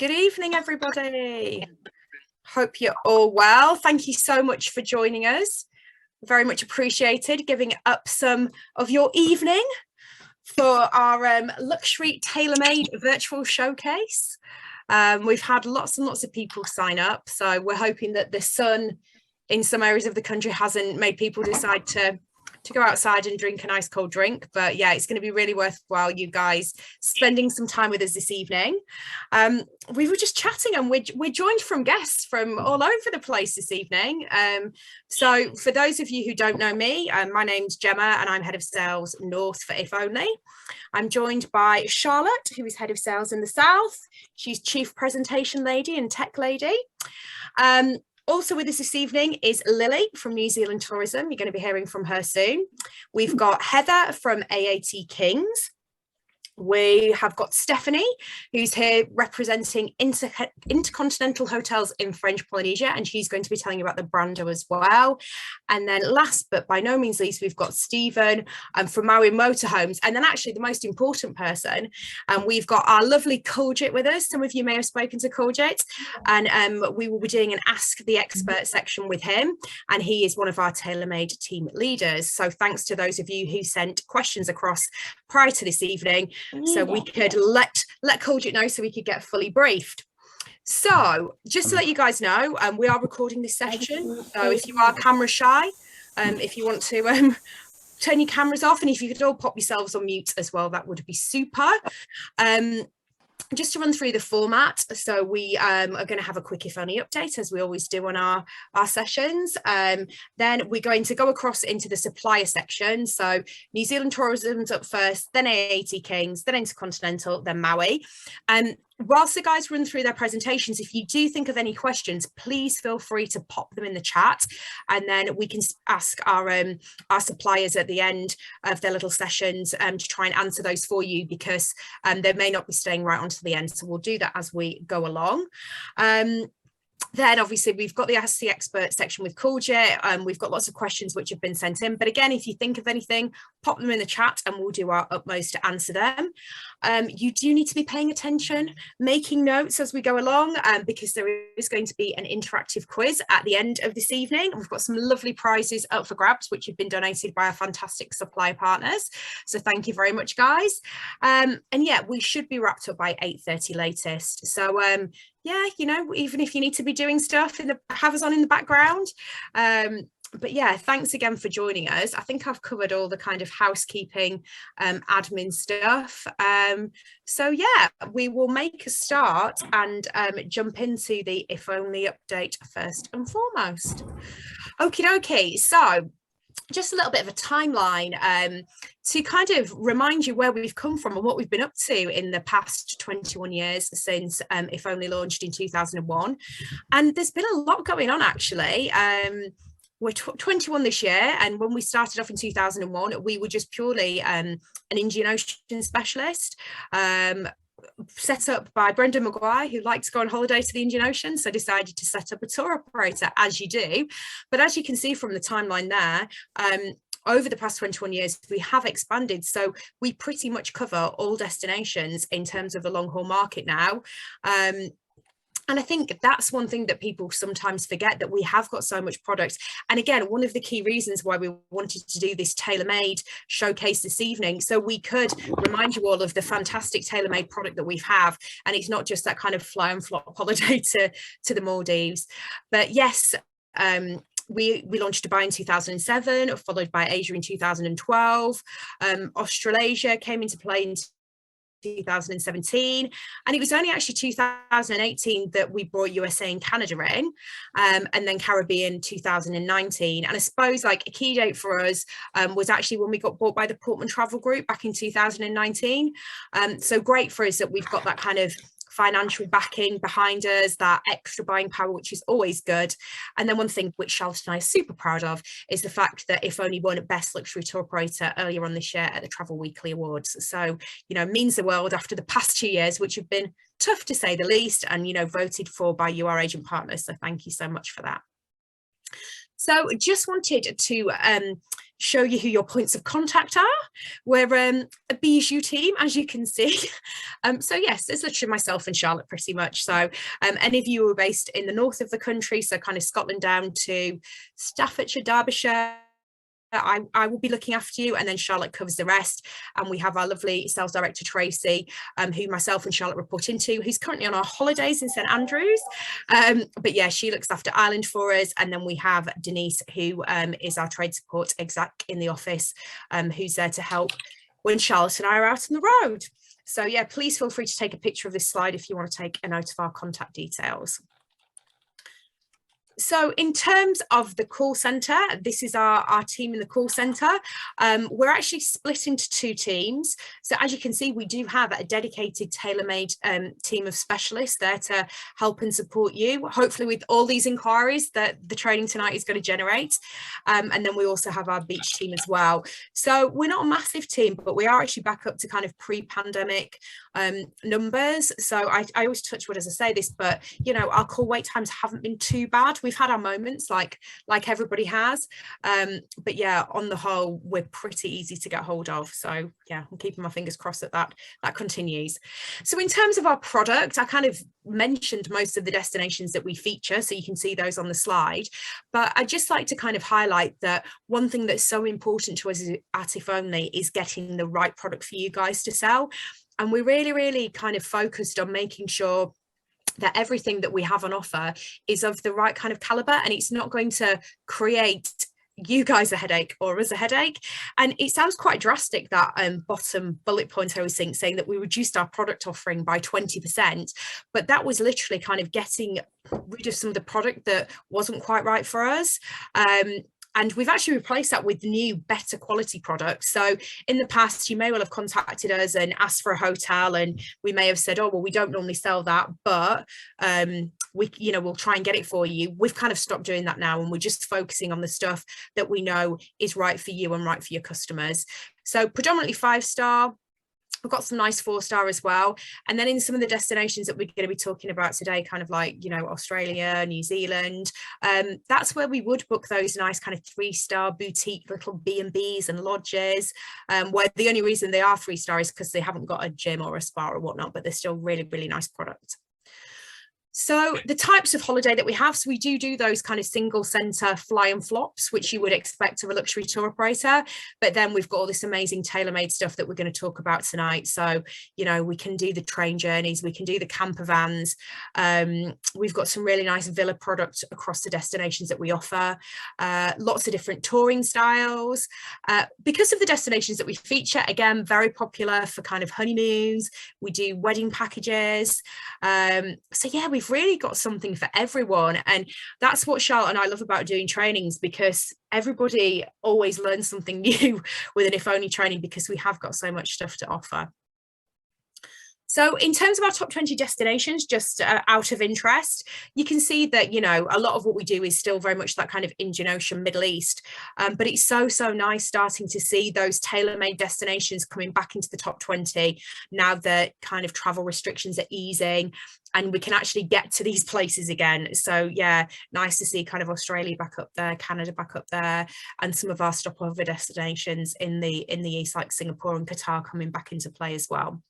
Good evening, everybody. Hope you're all well. Thank you so much for joining us. Very much appreciated, giving up some of your evening for our Luxury Tailormade virtual showcase. We've had lots and lots of people sign up, so we're hoping that the sun in some areas of the country hasn't made people decide to go outside and drink a nice cold drink. But yeah, it's going to be really worthwhile you guys spending some time with us this evening. We were just chatting and we're joined from guests from all over the place this evening. So for those of you who don't know me, my name's Gemma and I'm head of sales north for If Only. I'm joined by Charlotte, who is head of sales in the south. She's chief presentation lady and tech lady. Also with us this evening is Lily from New Zealand Tourism. You're going to be hearing from her soon. We've got Heather from AAT Kings. We have got Stephanie, who's here representing Intercontinental hotels in French Polynesia, and she's going to be telling you about the Brando as well. And then last but by no means least, we've got Stephen from Maui Motorhomes. And then actually the most important person, we've got our lovely Courgette with us. Some of you may have spoken to Courgette, and we will be doing an Ask the Expert section with him. And he is one of our Tailormade team leaders. So thanks to those of you who sent questions across prior to this evening, so we could let Courgette know so we could get fully briefed. So just to let you guys know, we are recording this session. So if you are camera shy, if you want to turn your cameras off, and if you could all pop yourselves on mute as well, that would be super. Just to run through the format, so we are going to have a quick If Only update, as we always do on our sessions. Then we're going to go across into the supplier section. So New Zealand Tourism's up first, then AAT Kings, then Intercontinental, then Maui. Whilst the guys run through their presentations, if you do think of any questions, please feel free to pop them in the chat, and then we can ask our suppliers at the end of their little sessions to try and answer those for you, because they may not be staying right onto the end. So we'll do that as we go along. Then obviously we've got the Ask the Expert section with Courgette. We've got lots of questions which have been sent in, but again, if you think of anything, pop them in the chat and we'll do our utmost to answer them. You do need to be paying attention, making notes as we go along, because there is going to be an interactive quiz at the end of this evening. We've got some lovely prizes up for grabs, which have been donated by our fantastic supplier partners. So thank you very much, guys. And yeah, we should be wrapped up by 8:30 latest. So yeah, you know, even if you need to be doing stuff, have us on in the background. But yeah, thanks again for joining us. I think I've covered all the kind of housekeeping admin stuff. So yeah, we will make a start and jump into the If Only update first and foremost. Okie dokie. So just a little bit of a timeline to kind of remind you where we've come from and what we've been up to in the past 21 years since If Only launched in 2001. And there's been a lot going on, actually. We're 21 this year, and when we started off in 2001, we were just purely an Indian Ocean specialist. Set up by Brando and Maui, who liked to go on holiday to the Indian Ocean, so decided to set up a tour operator, as you do. But as you can see from the timeline there, over the past 21 years, we have expanded. So we pretty much cover all destinations in terms of the long haul market now. And I think that's one thing that people sometimes forget, that we have got so much product. And again, one of the key reasons why we wanted to do this Tailormade showcase this evening, so we could remind you all of the fantastic Tailormade product that we have. And it's not just that kind of fly and flop holiday to the Maldives. But yes, we launched Dubai in 2007, followed by Asia in 2012. Australasia came into play in 2017, and it was only actually 2018 that we brought USA and Canada in, and then Caribbean 2019. And I suppose like a key date for us was actually when we got bought by the Portman Travel Group back in 2019. So great for us that we've got that kind of financial backing behind us, that extra buying power, which is always good. And then one thing which Charlotte and I are super proud of is the fact that If Only won Best Luxury Tour Operator earlier on this year at the Travel Weekly Awards. So, you know, means the world after the past 2 years, which have been tough to say the least, and, you know, voted for by you, our agent partners. So thank you so much for that. So just wanted to show you who your points of contact are. We're a bijou team, as you can see. So yes, it's literally myself and Charlotte pretty much. So any of you who are based in the north of the country, so kind of Scotland down to Staffordshire, Derbyshire, I will be looking after you, and then Charlotte covers the rest. And we have our lovely sales director Tracy, who myself and Charlotte report into, who's currently on our holidays in St Andrews, but yeah, she looks after Ireland for us. And then we have Denise, who is our trade support exec in the office, who's there to help when Charlotte and I are out on the road. So yeah, please feel free to take a picture of this slide if you want to take a note of our contact details. So in terms of the call centre, this is our team in the call centre. We're actually split into two teams. So as you can see, we do have a dedicated Tailormade team of specialists there to help and support you, hopefully with all these inquiries that the training tonight is going to generate. And then we also have our beach team as well. So we're not a massive team, but we are actually back up to kind of pre-pandemic numbers. So I always touch wood as I say this, but you know, our call wait times haven't been too bad. We've had our moments like everybody has, but yeah, on the whole, we're pretty easy to get hold of. So yeah, I'm keeping my fingers crossed that continues. So in terms of our product, I kind of mentioned most of the destinations that we feature, so you can see those on the slide, but I'd just like to kind of highlight that one thing that's so important to us at If Only is getting the right product for you guys to sell. And we're really kind of focused on making sure that everything that we have on offer is of the right kind of caliber, and it's not going to create you guys a headache or us a headache. And it sounds quite drastic, that bottom bullet point I was saying that we reduced our product offering by 20%, but that was literally kind of getting rid of some of the product that wasn't quite right for us. And we've actually replaced that with new, better quality products. So in the past, you may well have contacted us and asked for a hotel, and we may have said, oh, well, we don't normally sell that, but we'll try and get it for you. We've kind of stopped doing that now, and we're just focusing on the stuff that we know is right for you and right for your customers. So predominantly 5-star. We've got some nice 4-star as well. And then in some of the destinations that we're going to be talking about today, kind of like, you know, Australia, New Zealand, that's where we would book those nice kind of 3-star boutique little B&Bs and lodges, where the only reason they are 3-star is because they haven't got a gym or a spa or whatnot, but they're still really nice product. So the types of holiday that we have, so we do those kind of single centre fly and flops, which you would expect of a luxury tour operator. But then we've got all this amazing tailor-made stuff that we're going to talk about tonight. So, you know, we can do the train journeys, we can do the camper vans. We've got some really nice villa product across the destinations that we offer. Lots of different touring styles. Because of the destinations that we feature, again, very popular for kind of honeymoons. We do wedding packages. So yeah, we've really got something for everyone, and that's what Charlotte and I love about doing trainings, because everybody always learns something new with an If Only training, because we have got so much stuff to offer. So in terms of our top 20 destinations, just out of interest, you can see that, you know, a lot of what we do is still very much that kind of Indian Ocean, Middle East. But it's so nice starting to see those tailor-made destinations coming back into the top 20 now that kind of travel restrictions are easing and we can actually get to these places again. So yeah, nice to see kind of Australia back up there, Canada back up there, and some of our stopover destinations in the east, like Singapore and Qatar, coming back into play as well.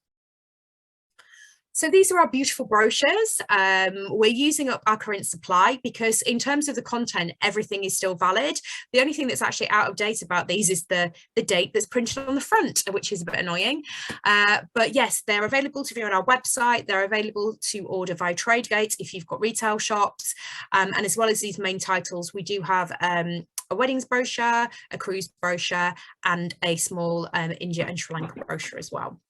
So these are our beautiful brochures. We're using up our current supply because in terms of the content, everything is still valid. The only thing that's actually out of date about these is the date that's printed on the front, which is a bit annoying. But yes, they're available to view on our website. They're available to order via TradeGate if you've got retail shops. And as well as these main titles, we do have a weddings brochure, a cruise brochure, and a small India and Sri Lanka brochure as well.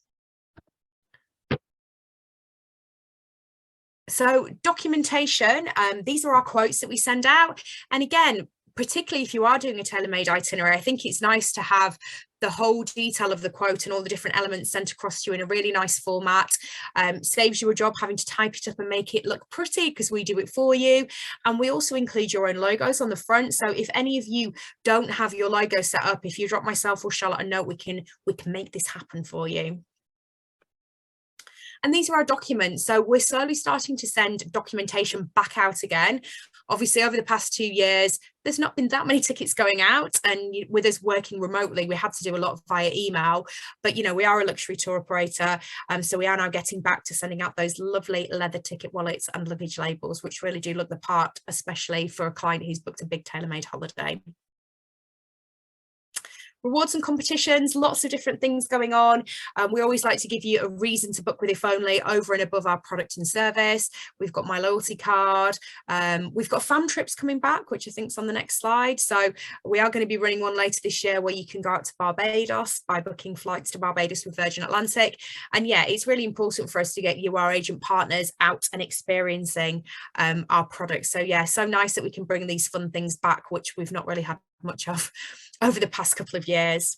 So documentation, these are our quotes that we send out. And again, particularly if you are doing a tailor-made itinerary, I think it's nice to have the whole detail of the quote and all the different elements sent across to you in a really nice format. Saves you a job having to type it up and make it look pretty, because we do it for you. And we also include your own logos on the front. So if any of you don't have your logo set up, if you drop myself or Charlotte a note, we can make this happen for you. And these are our documents. So we're slowly starting to send documentation back out again. Obviously, over the past 2 years, there's not been that many tickets going out, and with us working remotely, we had to do a lot via email. But we are a luxury tour operator, so we are now getting back to sending out those lovely leather ticket wallets and luggage labels, which really do look the part, especially for a client who's booked a big tailor-made holiday. Rewards and competitions, lots of different things going on. We always like to give you a reason to book with If Only over and above our product and service. We've got my loyalty card. We've got fan trips coming back, which I think is on the next slide. So we are going to be running one later this year where you can go out to Barbados by booking flights to Barbados with Virgin Atlantic. And yeah, it's really important for us to get you, our agent partners, out and experiencing our products. So yeah, so nice that we can bring these fun things back, which we've not really had much of over the past couple of years.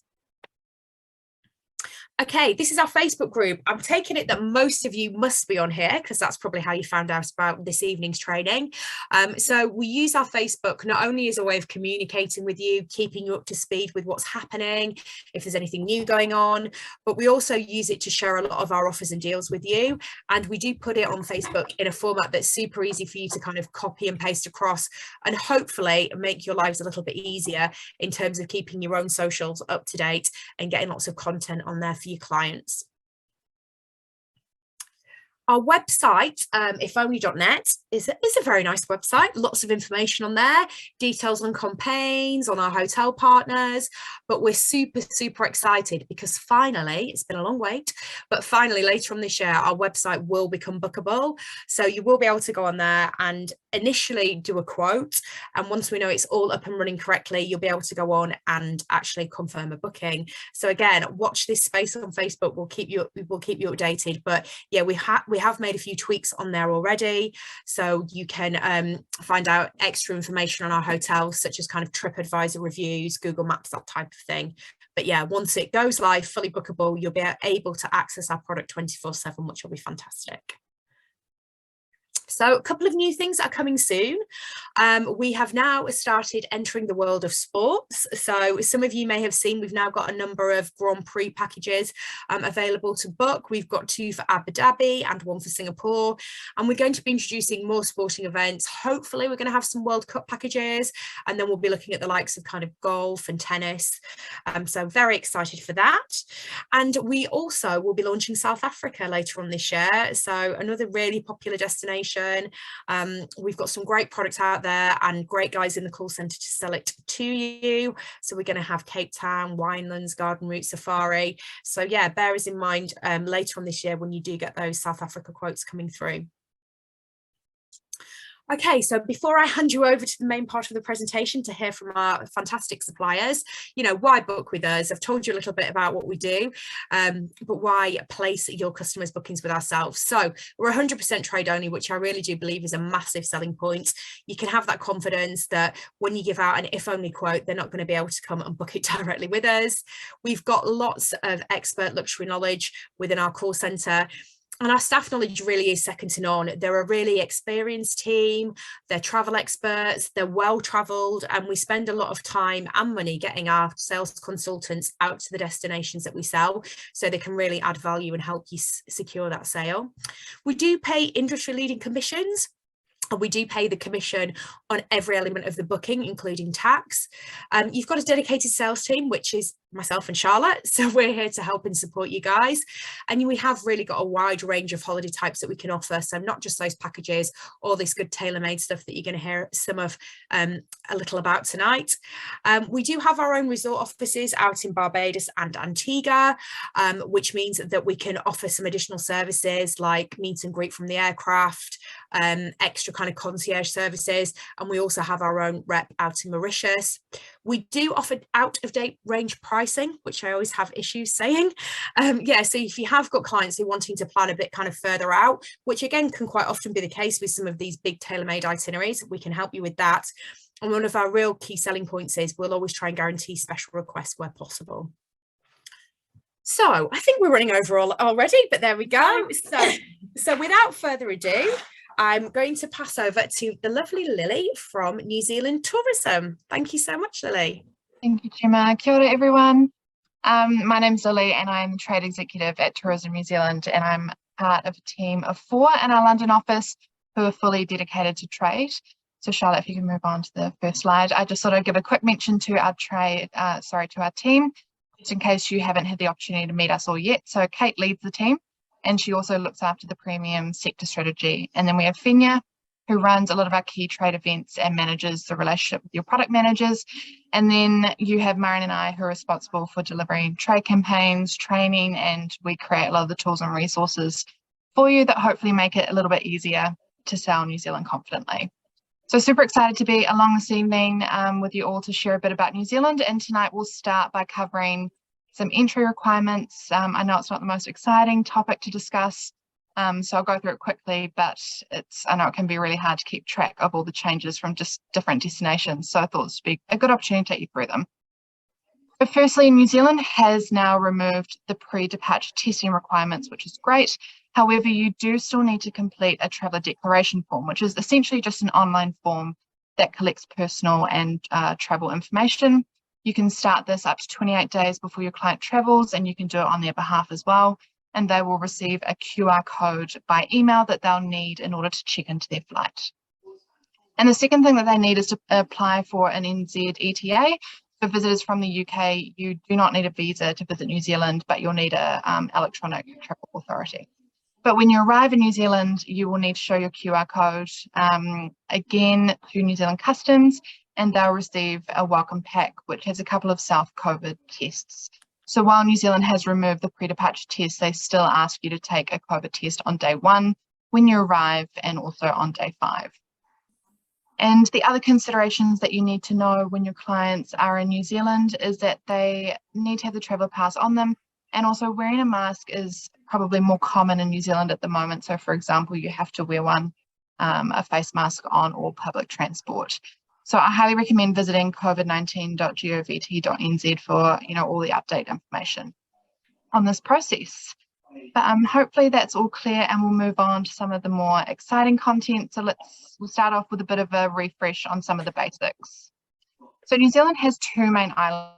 Okay, this is our Facebook group. I'm taking it that most of you must be on here because that's probably how you found out about this evening's training. So we use our Facebook not only as a way of communicating with you, keeping you up to speed with what's happening, if there's anything new going on, but we also use it to share a lot of our offers and deals with you. And we do put it on Facebook in a format that's super easy for you to kind of copy and paste across, and hopefully make your lives a little bit easier in terms of keeping your own socials up to date and getting lots of content on there for your clients. Our website, ifonly.net, is a very nice website. Lots of information on there, details on campaigns, on our hotel partners. But we're super, super excited because finally, it's been a long wait, but finally later on this year, our website will become bookable. So you will be able to go on there and initially do a quote. And once we know it's all up and running correctly, you'll be able to go on and actually confirm a booking. So again, watch this space on Facebook. We'll keep you updated. But yeah, we have made a few tweaks on there already, so you can find out extra information on our hotels, such as kind of TripAdvisor reviews, Google Maps, that type of thing. But yeah, once it goes live, fully bookable, you'll be able to access our product 24/7, which will be fantastic. So a couple of new things are coming soon. We have now started entering the world of sports. So some of you may have seen we've now got a number of Grand Prix packages available to book. We've got 2 for Abu Dhabi and 1 for Singapore. And we're going to be introducing more sporting events. Hopefully we're going to have some World Cup packages, and then we'll be looking at the likes of kind of golf and tennis. So very excited for that. And we also will be launching South Africa later on this year. So another really popular destination. We've got some great products out there and great guys in the call centre to sell it to you. So we're going to have Cape Town, Winelands, Garden Route Safari. So yeah, bear us in mind later on this year when you do get those South Africa quotes coming through. Okay, so before I hand you over to the main part of the presentation to hear from our fantastic suppliers, why book with us? I've told you a little bit about what we do, but why place your customers' bookings with ourselves? So we're 100% trade only, which I really do believe is a massive selling point. You can have that confidence that when you give out an If Only quote, they're not going to be able to come and book it directly with us. We've got lots of expert luxury knowledge within our call centre. And our staff knowledge really is second to none. They're a really experienced team, they're travel experts, they're well travelled, and we spend a lot of time and money getting our sales consultants out to the destinations that we sell so they can really add value and help you secure that sale. We do pay industry leading commissions. And we do pay the commission on every element of the booking, including tax. You've got a dedicated sales team, which is myself and Charlotte. So we're here to help and support you guys. And we have really got a wide range of holiday types that we can offer. So not just those packages, all this good tailor-made stuff that you're going to hear some of a little about tonight. We do have our own resort offices out in Barbados and Antigua, which means that we can offer some additional services like meet and greet from the aircraft, extra kind of concierge services, and we also have our own rep out in Mauritius. We do offer out-of-date range pricing, which I always have issues saying. Yeah, so if you have got clients who are wanting to plan a bit kind of further out, which again can quite often be the case with some of these big tailor-made itineraries, we can help you with that. And one of our real key selling points is we'll always try and guarantee special requests where possible. So I think we're running over already, but there we go. So without further ado, I'm going to pass over to the lovely Lily from New Zealand Tourism. Thank you so much, Lily. Thank you, Gemma. Kia ora, everyone. My name's Lily and I'm the Trade Executive at Tourism New Zealand, and I'm part of a team of 4 in our London office who are fully dedicated to trade. So Charlotte, if you can move on to the first slide. I just sort of give a quick mention to our to our team, just in case you haven't had the opportunity to meet us all yet. So Kate leads the team, and she also looks after the premium sector strategy. And then we have Fenya, who runs a lot of our key trade events and manages the relationship with your product managers. And then you have Marion and I, who are responsible for delivering trade campaigns, training, and we create a lot of the tools and resources for you that hopefully make it a little bit easier to sell New Zealand confidently. So super excited to be along this evening with you all to share a bit about New Zealand. And tonight we'll start by covering some entry requirements. I know it's not the most exciting topic to discuss, so I'll go through it quickly, but I know it can be really hard to keep track of all the changes from just different destinations. So I thought this would be a good opportunity to take you through them. But firstly, New Zealand has now removed the pre-departure testing requirements, which is great. However, you do still need to complete a traveller declaration form, which is essentially just an online form that collects personal and travel information. You can start this up to 28 days before your client travels, and you can do it on their behalf as well. And they will receive a QR code by email that they'll need in order to check into their flight. And the second thing that they need is to apply for an NZ ETA. For visitors from the UK, you do not need a visa to visit New Zealand, but you'll need an electronic travel authority. But when you arrive in New Zealand, you will need to show your QR code again to New Zealand Customs, and they'll receive a welcome pack, which has a couple of self-COVID tests. So while New Zealand has removed the pre-departure test, they still ask you to take a COVID test on day 1 when you arrive and also on day 5. And the other considerations that you need to know when your clients are in New Zealand is that they need to have the traveller pass on them, and also wearing a mask is probably more common in New Zealand at the moment. So for example, you have to wear one, a face mask on all public transport. So I highly recommend visiting covid19.govt.nz for all the update information on this process. But hopefully that's all clear, and we'll move on to some of the more exciting content. So we'll start off with a bit of a refresh on some of the basics. So New Zealand has 2 main islands,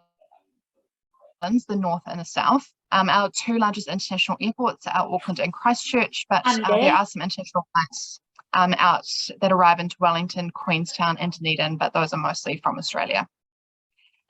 the north and the south. Our 2 largest international airports are Auckland and Christchurch, but there are some international flights out that arrive into Wellington, Queenstown and Dunedin, but those are mostly from Australia.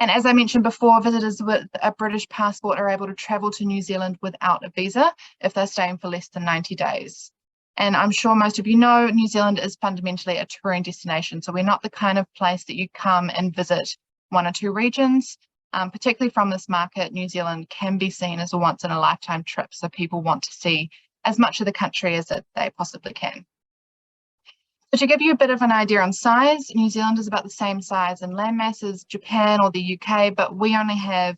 And as I mentioned before, visitors with a British passport are able to travel to New Zealand without a visa if they're staying for less than 90 days. And I'm sure most of you know, New Zealand is fundamentally a touring destination. So we're not the kind of place that you come and visit 1 or 2 regions. Particularly from this market, New Zealand can be seen as a once in a lifetime trip. So people want to see as much of the country as they possibly can. So to give you a bit of an idea on size, New Zealand is about the same size in landmass as Japan or the UK, but we only have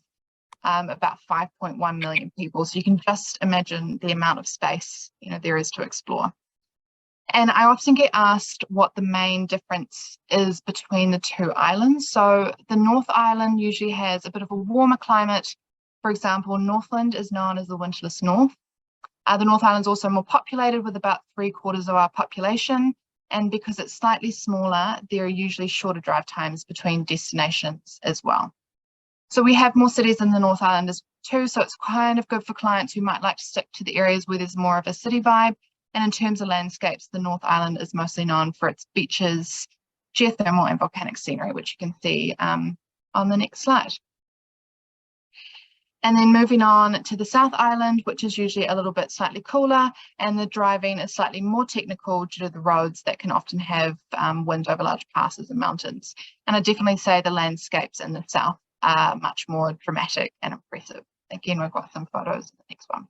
about 5.1 million people. So you can just imagine the amount of space there is to explore. And I often get asked what the main difference is between the 2 islands. So the North Island usually has a bit of a warmer climate. For example, Northland is known as the winterless north. The North Island is also more populated with about 3/4 of our population. And because it's slightly smaller, there are usually shorter drive times between destinations as well. So we have more cities in the North Island too, so it's kind of good for clients who might like to stick to the areas where there's more of a city vibe. And in terms of landscapes, the North Island is mostly known for its beaches, geothermal and volcanic scenery, which you can see on the next slide. And then moving on to the South Island, which is usually a little bit slightly cooler, and the driving is slightly more technical due to the roads that can often have wind over large passes and mountains. And I definitely say the landscapes in the South are much more dramatic and impressive. Again, we've got some photos in the next one.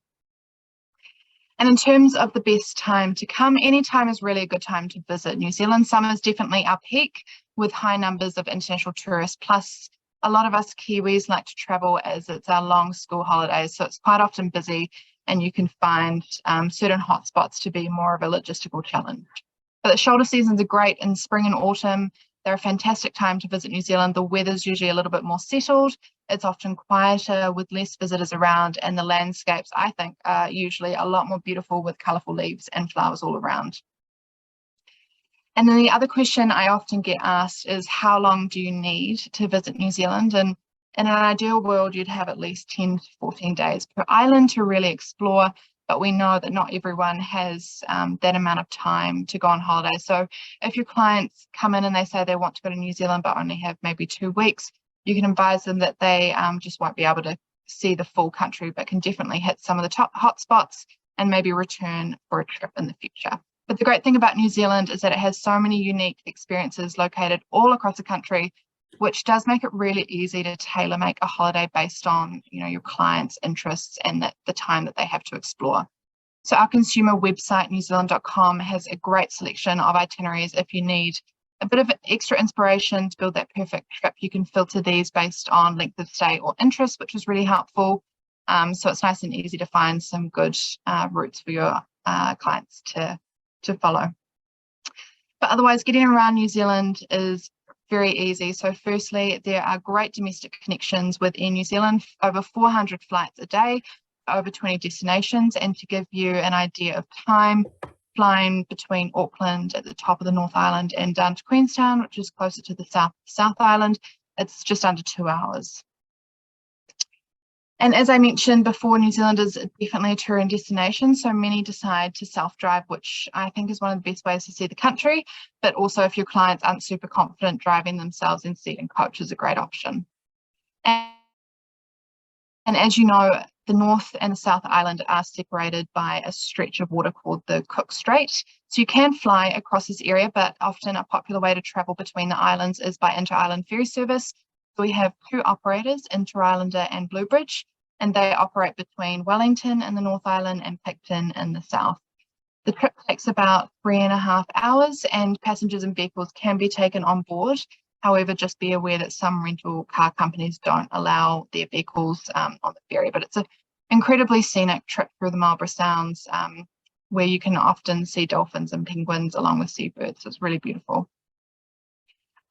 And in terms of the best time to come, any time is really a good time to visit New Zealand. Summer is definitely our peak with high numbers of international tourists, plus a lot of us Kiwis like to travel as it's our long school holidays, so it's quite often busy, and you can find certain hotspots to be more of a logistical challenge. But the shoulder seasons are great in spring and autumn. They're a fantastic time to visit New Zealand. The weather's usually a little bit more settled. It's often quieter with less visitors around, and the landscapes, I think, are usually a lot more beautiful with colourful leaves and flowers all around. And then the other question I often get asked is, how long do you need to visit New Zealand? And in an ideal world, you'd have at least 10 to 14 days per island to really explore. but we know that not everyone has that amount of time to go on holiday. So if your clients come in and they say they want to go to New Zealand but only have maybe 2 weeks, you can advise them that they just won't be able to see the full country, but can definitely hit some of the top hotspots and maybe return for a trip in the future. But the great thing about New Zealand is that it has so many unique experiences located all across the country, which does make it really easy to tailor make a holiday based on, your clients' interests and the time that they have to explore. So our consumer website, newzealand.com, has a great selection of itineraries. If you need a bit of extra inspiration to build that perfect trip, you can filter these based on length of stay or interest, which is really helpful. So it's nice and easy to find some good routes for your clients to follow. But otherwise, getting around New Zealand is very easy. So firstly, there are great domestic connections within New Zealand, over 400 flights a day, over 20 destinations. And to give you an idea of time, flying between Auckland at the top of the North Island and down to Queenstown, which is closer to the South Island, it's just under 2 hours. And as I mentioned before, New Zealand is definitely a touring destination, so many decide to self-drive, which I think is one of the best ways to see the country, but also if your clients aren't super confident driving themselves, then seating coach is a great option. And as you know, the North and the South Island are separated by a stretch of water called the Cook Strait. So you can fly across this area, but often a popular way to travel between the islands is by inter-island ferry service. So we have 2 operators, Inter-Islander and Bluebridge, and they operate between Wellington in the North Island and Picton in the South. The trip takes about 3.5 hours, and passengers and vehicles can be taken on board. However, just be aware that some rental car companies don't allow their vehicles on the ferry, but it's an incredibly scenic trip through the Marlborough Sounds, where you can often see dolphins and penguins along with seabirds. So it's really beautiful.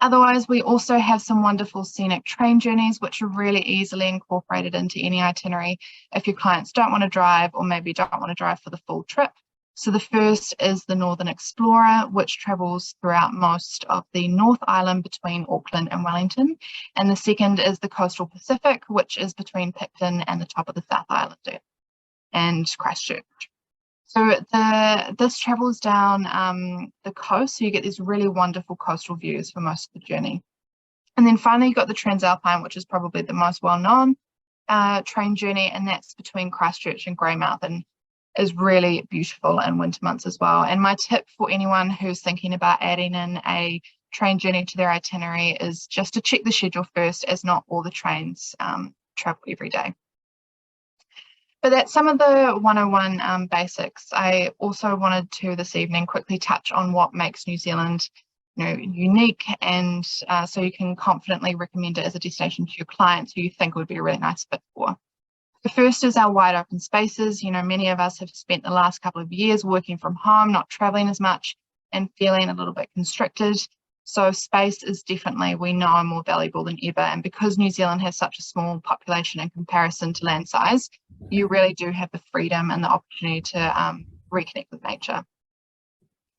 Otherwise, we also have some wonderful scenic train journeys, which are really easily incorporated into any itinerary if your clients don't want to drive or maybe don't want to drive for the full trip. So the first is the Northern Explorer, which travels throughout most of the North Island between Auckland and Wellington. And the second is the Coastal Pacific, which is between Picton and the top of the South Island and Christchurch. So this travels down the coast, so you get these really wonderful coastal views for most of the journey. And then finally, you've got the Transalpine, which is probably the most well-known train journey, and that's between Christchurch and Greymouth, and is really beautiful in winter months as well. And my tip for anyone who's thinking about adding in a train journey to their itinerary is just to check the schedule first, as not all the trains travel every day. But that's some of the 101 basics. I also wanted to this evening quickly touch on what makes New Zealand unique, and so you can confidently recommend it as a destination to your clients who you think would be a really nice fit for. The first is our wide open spaces. Many of us have spent the last couple of years working from home, not traveling as much and feeling a little bit constricted. So space is definitely, we know, more valuable than ever. And because New Zealand has such a small population in comparison to land size, you really do have the freedom and the opportunity to reconnect with nature.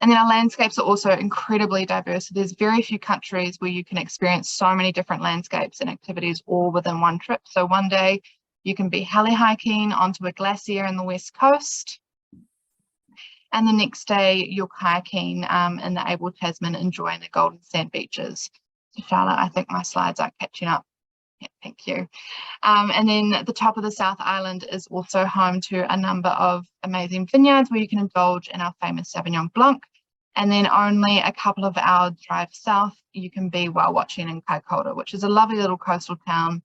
And then our landscapes are also incredibly diverse. So there's very few countries where you can experience so many different landscapes and activities all within one trip. So one day you can be heli hiking onto a glacier in the west coast, and the next day you're kayaking in the Able Tasman, enjoying the golden sand beaches. So Charlotte, I think my slides aren't catching up. Yeah, thank you. And then the top of the South Island is also home to a number of amazing vineyards where you can indulge in our famous Sauvignon Blanc. And then only a couple of hours drive south, you can be whale watching in Kaikoura, which is a lovely little coastal town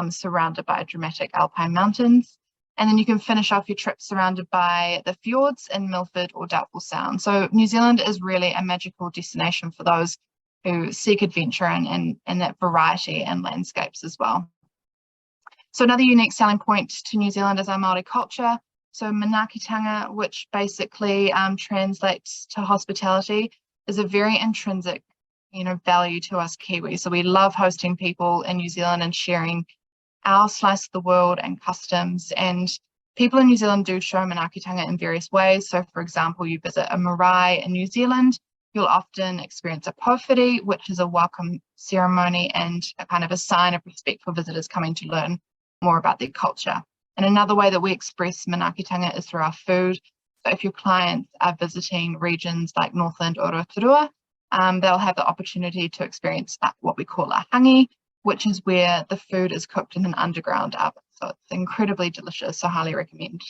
surrounded by dramatic alpine mountains. And then you can finish off your trip surrounded by the fjords in Milford or Doubtful Sound. So New Zealand is really a magical destination for those who seek adventure and that variety and landscapes as well. So another unique selling point to New Zealand is our Māori culture. So manaakitanga, which basically translates to hospitality, is a very intrinsic value to us Kiwis. So we love hosting people in New Zealand and sharing our slice of the world and customs. And people in New Zealand do show manaakitanga in various ways. So for example, you visit a marae in New Zealand, you'll often experience a pōwhiri, which is a welcome ceremony and a kind of a sign of respect for visitors coming to learn more about their culture. And another way that we express manaakitanga is through our food. So if your clients are visiting regions like Northland or Rotorua, they'll have the opportunity to experience what we call a hangi, which is where the food is cooked in an underground oven. So it's incredibly delicious, so highly recommend.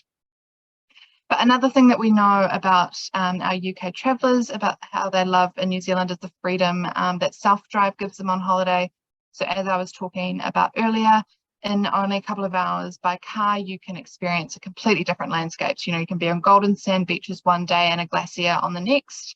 But another thing that we know about our UK travellers, about how they love in New Zealand, is the freedom that self-drive gives them on holiday. So as I was talking about earlier, in only a couple of hours by car, you can experience a completely different landscapes. You can be on golden sand beaches one day and a glacier on the next.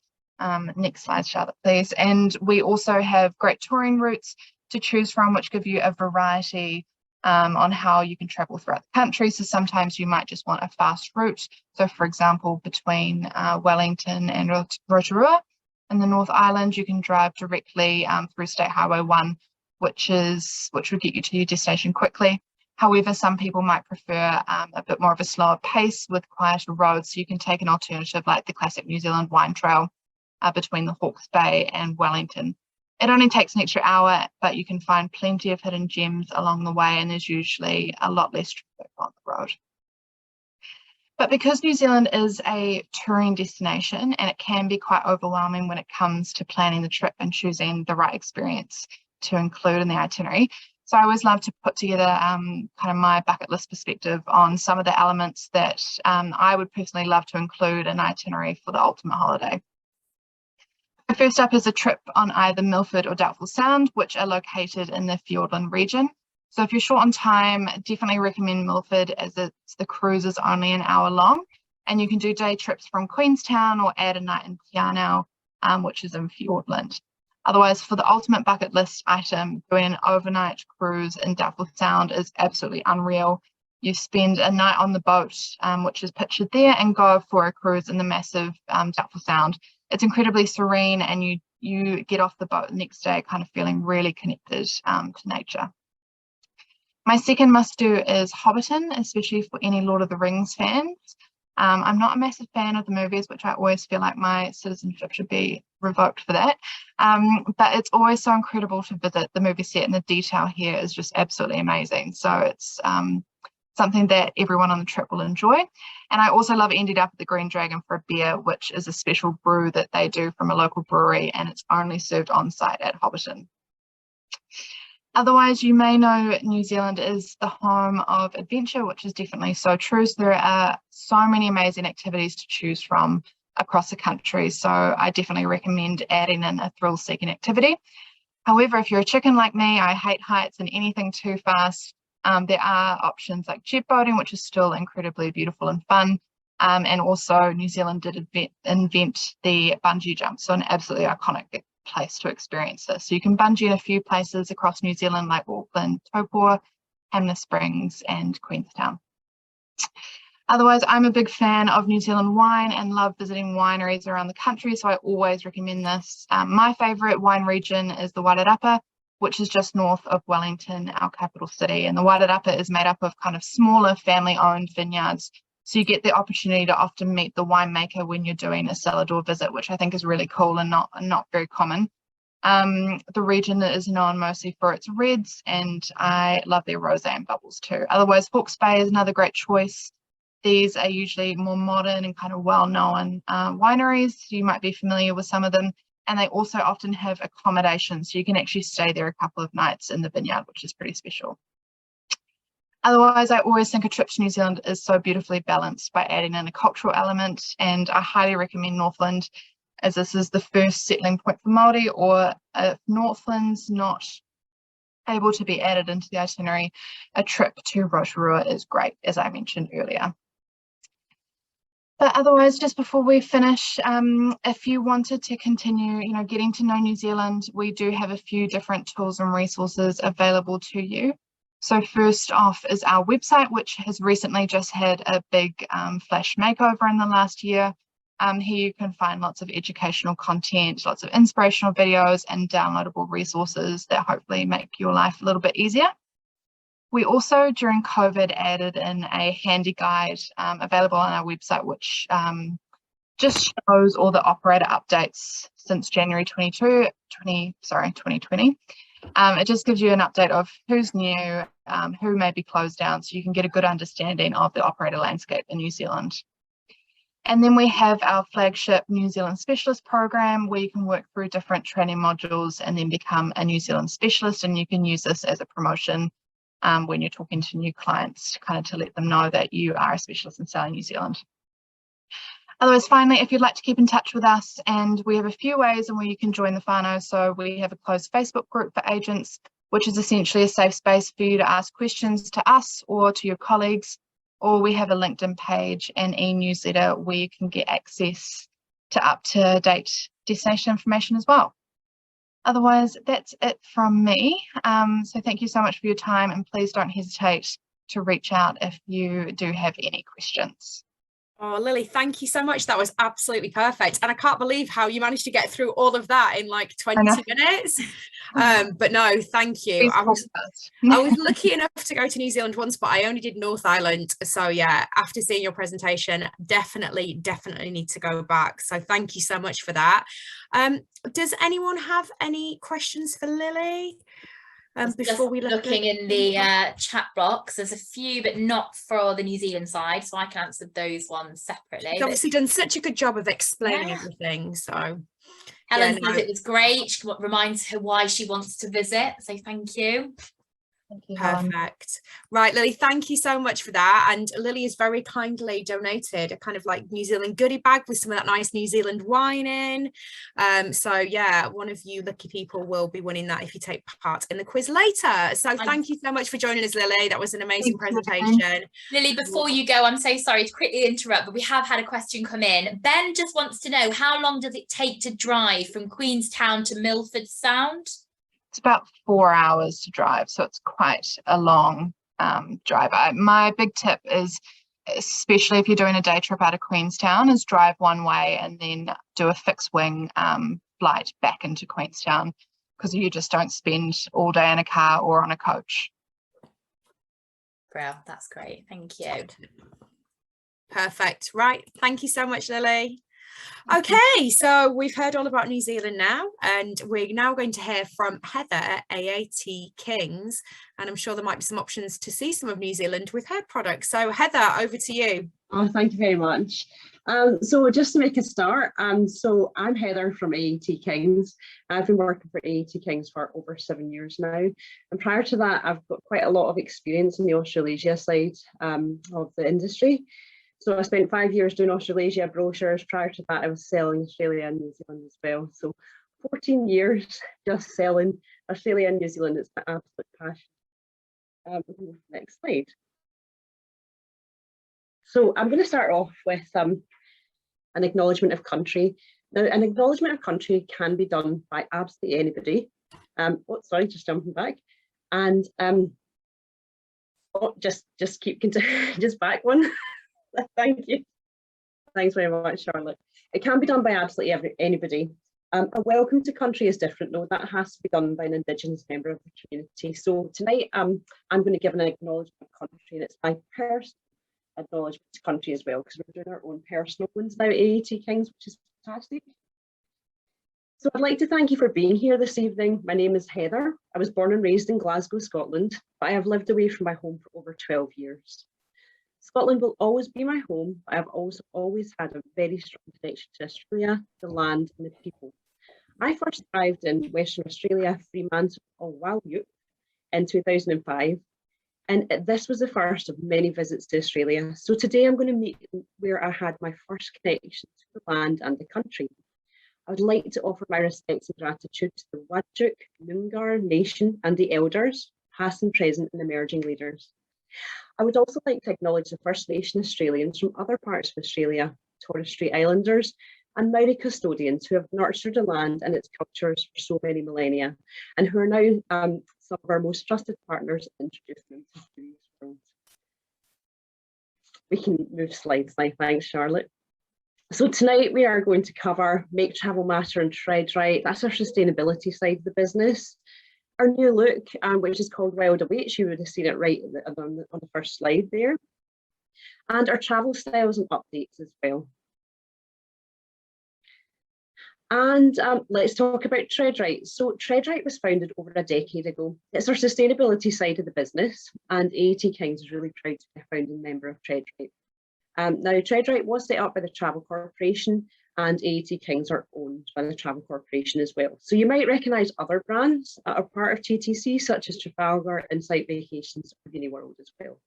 Next slide, Charlotte, please. And we also have great touring routes to choose from, which give you a variety on how you can travel throughout the country. So sometimes you might just want a fast route. So for example, between Wellington and Rotorua in the North Island, you can drive directly through State Highway 1, which would get you to your destination quickly. However, some people might prefer a bit more of a slower pace with quieter roads. So you can take an alternative like the classic New Zealand wine trail between the Hawke's Bay and Wellington. It only takes an extra hour, but you can find plenty of hidden gems along the way, and there's usually a lot less traffic on the road. But because New Zealand is a touring destination, and it can be quite overwhelming when it comes to planning the trip and choosing the right experience to include in the itinerary. So I always love to put together kind of my bucket list perspective on some of the elements that I would personally love to include in an itinerary for the ultimate holiday. First up is a trip on either Milford or Doubtful Sound, which are located in the Fiordland region. So if you're short on time, definitely recommend Milford, as the cruise is only an hour long, and you can do day trips from Queenstown or add a night in Te Anau, which is in Fiordland. Otherwise, for the ultimate bucket list item, doing an overnight cruise in Doubtful Sound is absolutely unreal. You spend a night on the boat, which is pictured there, and go for a cruise in the massive Doubtful Sound. It's incredibly serene, and you get off the boat the next day kind of feeling really connected to nature. My second must-do is Hobbiton, especially for any Lord of the Rings fans. I'm not a massive fan of the movies, which I always feel like my citizenship should be revoked for that. But it's always so incredible to visit the movie set, and the detail here is just absolutely amazing. So it's something that everyone on the trip will enjoy. And I also love ending up at the Green Dragon for a beer, which is a special brew that they do from a local brewery, and it's only served on site at Hobbiton. Otherwise, you may know New Zealand is the home of adventure, which is definitely so true. So there are so many amazing activities to choose from across the country. So I definitely recommend adding in a thrill-seeking activity. However, if you're a chicken like me, I hate heights and anything too fast. There are options like jet boating, which is still incredibly beautiful and fun. And also New Zealand did invent the bungee jump, so an absolutely iconic place to experience this. So you can bungee in a few places across New Zealand like Auckland, Taupo, Hamner Springs and Queenstown. Otherwise, I'm a big fan of New Zealand wine and love visiting wineries around the country, so I always recommend this. My favourite wine region is the Wairarapa, which is just north of Wellington, our capital city. And the Wairarapa is made up of kind of smaller family-owned vineyards. So you get the opportunity to often meet the winemaker when you're doing a cellar door visit, which I think is really cool and not very common. The region is known mostly for its reds, and I love their rosé and bubbles too. Otherwise, Hawke's Bay is another great choice. These are usually more modern and kind of well-known wineries. You might be familiar with some of them. And they also often have accommodation, so you can actually stay there a couple of nights in the vineyard, which is pretty special. Otherwise, I always think a trip to New Zealand is so beautifully balanced by adding in a cultural element, and I highly recommend Northland, as this is the first settling point for Māori, or if Northland's not able to be added into the itinerary, a trip to Rotorua is great, as I mentioned earlier. But otherwise, just before we finish, if you wanted to continue, getting to know New Zealand, we do have a few different tools and resources available to you. So first off is our website, which has recently just had a big flash makeover in the last year. Here you can find lots of educational content, lots of inspirational videos and downloadable resources that hopefully make your life a little bit easier. We also, during COVID, added in a handy guide available on our website, which just shows all the operator updates since January 2020. It just gives you an update of who's new, who may be closed down, so you can get a good understanding of the operator landscape in New Zealand. And then we have our flagship New Zealand Specialist program, where you can work through different training modules and then become a New Zealand specialist. And you can use this as a promotion when you're talking to new clients, kind of to let them know that you are a specialist in selling New Zealand. Otherwise, finally, if you'd like to keep in touch with us, and we have a few ways in where you can join the whānau. So we have a closed Facebook group for agents, which is essentially a safe space for you to ask questions to us or to your colleagues. Or we have a LinkedIn page and e-newsletter where you can get access to up-to-date destination information as well. Otherwise, that's it from me. So thank you so much for your time, and please don't hesitate to reach out if you do have any questions. Oh, Lily, thank you so much. That was absolutely perfect. And I can't believe how you managed to get through all of that in like 20 minutes. But no, thank you. I was lucky enough to go to New Zealand once, but I only did North Island. So yeah, after seeing your presentation, definitely need to go back. So thank you so much for that. Does anyone have any questions for Lily? Before we looking in the chat box, there's a few, but not for the New Zealand side, so I can answer those ones separately. She's obviously done such a good job of explaining everything. So Helen says it was great. She reminds her why she wants to visit. So thank you. Thank you, perfect. Right, Lily, thank you so much for that. And Lily has very kindly donated a kind of like New Zealand goodie bag with some of that nice New Zealand wine in. So yeah, one of you lucky people will be winning that if you take part in the quiz later. So thank you so much for joining us, Lily. That was an amazing presentation. Lily, before you go, I'm so sorry to quickly interrupt, but we have had a question come in. Ben just wants to know, how long does it take to drive from Queenstown to Milford Sound? It's about 4 hours to drive, so it's quite a long drive. My big tip is, especially if you're doing a day trip out of Queenstown, is drive one way and then do a fixed wing flight back into Queenstown, because you just don't spend all day in a car or on a coach. Bro, that's great. Thank you. Perfect. Right. Thank you so much, Lily. Okay, so we've heard all about New Zealand now, and we're now going to hear from Heather at AAT Kings, and I'm sure there might be some options to see some of New Zealand with her products. So Heather, over to you. Oh, thank you very much. So just to make a start, so I'm Heather from AAT Kings. I've been working for AAT Kings for over 7 years now, and prior to that I've got quite a lot of experience in the Australasia side of the industry. So I spent 5 years doing Australasia brochures. Prior to that, I was selling Australia and New Zealand as well. So 14 years just selling Australia and New Zealand. It's my absolute passion. Next slide. So I'm going to start off with an acknowledgement of country. Now, an acknowledgement of country can be done by absolutely anybody. Sorry, just jumping back. And just keep just back one. Thank you. Thanks very much, Charlotte. It can be done by absolutely anybody. A welcome to country is different though. That has to be done by an Indigenous member of the community. So tonight I'm going to give an acknowledgement of country, and it's my personal acknowledgement to country as well, because we're doing our own personal ones now at AAT Kings, which is fantastic. So I'd like to thank you for being here this evening. My name is Heather. I was born and raised in Glasgow, Scotland, but I have lived away from my home for over 12 years. Scotland will always be my home. I have also always had a very strong connection to Australia, the land and the people. I first arrived in Western Australia, Fremantle or Wailup in 2005, and this was the first of many visits to Australia. So today I'm going to meet where I had my first connection to the land and the country. I would like to offer my respects and gratitude to the Whadjuk, Noongar Nation and the elders, past and present and emerging leaders. I would also like to acknowledge the First Nation Australians from other parts of Australia, Torres Strait Islanders and Maori custodians who have nurtured the land and its cultures for so many millennia, and who are now some of our most trusted partners in introducing them to the world. We can move slides now, thanks Charlotte. So tonight we are going to cover Make Travel Matter and Tread Right. That's our sustainability side of the business. Our new look, which is called Wild Awaits, you would have seen it right on the first slide there. And our travel styles and updates as well. And let's talk about TreadRight. So TreadRight was founded over a decade ago. It's our sustainability side of the business, and AAT Kings is really proud to be a founding member of TreadRight. Now, TreadRight was set up by the Travel Corporation, and AAT Kings are owned by the Travel Corporation as well. So you might recognise other brands that are part of TTC, such as Trafalgar, Insight Vacations, or Uniworld as well.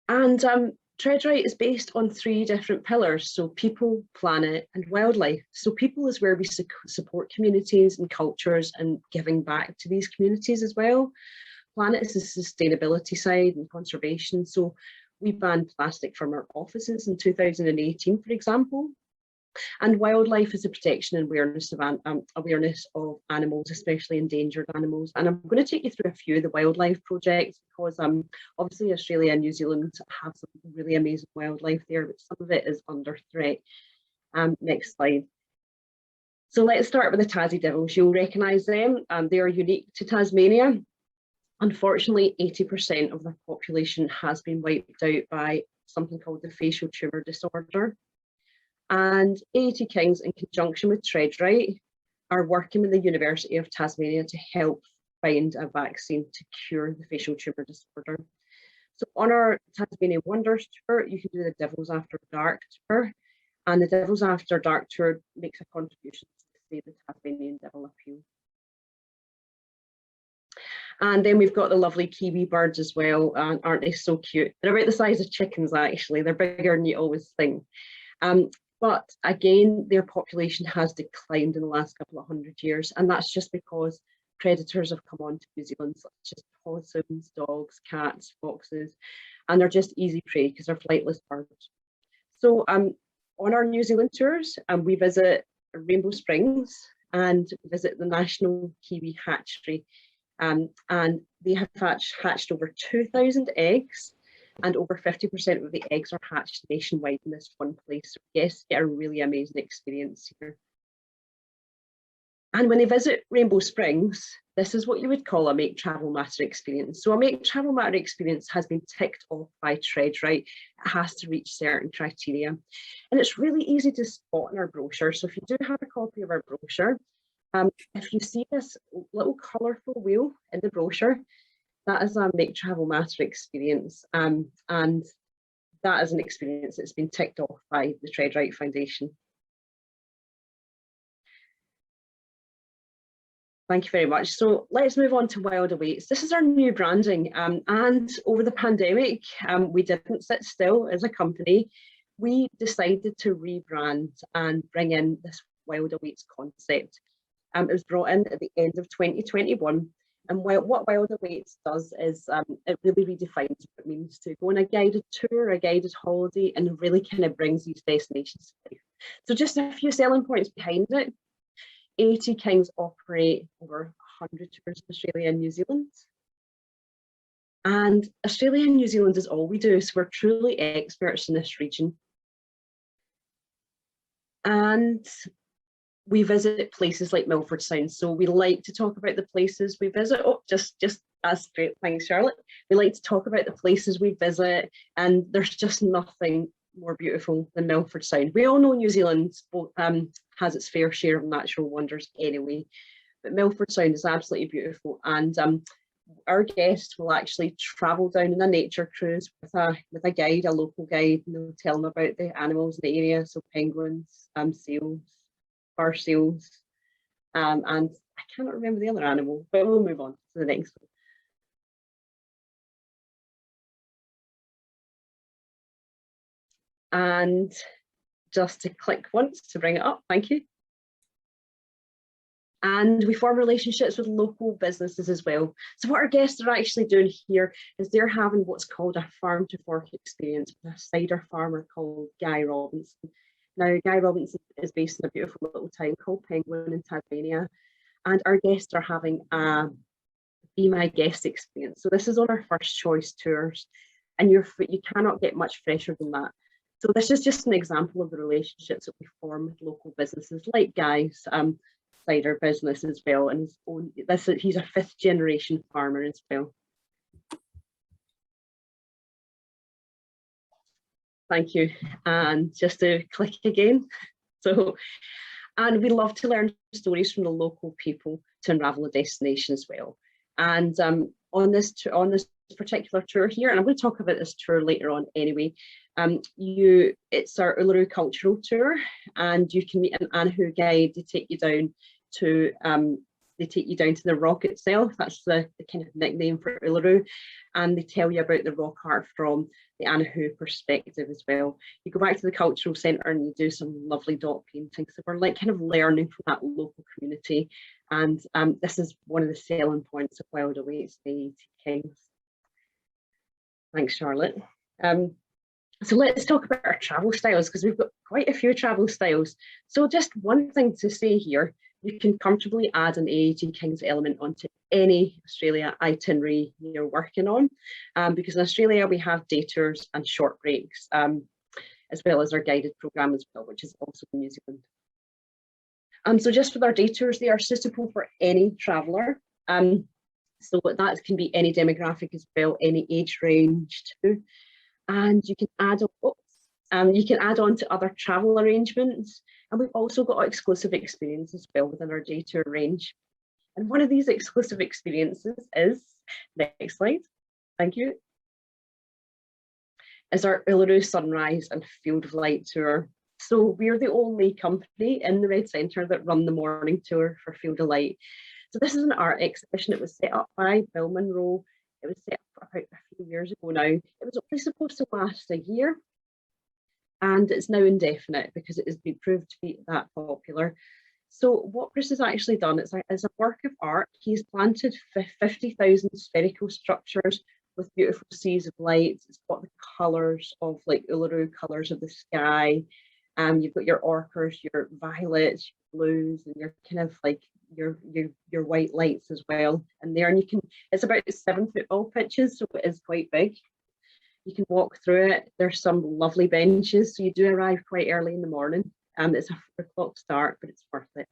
And TreadRight is based on 3 different pillars, so people, planet and wildlife. So people is where we support communities and cultures and giving back to these communities as well. Planet is the sustainability side and conservation. So we banned plastic from our offices in 2018, for example. And wildlife is the protection and awareness of animals, especially endangered animals. And I'm going to take you through a few of the wildlife projects because obviously Australia and New Zealand have some really amazing wildlife there, but some of it is under threat. Next slide. So let's start with the Tassie Devils. You'll recognise them. They are unique to Tasmania. Unfortunately, 80% of their population has been wiped out by something called the facial tumour disorder. And AAT Kings, in conjunction with TreadRight, are working with the University of Tasmania to help find a vaccine to cure the facial tumour disorder. So on our Tasmanian Wonders tour, you can do the Devils After Dark tour, and the Devils After Dark tour makes a contribution to save the Tasmanian devil appeal. And then we've got the lovely kiwi birds as well, aren't they so cute? They're about the size of chickens, actually. They're bigger than you always think. But again, their population has declined in the last couple of 100 years, and that's just because predators have come onto New Zealand, such as possums, dogs, cats, foxes, and they're just easy prey because they're flightless birds. So on our New Zealand tours, we visit Rainbow Springs and visit the National Kiwi Hatchery, and they have hatched over 2,000 eggs. And over 50% of the eggs are hatched nationwide in this one place. So guests get a really amazing experience here. And when they visit Rainbow Springs, this is what you would call a Make Travel Matter experience. So a Make Travel Matter experience has been ticked off by TreadRight. It has to reach certain criteria. And it's really easy to spot in our brochure. So if you do have a copy of our brochure, if you see this little colourful wheel in the brochure, that is a Make Travel Matter experience, and that is an experience that's been ticked off by the TreadRight Foundation. Thank you very much. So let's move on to Wild Awaits. This is our new branding, and over the pandemic, we didn't sit still as a company. We decided to rebrand and bring in this Wild Awaits concept. It was brought in at the end of 2021. And what Wild Awaits does is it really redefines what it means to go on a guided tour, a guided holiday, and really kind of brings these destinations to life. So just a few selling points behind it. AAT Kings operate over 100 tours in Australia and New Zealand. And Australia and New Zealand is all we do, so we're truly experts in this region. And we visit places like Milford Sound, so we like to talk about the places we visit. Oh, just that's great, thanks Charlotte. We like to talk about the places we visit, and there's just nothing more beautiful than Milford Sound. We all know New Zealand has its fair share of natural wonders anyway, but Milford Sound is absolutely beautiful, and our guests will actually travel down in a nature cruise with a guide, a local guide, and they'll tell them about the animals in the area, so penguins, seals, bar seals, and I cannot remember the other animal, but we'll move on to the next one. And just to click once to bring it up, thank you. And we form relationships with local businesses as well. So what our guests are actually doing here is they're having what's called a farm to fork experience with a cider farmer called Guy Robinson. Now, Guy Robinson is based in a beautiful little town called Penguin in Tasmania, and our guests are having a Be My Guest experience. So this is on our first choice tours, and you cannot get much fresher than that. So this is just an example of the relationships that we form with local businesses like Guy's cider business as well, and he's a 5th generation farmer as well. Thank you. And just to click again. So, and we love to learn stories from the local people to unravel a destination as well. And on this particular tour here, and I'm going to talk about this tour later on anyway, it's our Uluru cultural tour, and you can meet an Anahu guide to take you down to the rock itself. That's the kind of nickname for Uluru, and they tell you about the rock art from the Anahu perspective as well. You go back to the cultural centre and you do some lovely dot paintings. So we're like kind of learning from that local community, and this is one of the selling points of Wild Awaits the AAT Kings. Thanks, Charlotte. So let's talk about our travel styles, because we've got quite a few travel styles. So just one thing to say here, you can comfortably add an AAT Kings element onto any Australia itinerary you're working on, because in Australia we have day tours and short breaks, as well as our guided programme as well, which is also in New Zealand. So just with our day tours, they are suitable for any traveller. So that can be any demographic as well, any age range too. And you can add on to other travel arrangements. And we've also got exclusive experience as well within our day tour range. And one of these exclusive experiences is, next slide, thank you, is our Uluru Sunrise and Field of Light tour. So we're the only company in the Red Centre that run the morning tour for Field of Light. So this is an art exhibition. It was set up by Bill Monroe. It was set up about a few years ago now. It was only supposed to last a year, and it's now indefinite because it has been proved to be that popular. So what Chris has actually done is a work of art. He's planted 50,000 spherical structures with beautiful seas of light. It's got the colours of like Uluru colours of the sky. You've got your ochres, your violets, your blues, and your kind of like your white lights as well. And there, and it's about 7 football pitches, so it is quite big. You can walk through it. There's some lovely benches, so you do arrive quite early in the morning. It's a 4 o'clock start, but it's worth it.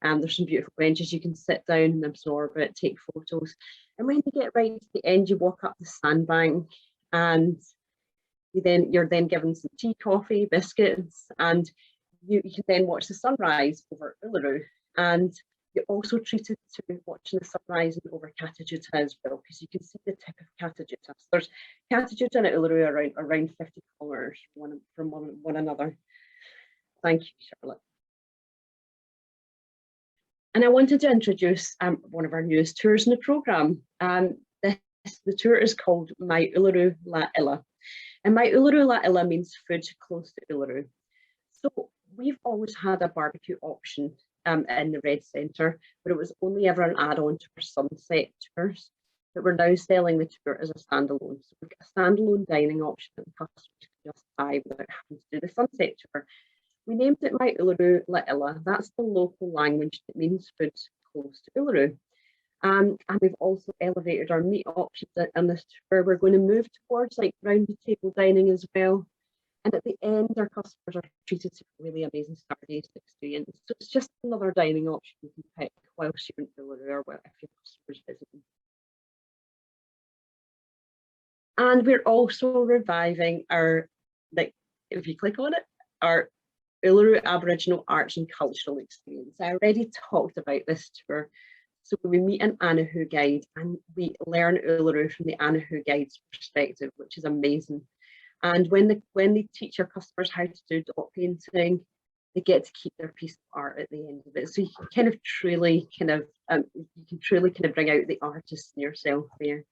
There's some beautiful benches. You can sit down and absorb it, take photos. And when you get right to the end, you walk up the sandbank, and you're then given some tea, coffee, biscuits, and you can then watch the sunrise over Uluru. And you're also treated to watching the sunrise over Katajuta as well, because you can see the tip of Katajuta. So there's Katajuta and Uluru around 50 kilometres from one another. Thank you, Charlotte. And I wanted to introduce one of our newest tours in the programme. The tour is called My Uluru La Illa. And My Uluru La Illa means food close to Uluru. So we've always had a barbecue option in the Red Centre, but it was only ever an add-on to our sunset tours. But we're now selling the tour as a standalone. So we've got a standalone dining option that the customers can just buy without having to do the sunset tour. We named it My Uluru La Illa. That's the local language that means food close to Uluru. And we've also elevated our meat options in this tour. We're going to move towards like round the table dining as well. And at the end, our customers are treated to a really amazing Saturday experience. So it's just another dining option you can pick whilst you're in Uluru or if your customers visiting. And we're also reviving our, like, if you click on it, our Uluru Aboriginal Arts and Cultural Experience. I already talked about this tour. So we meet an Anahu guide and we learn Uluru from the Anahu guide's perspective, which is amazing. And when they teach our customers how to do dot painting, they get to keep their piece of art at the end of it. So you can kind of truly bring out the artist in yourself there.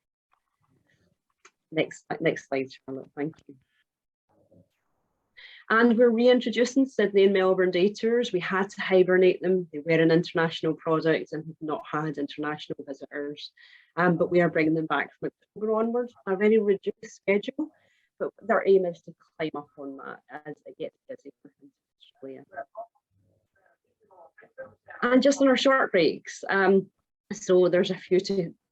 Next slide, Charlotte, thank you. And we're reintroducing Sydney and Melbourne day tours. We had to hibernate them. They were an international product and have not had international visitors. But we are bringing them back from October onwards on a very reduced schedule. But their aim is to climb up on that as it gets busy in Australia. And just on our short breaks, so there's a few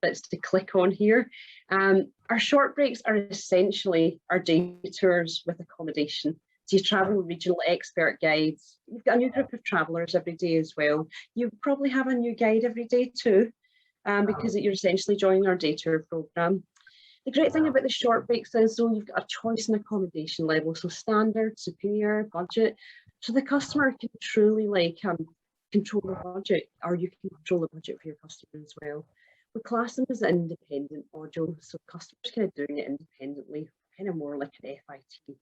bits to click on here. Our short breaks are essentially our day tours with accommodation. So you travel with regional expert guides. You've got a new group of travellers every day as well. You probably have a new guide every day too, because you're essentially joining our day tour programme. The great thing about the short breaks is, so you've got a choice in accommodation level, so standard, superior, budget. So the customer can truly control the budget, or you can control the budget for your customer as well. We class them as an independent module, so customers kind of doing it independently, kind of more like an FIT.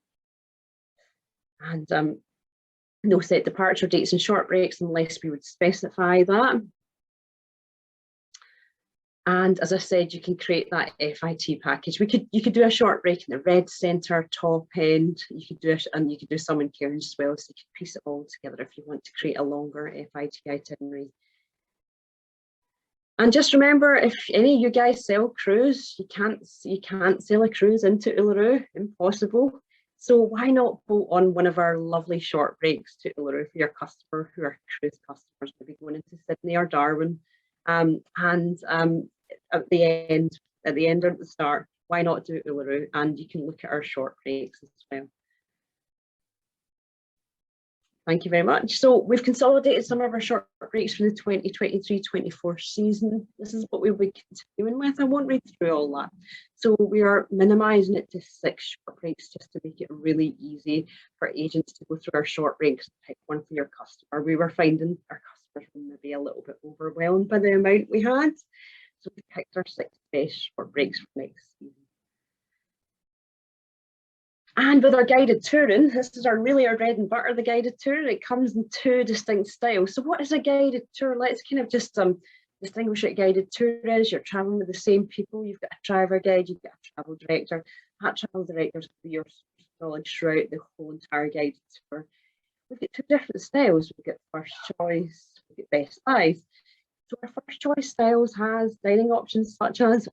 And no set departure dates and short breaks unless we would specify that. And as I said, you can create that FIT package. You could do a short break in the red center, top end. You could do some in Cairns as well. So you could piece it all together if you want to create a longer FIT itinerary. And just remember, if any of you guys sell cruise, you can't sell a cruise into Uluru, impossible. So why not bolt on one of our lovely short breaks to Uluru for your customer who are cruise customers, maybe going into Sydney or Darwin, at the end or at the start, why not do Uluru? And you can look at our short breaks as well. Thank you very much. So we've consolidated some of our short breaks from the 2023-24 season. This is what we'll be continuing with. I won't read through all that. So we are minimising it to 6 short breaks just to make it really easy for agents to go through our short breaks and pick one for your customer. We were finding our customers were maybe a little bit overwhelmed by the amount we had. So we picked our 6 best short breaks for next season. And with our guided touring, this is our bread and butter, the guided tour. It comes in 2 distinct styles. So what is a guided tour? Let's kind of just distinguish what a guided tour is. You're traveling with the same people. You've got a driver guide, you've got a travel director. That travel director is your knowledge throughout the whole entire guided tour. We've got 2 different styles. We've got first choice, we've got best buys. So our first choice styles has dining options such as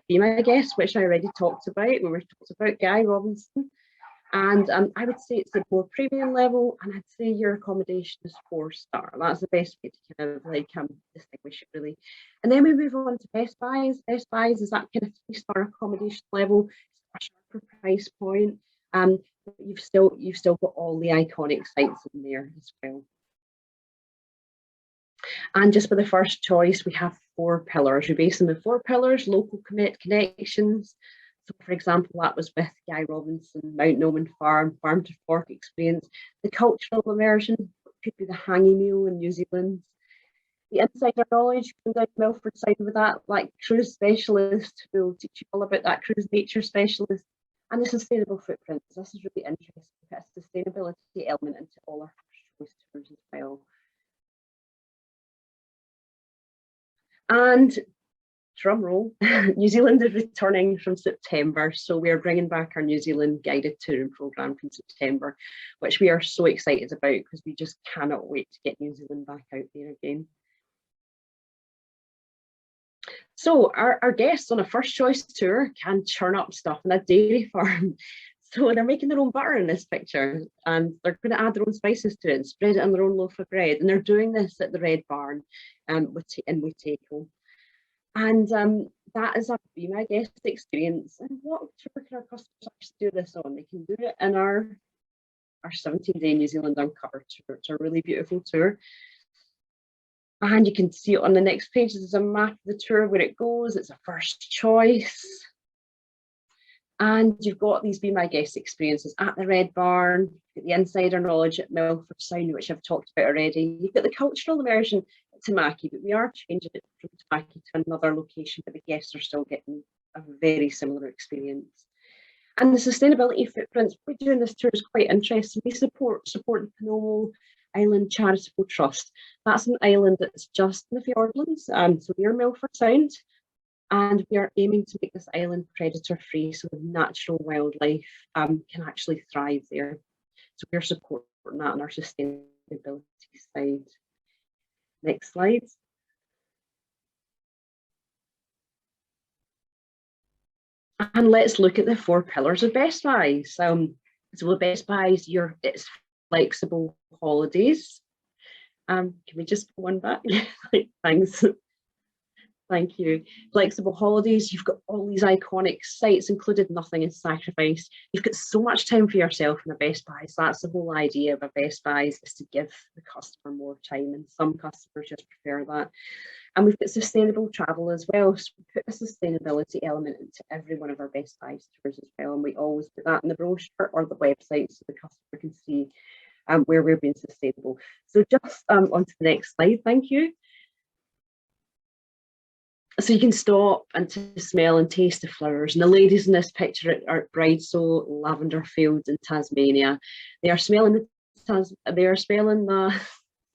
Be My Guest, which I already talked about when we talked about Guy Robinson. And I would say it's a more premium level, and I'd say your accommodation is 4-star. That's the best way to kind of distinguish it really. And then we move on to Best Buys. Best Buys is that kind of 3-star accommodation level, a sharper price point. But you've still got all the iconic sites in there as well. And just for the first choice, we have 4 pillars. We base them on 4 pillars: local connections. So for example, that was with Guy Robinson, Mount Noman Farm, Farm to Fork experience. The cultural immersion could be the hanging meal in New Zealand. The insider knowledge, come down Milford side with that, like cruise specialist who will teach you all about that cruise nature specialist. And the sustainable footprints. This is really interesting. Put a sustainability element into all our first choice tours as well. And drum roll, New Zealand is returning from September, so we are bringing back our New Zealand guided touring programme from September, which we are so excited about because we just cannot wait to get New Zealand back out there again. So our guests on a first choice tour can churn up stuff in a dairy farm. So they're making their own butter in this picture, and they're going to add their own spices to it and spread it on their own loaf of bread. And they're doing this at the Red Barn in Waiteko. And that is a Be My Guest experience. And what tour can our customers actually do this on? They can do it in our 17-day New Zealand Uncovered tour. It's a really beautiful tour. And you can see it on the next page. There's a map of the tour where it goes. It's a first choice. And you've got these Be My Guest experiences at the Red Barn, the insider knowledge at Milford Sound, which I've talked about already. You've got the cultural immersion at Tamaki, but we are changing it from Tamaki to another location, but the guests are still getting a very similar experience. And the sustainability footprints, we're doing this tour is quite interesting. We support the Panomo Island Charitable Trust. That's an island that's just in the Fiordlands, so we're Milford Sound. And we are aiming to make this island predator free so the natural wildlife can actually thrive there. So we're supporting that on our sustainability side. Next slide. And let's look at the 4 pillars of Best Buys. So with Best Buys, it's flexible holidays. Can we just go one back? Thanks. Thank you. Flexible holidays, you've got all these iconic sites included, nothing is sacrificed. You've got so much time for yourself in a Best Buy. So that's the whole idea of a Best Buys, is to give the customer more time, and some customers just prefer that. And we've got sustainable travel as well. So we put a sustainability element into every one of our Best Buy stores as well. And we always put that in the brochure or the website so the customer can see where we're being sustainable. So just on to the next slide, thank you. So you can stop and to smell and taste the flowers. And the ladies in this picture are at Bridesloe Lavender Fields in Tasmania. They are smelling the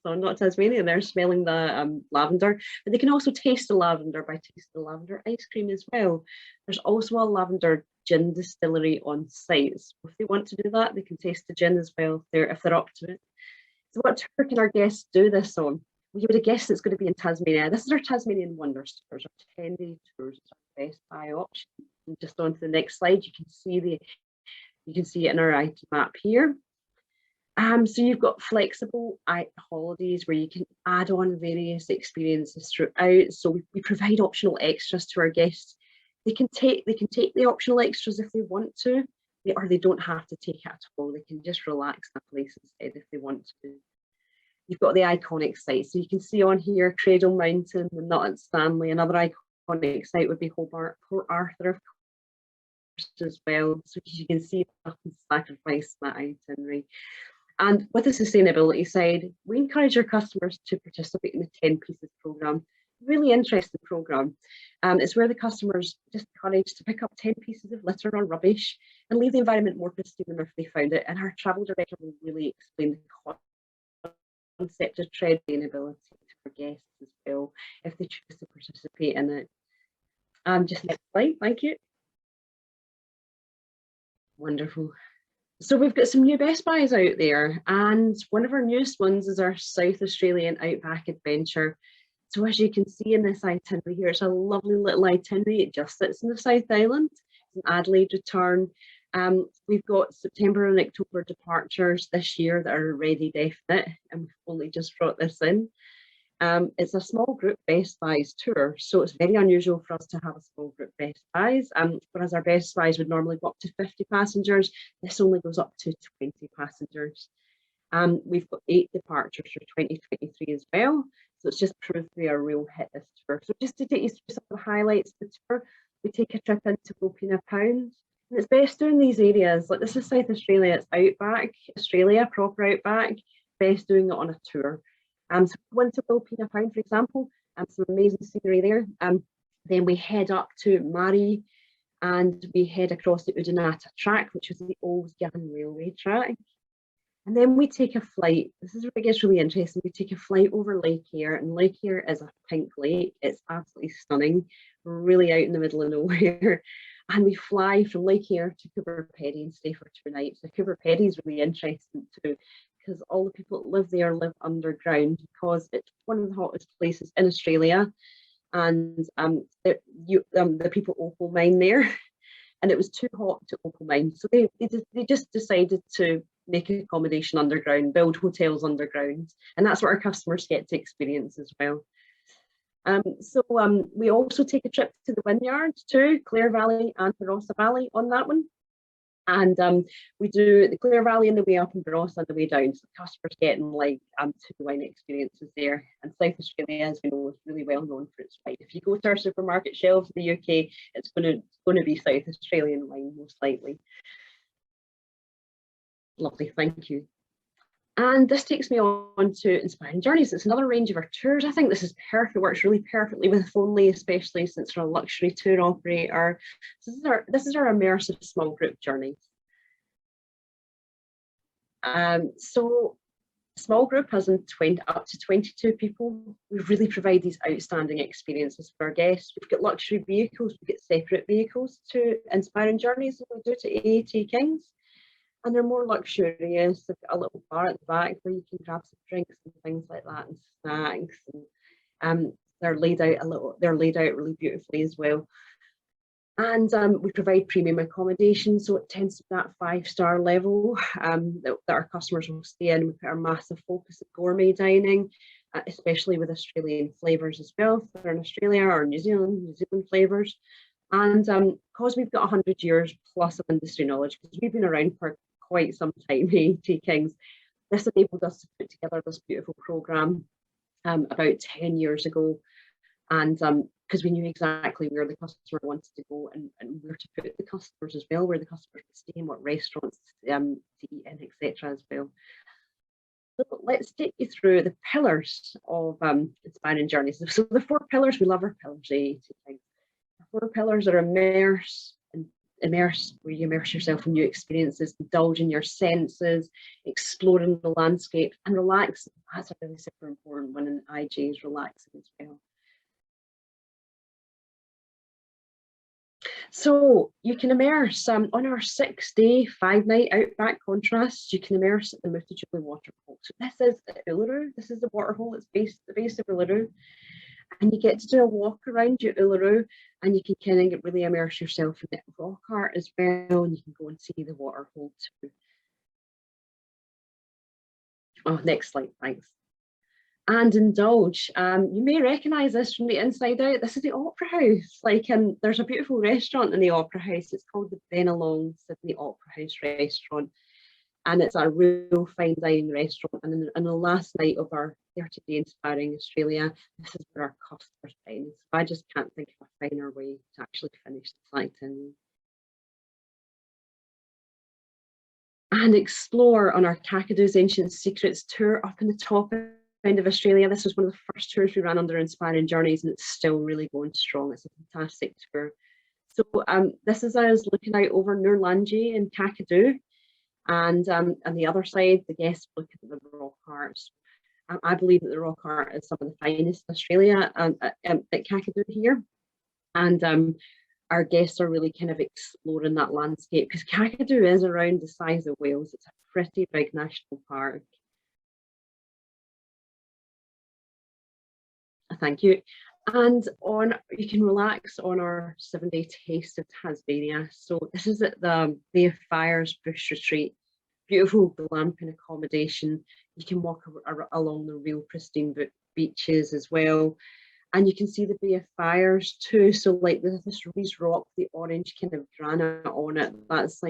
so not Tasmania, they're smelling the lavender, but they can also taste the lavender by tasting the lavender ice cream as well. There's also a lavender gin distillery on site. So if they want to do that, they can taste the gin as well if they're up to it. So what tour can our guests do this on? Well, you would have guessed it's going to be in Tasmania. This is our Tasmanian Wonders tours, our 10-day tours, our Best Buy option. And just on to the next slide, you can see it in our item map here. So you've got flexible holidays where you can add on various experiences throughout. So we provide optional extras to our guests. They can take the optional extras if they want to, or they don't have to take it at all. They can just relax in a place instead if they want to. You've got the iconic sites. So you can see on here Cradle Mountain and Nut at Stanley. Another iconic site would be Hobart, Port Arthur, of course, as well. So you can see nothing sacrificed in that itinerary. And with the sustainability side, we encourage our customers to participate in the 10 Pieces programme. Really interesting programme. It's where the customers just encouraged to pick up 10 pieces of litter or rubbish and leave the environment more pristine than if they found it. And our travel director will really explain the concept of sustainability to our guests as well, if they choose to participate in it. Just next slide, thank you. Wonderful. So we've got some new Best Buys out there, and one of our newest ones is our South Australian Outback Adventure. So as you can see in this itinerary here, it's a lovely little itinerary. It just sits in the South Island. It's an Adelaide return. We've got September and October departures this year that are already definite, and we've only just brought this in. It's a small group Best Buys tour, so it's very unusual for us to have a small group Best Buys. Whereas our Best Buys would normally go up to 50 passengers, this only goes up to 20 passengers. We've got 8 departures for 2023 as well, so it's just proved to be a real hit this tour. So just to take you through some of the highlights of the tour, we take a trip into Wilpena Pound, and it's best doing these areas. Like this is South Australia, it's Outback Australia, proper Outback, best doing it on a tour. So we went to Wilpena Pound, for example, some amazing scenery there. Then we head up to Mari and we head across the Udinata track, which is the old Yan railway track. And then we take a flight. This is where it gets really interesting. We take a flight over Lake Eyre, and Lake Eyre is a pink lake. It's absolutely stunning. We're really out in the middle of nowhere. And we fly from Lake Eyre to Coober Pedy and stay for 2 nights. So Coober Pedy is really interesting too, because all the people that live there live underground, because it's one of the hottest places in Australia, and the people opal mine there, and it was too hot to opal mine, so they just decided to make accommodation underground, build hotels underground, and that's what our customers get to experience as well. We also take a trip to the vineyards too, Clare Valley and Barossa Valley on that one. And we do the Clare Valley on the way up and Barossa on the way down, so the customers getting like 2 wine experiences there. And South Australia, as we know, is really well known for its wine. If you go to our supermarket shelves in the UK, it's going to be South Australian wine most likely. Lovely, thank you. And this takes me on to Inspiring Journeys. It's another range of our tours. I think this is perfect, works really perfectly with Phonely, especially since we're a luxury tour operator. So this is our immersive small group journeys. So small group has up to 22 people. We really provide these outstanding experiences for our guests. We've got luxury vehicles, we've got separate vehicles to Inspiring Journeys that we do to AAT Kings. And they're more luxurious. They've got a little bar at the back where you can grab some drinks and things like that, and snacks. And they're laid out really beautifully as well. And we provide premium accommodation, so it tends to be that 5-star level that our customers will stay in. We put our massive focus at gourmet dining, especially with Australian flavours as well. If they're in Australia or New Zealand flavours. And because we've got 100 years plus of industry knowledge, because we've been around for quite some time, AAT Kings, this enabled us to put together this beautiful programme about 10 years ago. And because we knew exactly where the customer wanted to go and where to put the customers as well, where the customers would stay and what restaurants to eat in, etc. as well. So let's take you through the pillars of Inspiring Journeys. So the 4 pillars, we love our pillars, AAT Kings. The 4 pillars are immerse, where you immerse yourself in new experiences, indulge in your senses, exploring the landscape, and relax. That's a really super important one, and IJ is relaxing as well. So you can immerse on our 6-day, 5-night outback contrast. You can immerse at the Mutijulu waterfall. So this is Uluru. This is the waterhole that's the base of Uluru, and you get to do a walk around your Uluru, and you can kind of really immerse yourself in the rock art as well. And you can go and see the waterhole too. Oh, next slide, thanks. And indulge. You may recognise this from the inside out. This is the Opera House. There's a beautiful restaurant in the Opera House. It's called the Benalong Sydney Opera House Restaurant, and it's a real fine dining restaurant. And in the last night of our 30-day Inspiring Australia, this is where our customers dine. So I just can't think of a finer way to actually finish this itinerary. And explore on our Kakadoo's Ancient Secrets tour up in the top end of Australia. This was one of the first tours we ran under Inspiring Journeys, and it's still really going strong. It's a fantastic tour. So this is us looking out over Noorlangie in Kakadu, and on the other side, the guests look at the rock arts. I believe that the rock art is some of the finest in Australia at Kakadu here, and our guests are really kind of exploring that landscape, because Kakadu is around the size of Wales. It's a pretty big national park. Thank you. And you can relax on our 7-day taste of Tasmania. So this is at the Bay of Fires Bush Retreat. Beautiful glamping accommodation. You can walk along the real pristine beaches as well. And you can see the Bay of Fires too. So this Rees Rock, the orange kind of granite on it, that's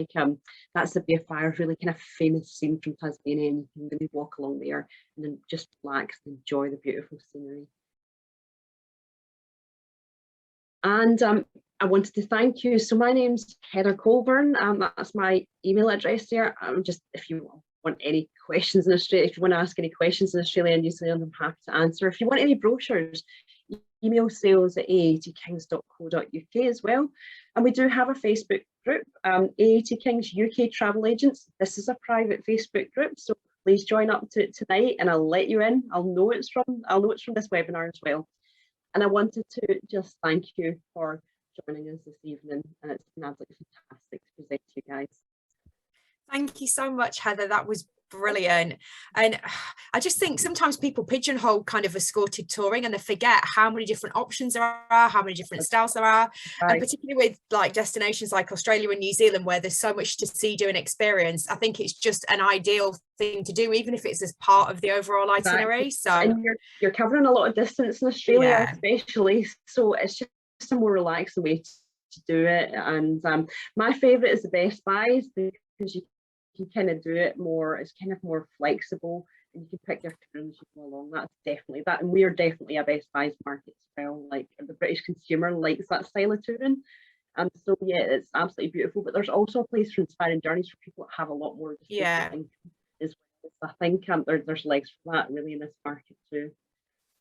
that's the Bay of Fires, really kind of famous scene from Tasmania, and you can really walk along there and then just relax and enjoy the beautiful scenery. And I wanted to thank you. So my name's Heather Colburn. That's my email address there. If you want any questions in Australia, if you want to ask any questions in Australia and New Zealand, I'm happy to answer. If you want any brochures, email sales@aatkings.co.uk as well. And we do have a Facebook group, AAT Kings UK Travel Agents. This is a private Facebook group, so please join up to it tonight, and I'll let you in. I'll know it's from this webinar as well. And I wanted to just thank you for joining us this evening, and it's been absolutely fantastic to present to you guys. Thank you so much, Heather. That was brilliant. And I just think sometimes people pigeonhole kind of escorted touring, and they forget how many different options there are, how many different styles there are. Right. And particularly with destinations like Australia and New Zealand, where there's so much to see, do and experience, I think it's just an ideal thing to do, even if it's as part of the overall itinerary. So and you're covering a lot of distance in Australia, especially, so it's just a more relaxed way to do it. And my favorite is the Best Buys, because you can kind of do it more, it's kind of more flexible, and you can pick your turn as you go along. That's definitely that, and we're definitely a Best Buys market as well. Like, the British consumer likes that style of touring, so yeah, it's absolutely beautiful. But there's also a place for Inspiring Journeys for people that have a lot more income as well. So I think there's legs for that really in this market too.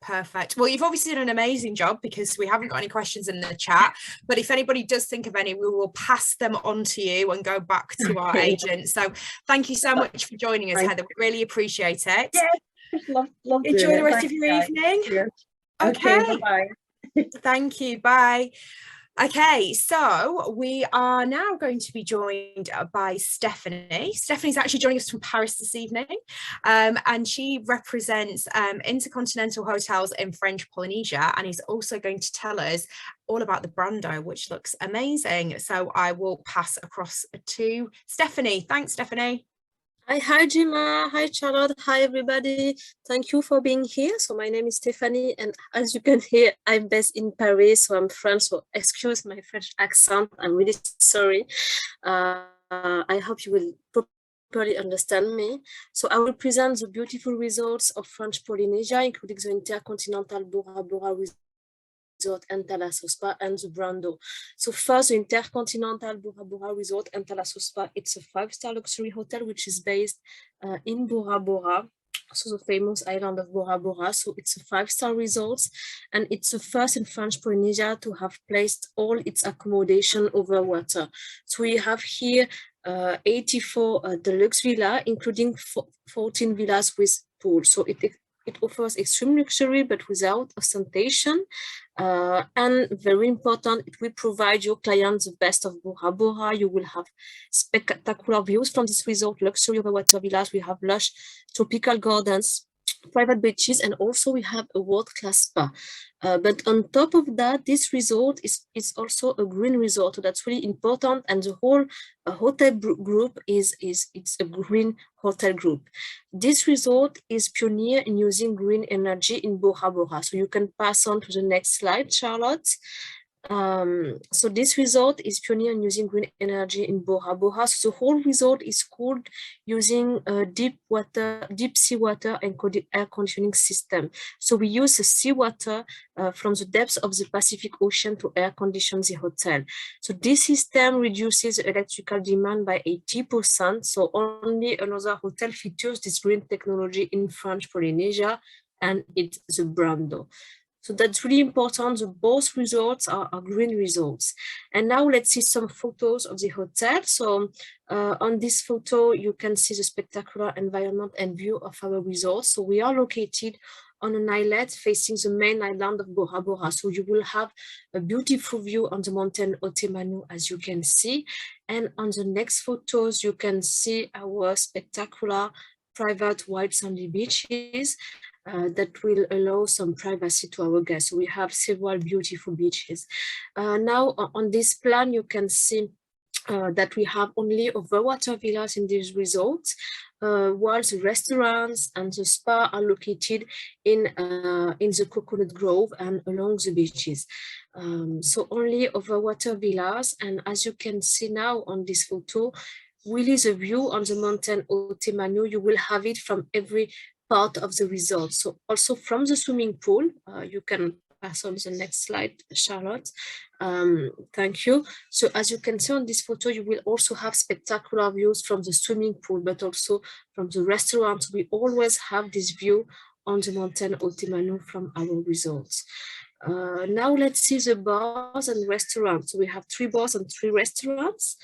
Perfect. Well, you've obviously done an amazing job, because we haven't got any questions in the chat, but if anybody does think of any, we will pass them on to you and go back to our agent. So thank you so much for joining us, Heather. We really appreciate it. Yeah, love enjoy the rest of your evening. Cheers. Okay, bye. Thank you. Bye. Okay, so we are now going to be joined by Stephanie. Stephanie's actually joining us from Paris this evening, and she represents Intercontinental Hotels in French Polynesia, and is also going to tell us all about the Brando, which looks amazing. So I will pass across to Stephanie. Thanks, Stephanie. Hi Gemma, hi Charlotte, hi everybody. Thank you for being here. So my name is Stephanie, and as you can hear, I'm based in Paris, so I'm French, so excuse my French accent. I'm really sorry. I hope you will properly understand me. So I will present the beautiful results of French Polynesia, including the Intercontinental Bora Bora Resort and Thalasso Spa and the Brando. So first, the Intercontinental Bora Bora Resort and Thalasso Spa. It's a 5-star luxury hotel which is based in Bora Bora, so the famous island of Bora Bora. So it's a 5-star resort, and it's the first in French Polynesia to have placed all its accommodation over water. So we have here 84 deluxe villa, including 14 villas with pool. So it offers extreme luxury, but without ostentation. And very important, it will provide your clients the best of Bora Bora. You will have spectacular views from this resort, luxury overwater villas. We have lush tropical gardens, private beaches, and also we have a world-class spa. But on top of that, this resort is also a green resort, so that's really important. And the whole hotel group it's a green hotel group. This resort is pioneer in using green energy in Bora Bora. So you can pass on to the next slide, Charlotte. So this resort is pioneer in using green energy in Bora Bora. So the whole resort is cooled using deep sea water and air conditioning system. So we use the seawater from the depths of the Pacific Ocean to air condition the hotel. So this system reduces the electrical demand by 80%. So only another hotel features this green technology in French Polynesia, and it's the Brando. So that's really important. Both resorts are green resorts. And now let's see some photos of the hotel. So on this photo, you can see the spectacular environment and view of our resort. So we are located on an islet facing the main island of Bora Bora. So you will have a beautiful view on the mountain Otemanu, as you can see. And on the next photos, you can see our spectacular private white sandy beaches. That will allow some privacy to our guests. So we have several beautiful beaches. Now on this plan, you can see that we have only overwater villas in these resorts, while the restaurants and the spa are located in the coconut grove and along the beaches. So only overwater villas, and as you can see now on this photo, really the view on the mountain Otemanu, you will have it from every part of the resort. So also from the swimming pool, you can pass on the next slide, Charlotte. Thank you. So as you can see on this photo, you will also have spectacular views from the swimming pool, but also from the restaurant. We always have this view on the mountain Otemanu from our resorts. Now let's see the bars and restaurants. So we have 3 bars and 3 restaurants.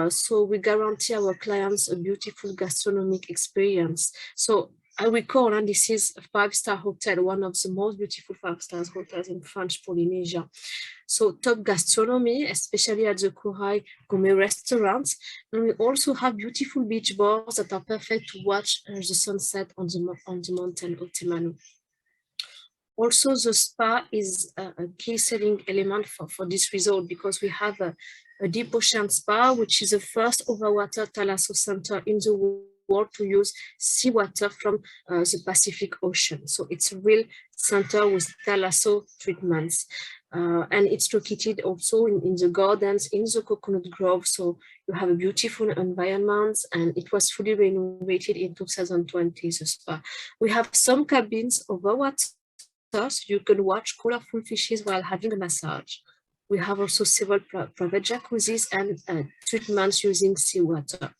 So we guarantee our clients a beautiful gastronomic experience. So I recall, and this is a 5-star hotel, one of the most beautiful 5-star hotels in French Polynesia. So top gastronomy, especially at the Korai Gourmet restaurants. And we also have beautiful beach bars that are perfect to watch the sunset on the mountain Otemanu. Also, the spa is a key selling element for this resort, because we have a deep ocean spa, which is the first overwater thalasso center in the world to use seawater from the Pacific Ocean. So it's a real center with thalasso treatments. And it's located also in the gardens, in the coconut grove. So you have a beautiful environment, and it was fully renovated in 2020, the spa. We have some cabins overwater, so you can watch colorful fishes while having a massage. We have also several private jacuzzis and treatments using seawater.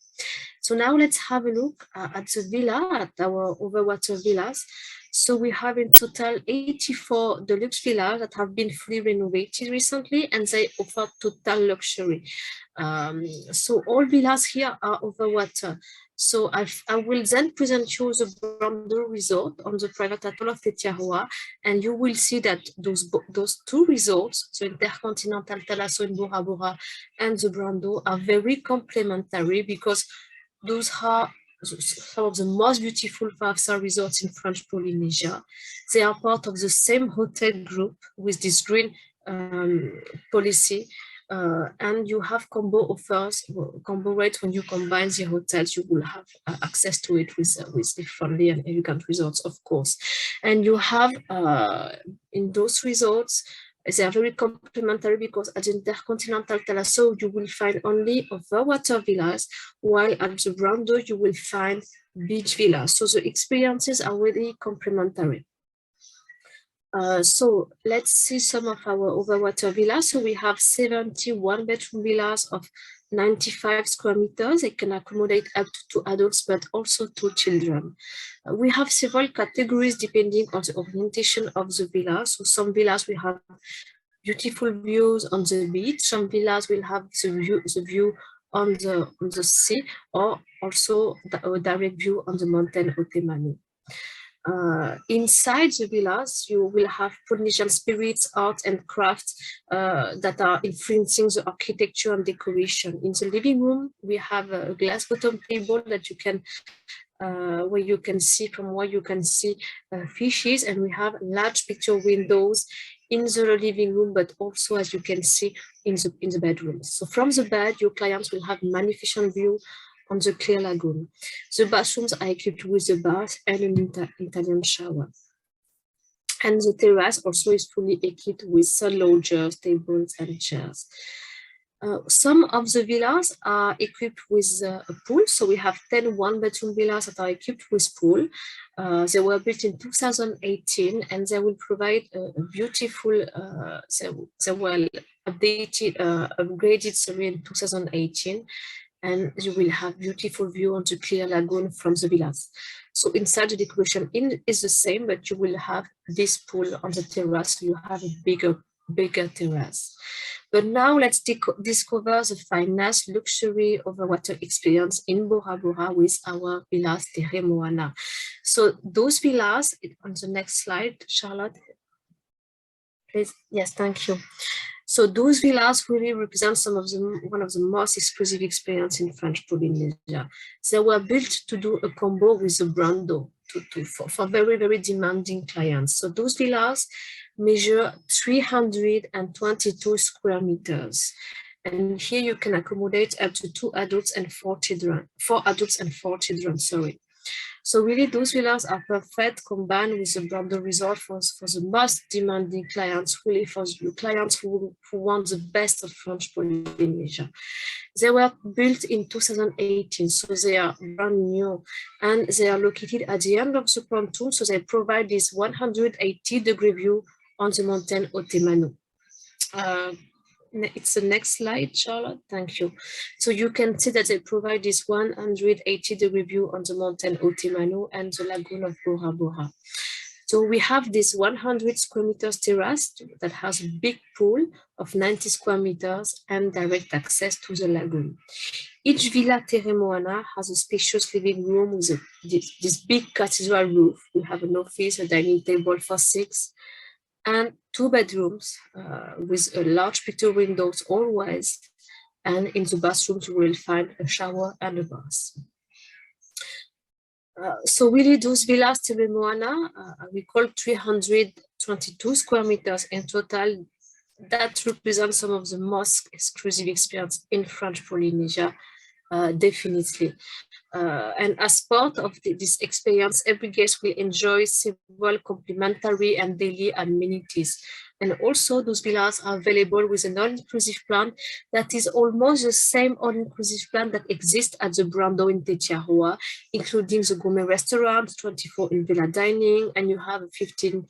So now let's have a look at the villa, at our overwater villas. So we have in total 84 deluxe villas that have been fully renovated recently, and they offer total luxury. So all villas here are overwater. So I will then present you the Brando resort on the private atoll of Tetiaroa, and you will see that those 2 resorts, so Intercontinental Thalasso in Bora Bora and the Brando, are very complementary, because those are some of the most beautiful 5-star resorts in French Polynesia. They are part of the same hotel group with this green policy. And you have combo offers, combo rates. When you combine the hotels, you will have access to it with the friendly and elegant resorts, of course. And you have in those resorts, they are very complementary, because at the Intercontinental Thalasso you will find only overwater villas, while at the Brando you will find beach villas. So the experiences are really complementary. So let's see some of our overwater villas. So we have 71 bedroom villas of 95 square meters. They can accommodate up to 2 adults, but also 2 children. We have several categories depending on the orientation of the villa. So some villas will have beautiful views on the beach. Some villas will have the view on the sea, or also a direct view on the mountain Otemanu. Inside the villas, you will have Polynesian spirits, art and crafts that are influencing the architecture and decoration. In the living room, we have a glass bottom table that you can where you can see fishes, and we have large picture windows in the living room, but also, as you can see, in the bedrooms. So from the bed, your clients will have magnificent view on the clear lagoon. The bathrooms are equipped with a bath and an Italian shower. And the terrace also is fully equipped with sun loungers, tables, and chairs. Some of the villas are equipped with a pool. So we have 10 one-bedroom villas that are equipped with pool. They were built in 2018, and they will provide a beautiful, they were upgraded in 2018. And you will have beautiful view on the clear lagoon from the villas. So inside the decoration is the same, but you will have this pool on the terrace, so you have a bigger terrace. But now let's discover the finest luxury overwater experience in Bora Bora with our villas Tere Moana. So those villas, on the next slide, Charlotte, please. Yes, thank you. So those villas really represent one of the most exclusive experience in French Polynesia. They were built to do a combo with the Brando for very, very demanding clients. So those villas measure 322 square meters. And here you can accommodate up to 2 adults and 4 children, 4 adults and 4 children, sorry. So really those villas are perfect combined with the Brando resort for the most demanding clients, really for the clients who want the best of French Polynesia. They were built in 2018, so they are brand new, and they are located at the end of the pontoon, so they provide this 180-degree view on the mountain Otemanu. It's the next slide, Charlotte. Thank you. So you can see that they provide this 180-degree view on the mountain Otemanu and the lagoon of Bora Bora. So we have this 100 square meters terrace that has a big pool of 90 square meters and direct access to the lagoon. Each villa Tere Moana has a spacious living room with this big cathedral roof. We have an office, a dining table for 6, and 2 bedrooms with a large picture windows always. And in the bathrooms, you will find a shower and a bath. So really those villas Tere Moana, we call 322 square meters in total. That represents some of the most exclusive experience in French Polynesia, definitely. And as part of this experience, every guest will enjoy several complimentary and daily amenities. And also those villas are available with an all-inclusive plan that is almost the same all-inclusive plan that exists at the Brando in Tetiaroa, including the gourmet restaurant, 24 in-villa dining, and you have 50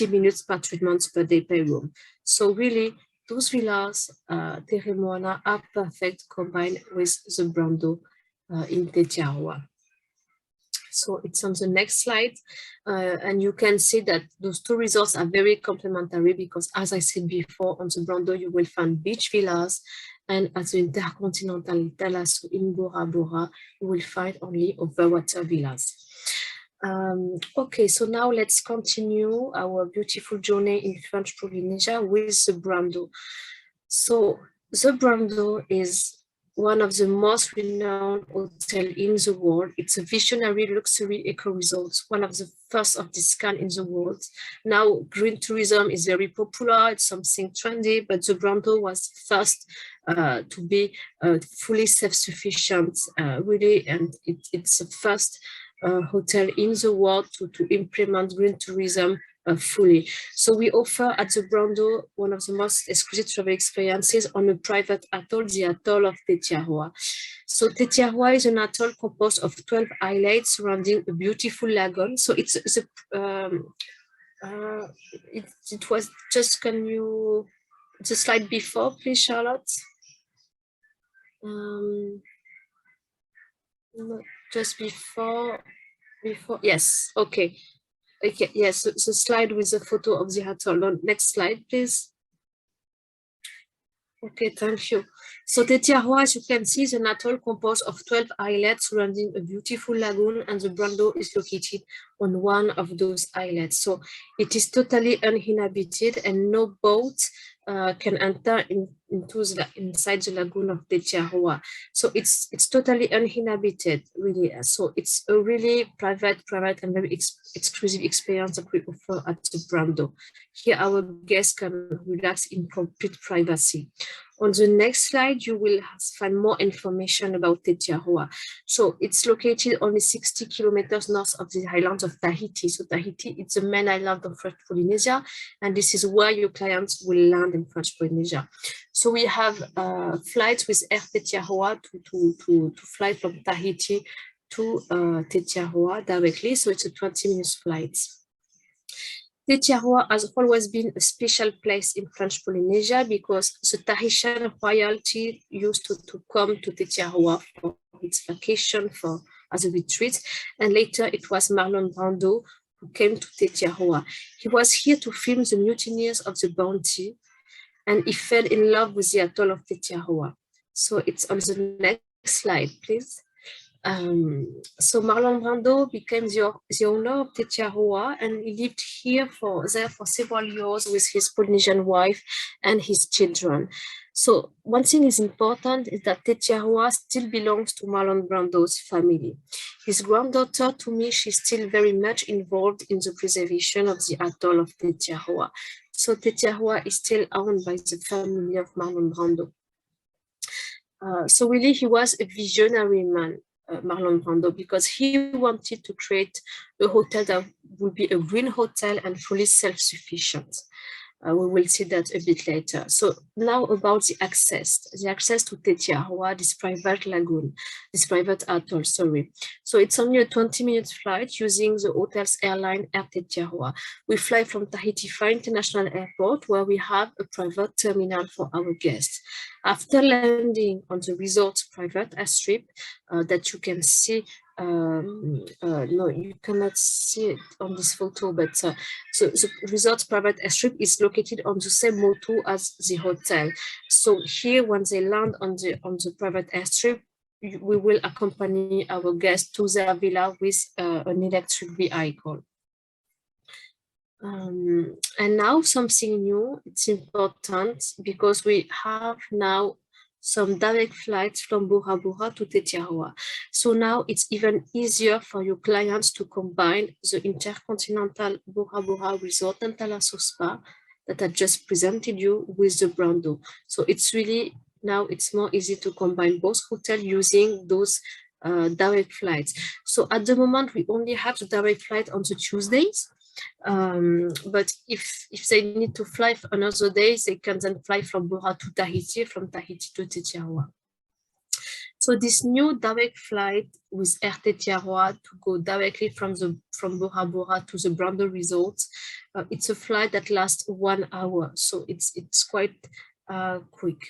minutes per treatment per day per room. So really, those villas, Tere Moana, are perfect combined with the Brando in Tetiaroa. So it's on the next slide, and you can see that those 2 resorts are very complementary because, as I said before, on the Brando you will find beach villas, and at the Intercontinental Thalasso in Bora Bora you will find only overwater villas. Okay, so now let's continue our beautiful journey in French Polynesia with the Brando. So the Brando is one of the most renowned hotels in the world. It's a visionary luxury eco-resort, one of the first of this kind in the world. Now, green tourism is very popular. It's something trendy, but the Brando was first to be fully self-sufficient, really, and it's the first hotel in the world to implement green tourism fully. So we offer at the Brando one of the most exclusive travel experiences on a private atoll, the atoll of Tetiaroa. So Tetiaroa is an atoll composed of 12 islets surrounding a beautiful lagoon. So it was just, can you, the slide before, please, Charlotte? Just before, yes, okay. Okay, yes, the slide with the photo of the atoll. Next slide, please. Okay, thank you. So Tetiaroa, as you can see, is an atoll composed of 12 islets surrounding a beautiful lagoon, and the Brando is located on one of those islets. So it is totally uninhabited, and no boat can enter inside the lagoon of Tetiaroa. So it's totally uninhabited, really. So it's a really private and very exclusive experience that we offer at the Brando. Here, our guests can relax in complete privacy. On the next slide, you will find more information about Tetiaroa. So it's located only 60 kilometers north of the island of Tahiti. So Tahiti, it's the main island of French Polynesia, and this is where your clients will land in French Polynesia. So we have flights with Air Tetiaroa to fly from Tahiti to Tetiaroa directly. So it's a 20-minute flight. Tetiaroa has always been a special place in French Polynesia because the Tahitian royalty used to come to Tetiaroa for its vacation, as a retreat, and later it was Marlon Brando who came to Tetiaroa. He was here to film the mutineers of the Bounty, and he fell in love with the atoll of Tetiaroa. So it's on the next slide, please. So Marlon Brando became the owner of Tetiaroa, and he lived there for several years with his Polynesian wife and his children. So one thing is important is that Tetiaroa still belongs to Marlon Brando's family. His granddaughter, to me, she's still very much involved in the preservation of the atoll of Tetiaroa. So Tetiaroa is still owned by the family of Marlon Brando. So really, he was a visionary man, Marlon Brando, because he wanted to create a hotel that would be a green hotel and fully self-sufficient. We will see that a bit later. So now about the access to Tetiaroa, this private lagoon, this private atoll, sorry. So it's only a 20-minute flight using the hotel's airline Air Tetiaroa. We fly from Tahiti Fai International Airport, where we have a private terminal for our guests. After landing on the resort's private airstrip that you can see, no, you cannot see it on this photo, but so the resort's private airstrip is located on the same motor as the hotel. So here, when they land on the private airstrip, we will accompany our guests to their villa with an electric vehicle. And now something new, it's important because we have now some direct flights from Bora Bora to Tetiaroa. So now it's even easier for your clients to combine the Intercontinental Bora Bora Resort and Thalasso Spa that I just presented you with the Brando. So it's really, now it's more easy to combine both hotels using those direct flights. So at the moment, we only have the direct flight on the Tuesdays. But if they need to fly for another day, they can then fly from Bora to Tahiti, from Tahiti to Tetiaroa. So this new direct flight with Air Tetiaroa to go directly from Bora Bora to the Brando Resort, it's a flight that lasts 1 hour, so it's quite quick.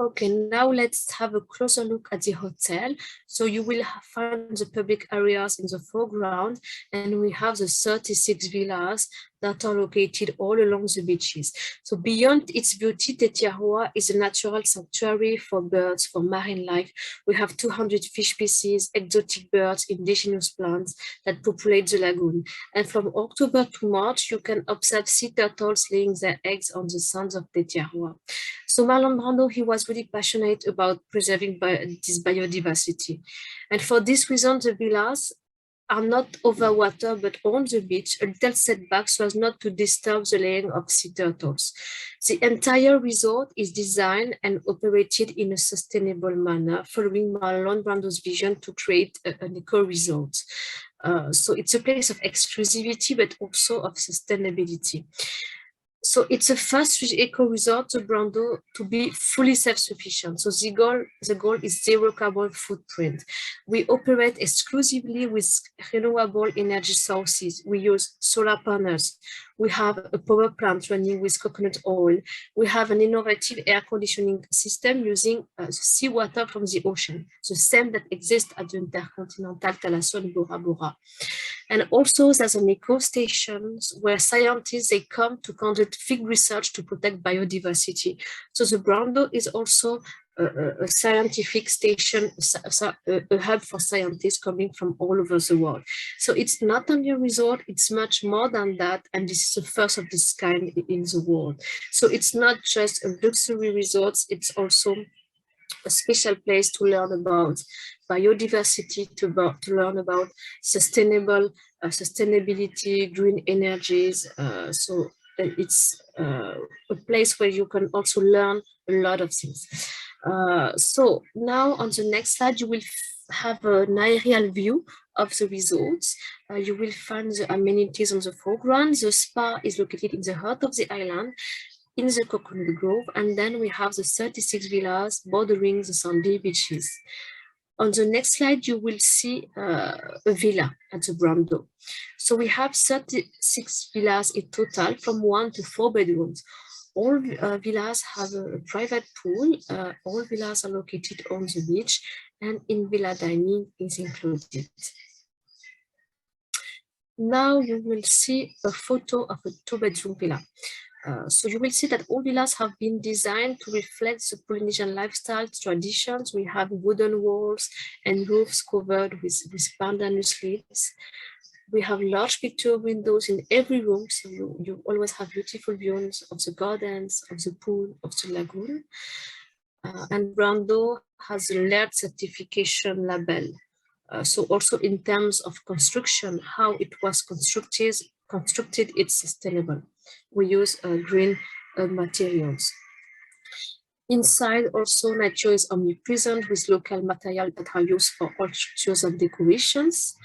Okay, now let's have a closer look at the hotel. So you will find the public areas in the foreground, and we have the 36 villas that are located all along the beaches. So beyond its beauty, Tetiaroa is a natural sanctuary for birds, for marine life. We have 200 fish species, exotic birds, indigenous plants that populate the lagoon. And from October to March, you can observe sea turtles laying their eggs on the sands of Tetiaroa. So Marlon Brando, he was really passionate about preserving this biodiversity. And for this reason, the villas are not over water, but on the beach, a little setback so as not to disturb the laying of sea turtles. The entire resort is designed and operated in a sustainable manner, following Marlon Brando's vision to create an eco-resort. So it's a place of exclusivity, but also of sustainability. So it's a first eco-resort to Brando to be fully self-sufficient. So the goal is zero carbon footprint. We operate exclusively with renewable energy sources. We use solar panels. We have a power plant running with coconut oil. We have an innovative air conditioning system using seawater from the ocean, the same that exists at the Intercontinental Talason Bora Bora. And also there's an eco station where scientists, they come to conduct field research to protect biodiversity. So the Brando is also a scientific station, a hub for scientists coming from all over the world. So it's not only a resort, it's much more than that. And this is the first of this kind in the world. So it's not just a luxury resort, it's also a special place to learn about biodiversity, to learn about sustainability, green energies. So it's a place where you can also learn a lot of things. So now on the next slide, you will have an aerial view of the resorts. You will find the amenities on the foreground. The spa is located in the heart of the island, in the Coconut Grove, and then we have the 36 villas bordering the sandy beaches. On the next slide, you will see a villa at the Brando. So we have 36 villas in total, from 1 to 4 bedrooms. All villas have a private pool. All villas are located on the beach, and in-villa dining is included. Now you will see a photo of a 2-bedroom villa. So you will see that all villas have been designed to reflect the Polynesian lifestyle traditions. We have wooden walls and roofs covered with pandanus leaves. We have large picture windows in every room, so you always have beautiful views of the gardens, of the pool, of the lagoon. And Brando has a LEED certification label. So also in terms of construction, how it was constructed, it's sustainable. We use green materials. Inside also, nature is omnipresent with local materials that are used for all structures and decorations.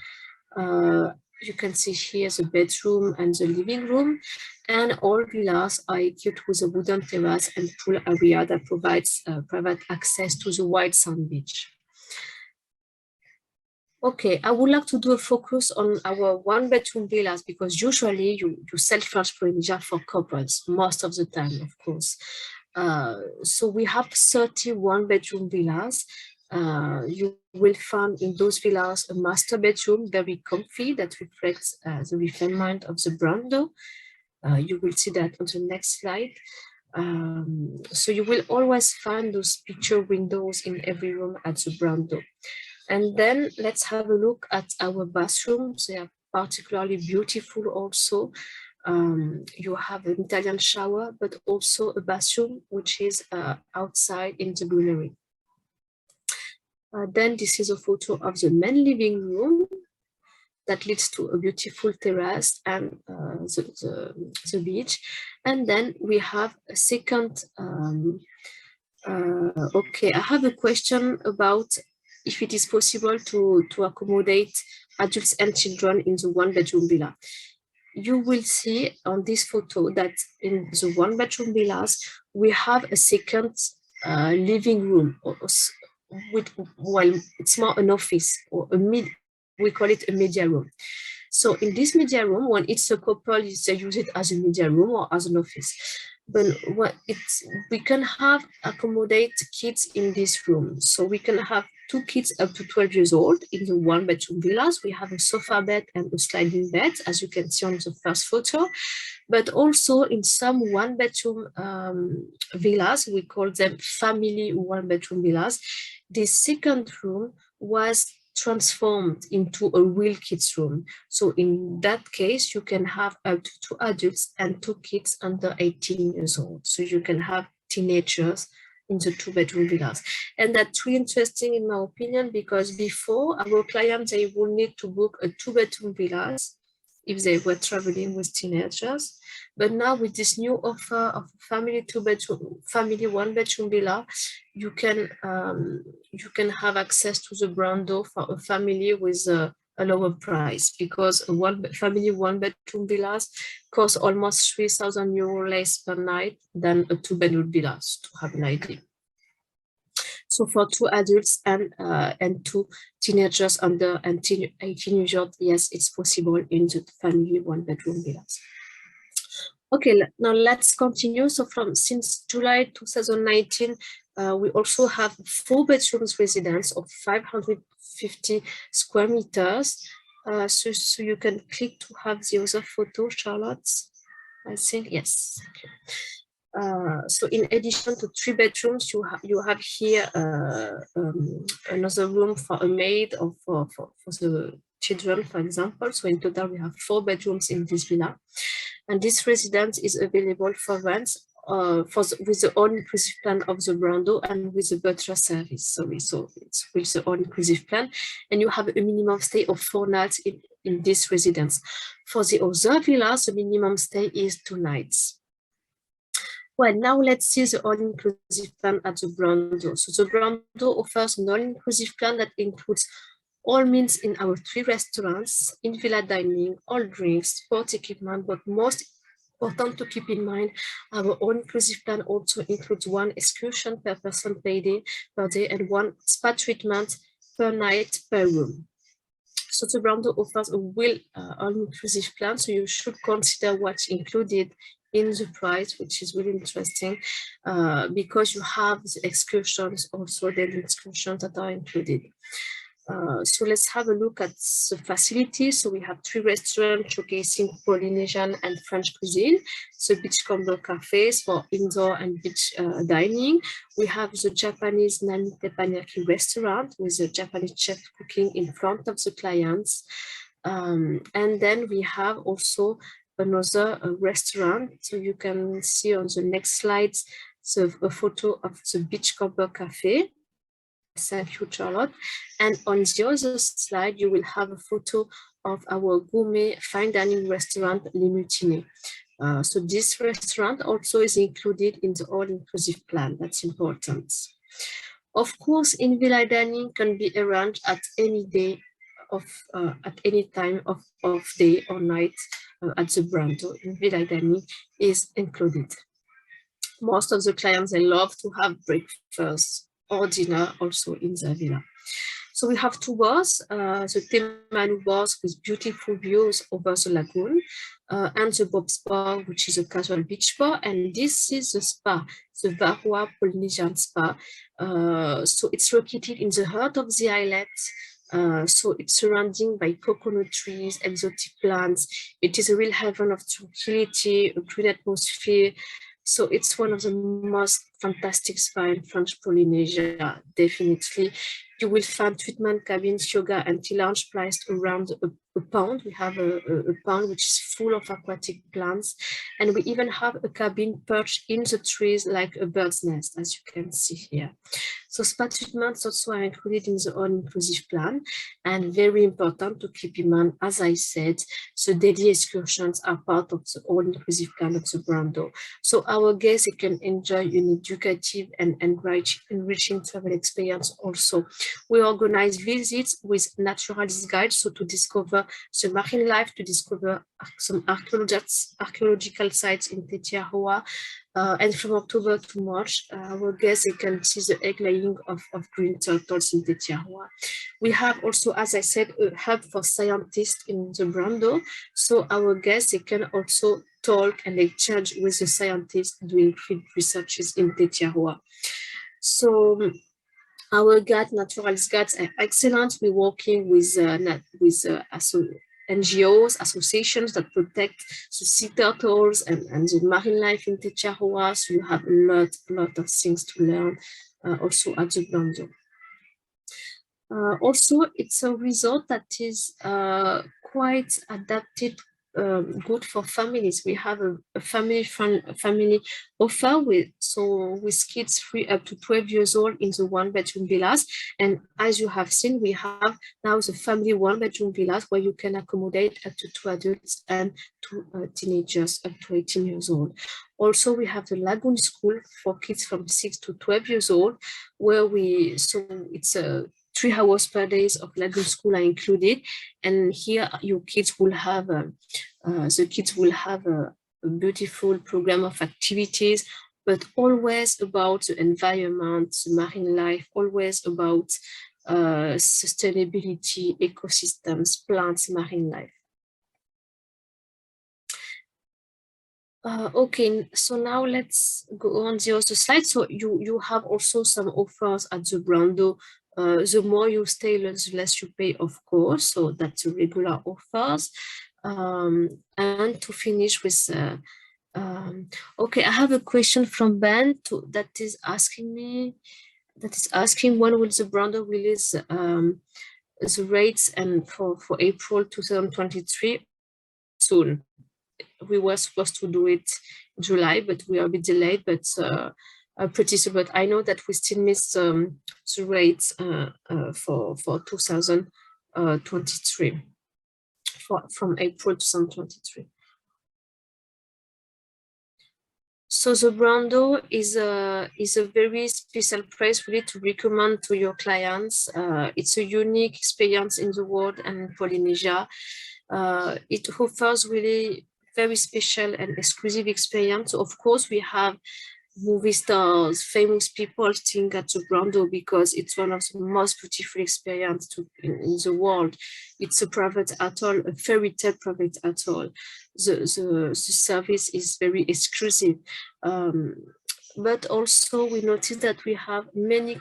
You can see here the bedroom and the living room, and all villas are equipped with a wooden terrace and pool area that provides private access to the wide sand beach. Okay, I would like to do a focus on our 1-bedroom villas, because usually you sell French Polynesia for couples most of the time, of course. So we have 31-bedroom villas. You will find in those villas a master bedroom, very comfy, that reflects the refinement of the Brando. You will see that on the next slide. So you will always find those picture windows in every room at the Brando. And then let's have a look at our bathrooms. They are particularly beautiful also. You have an Italian shower, but also a bathroom which is outside in the greenery. Then this is a photo of the main living room that leads to a beautiful terrace and the beach. And then we have a second, okay, I have a question about if it is possible to accommodate adults and children in the 1-bedroom villa. You will see on this photo that in the 1-bedroom villas, we have a second living room, well, it's more an office, or we call it a media room. So in this media room, when it's a couple, they use it as a media room or as an office. But we can accommodate kids in this room. So we can have 2 kids up to 12 years old in the 1-bedroom villas. We have a sofa bed and a sliding bed, as you can see on the first photo. But also in some 1-bedroom villas, we call them family 1-bedroom villas. This second room was transformed into a real kids room. So in that case, you can have up to 2 adults and 2 kids under 18 years old. So you can have teenagers in the 2-bedroom villas. And that's really interesting in my opinion, because before our clients, they will need to book a 2-bedroom villas if they were traveling with teenagers. But now with this new offer of family 1-bedroom villa, you can have access to the Brando for a family with a lower price, because family 1-bedroom villas cost almost 3,000 euro less per night than a 2-bedroom villas, to have an idea. So for 2 adults and 2 teenagers under 18 years old, yes, it's possible in the family 1-bedroom villas. Okay, now let's continue. So since July 2019, we also have 4 bedrooms residence of 550 square meters. So you can click to have the other photo, Charlotte. I think yes. Okay. So in addition to 3 bedrooms, you have here another room for a maid or for the children, for example. So in total, we have 4 bedrooms in this villa. And this residence is available for rent with the all-inclusive plan of the Brando and with the butler service. So it's with the all-inclusive plan, and you have a minimum stay of 4 nights in this residence. For the other villas, the minimum stay is 2 nights. Well, now let's see the all-inclusive plan at the Brando. So the Brando offers an all-inclusive plan that includes all meals in our 3 restaurants, in-villa dining, all drinks, sport equipment, but most important to keep in mind, our all-inclusive plan also includes 1 excursion per person per day and 1 spa treatment per night per room. So the Brando offers a real all-inclusive plan, so you should consider what's included in the price, which is really interesting, because you have the excursions, also daily excursions that are included. So let's have a look at the facilities. So we have 3 restaurants showcasing Polynesian and French cuisine. So beachcomber cafes for indoor and beach dining. We have the Japanese Nani Teppanyaki restaurant with the Japanese chef cooking in front of the clients. And then we have also another restaurant. So you can see on the next slides, so a photo of the beachcomber cafe. Thank you, Charlotte. And on the other slide, you will have a photo of our gourmet fine dining restaurant, Le Mutiny. So this restaurant also is included in the all-inclusive plan. That's important. Of course, in-villa dining can be arranged at any day at any time of day or night at the Brando. In-villa dining is included. Most of the clients, they love to have breakfast or dinner also in the villa. So we have 2 bars, the Temanu bars with beautiful views over the lagoon, and the Bob's bar, which is a casual beach bar. And this is the spa, the Varua Polynesian Spa. So it's located in the heart of the islet. So it's surrounded by coconut trees, exotic plants. It is a real heaven of tranquility, a green atmosphere. So it's one of the most fantastic spa in French Polynesia, definitely. You will find treatment cabins, yoga, and tea lounge placed around a pond. We have a pond which is full of aquatic plants, and we even have a cabin perched in the trees like a bird's nest, as you can see here. So spa treatments also are included in the all-inclusive plan, and very important to keep in mind, as I said, so daily excursions are part of the all-inclusive plan of the Brando. So our guests can enjoy an educative and enriching travel experience also. We organize visits with naturalist guides, so to discover the marine life, to discover some archaeological sites in Tetiaroa, And from October to March, our guests they can see the egg laying of green turtles in the terroir. We have also, as I said, a hub for scientists in the Brando. So our guests they can also talk and exchange with the scientists doing field researches in the terroir. So our guides, naturalist guides, are excellent. We're working with NGOs, associations that protect the sea turtles and the marine life in the terroir. So you have a lot of things to learn also at the Brando. Also, it's a resort that is quite adapted, good for families. We have a family offer with kids free up to 12 years old in the 1-bedroom villas. And as you have seen, we have now the family 1-bedroom villas where you can accommodate up to 2 adults and 2 teenagers up to 18 years old. Also, we have the Lagoon School for kids from 6 to 12 years old, where it's a 3 hours per day of Lagoon School are included, and here your kids will have a beautiful program of activities, but always about the environment, the marine life, always about sustainability, ecosystems, plants, marine life. Okay, so now let's go on the other slide. So you have also some offers at the Brando. The more you stay, the less you pay, of course. So that's the regular offers. And to finish with, okay, I have a question from Ben that is asking when will the Brando release the rates and for April 2023 soon. We were supposed to do it in July, but we are a bit delayed, but pretty soon. But I know that we still miss the rates for 2023, from April 2023. So the Brando is a very special place really to recommend to your clients. It's a unique experience in the world and in Polynesia. It offers really very special and exclusive experience. So of course, we have movie stars, famous people staying at the Brando because it's one of the most beautiful experiences in the world. It's a private atoll, a fairy tale private atoll. The service is very exclusive. But also we notice that we have many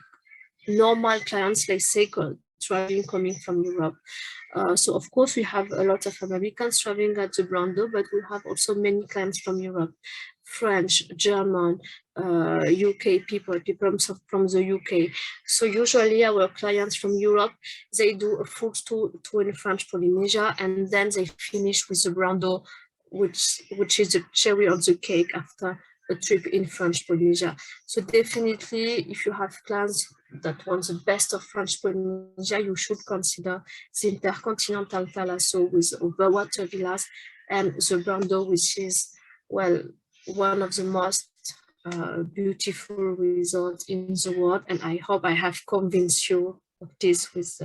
normal clients, like say, traveling coming from Europe. So of course we have a lot of Americans traveling at the Brando, but we have also many clients from Europe, French, German, UK people from the UK. So usually our clients from Europe, they do a full tour in French Polynesia, and then they finish with the Brando, which is the cherry on the cake after a trip in French Polynesia. So definitely, if you have clients that want the best of French Polynesia, you should consider the Intercontinental Thalasso with overwater villas and the Brando, which is, well, one of the most beautiful resorts in the world. And I hope I have convinced you of this with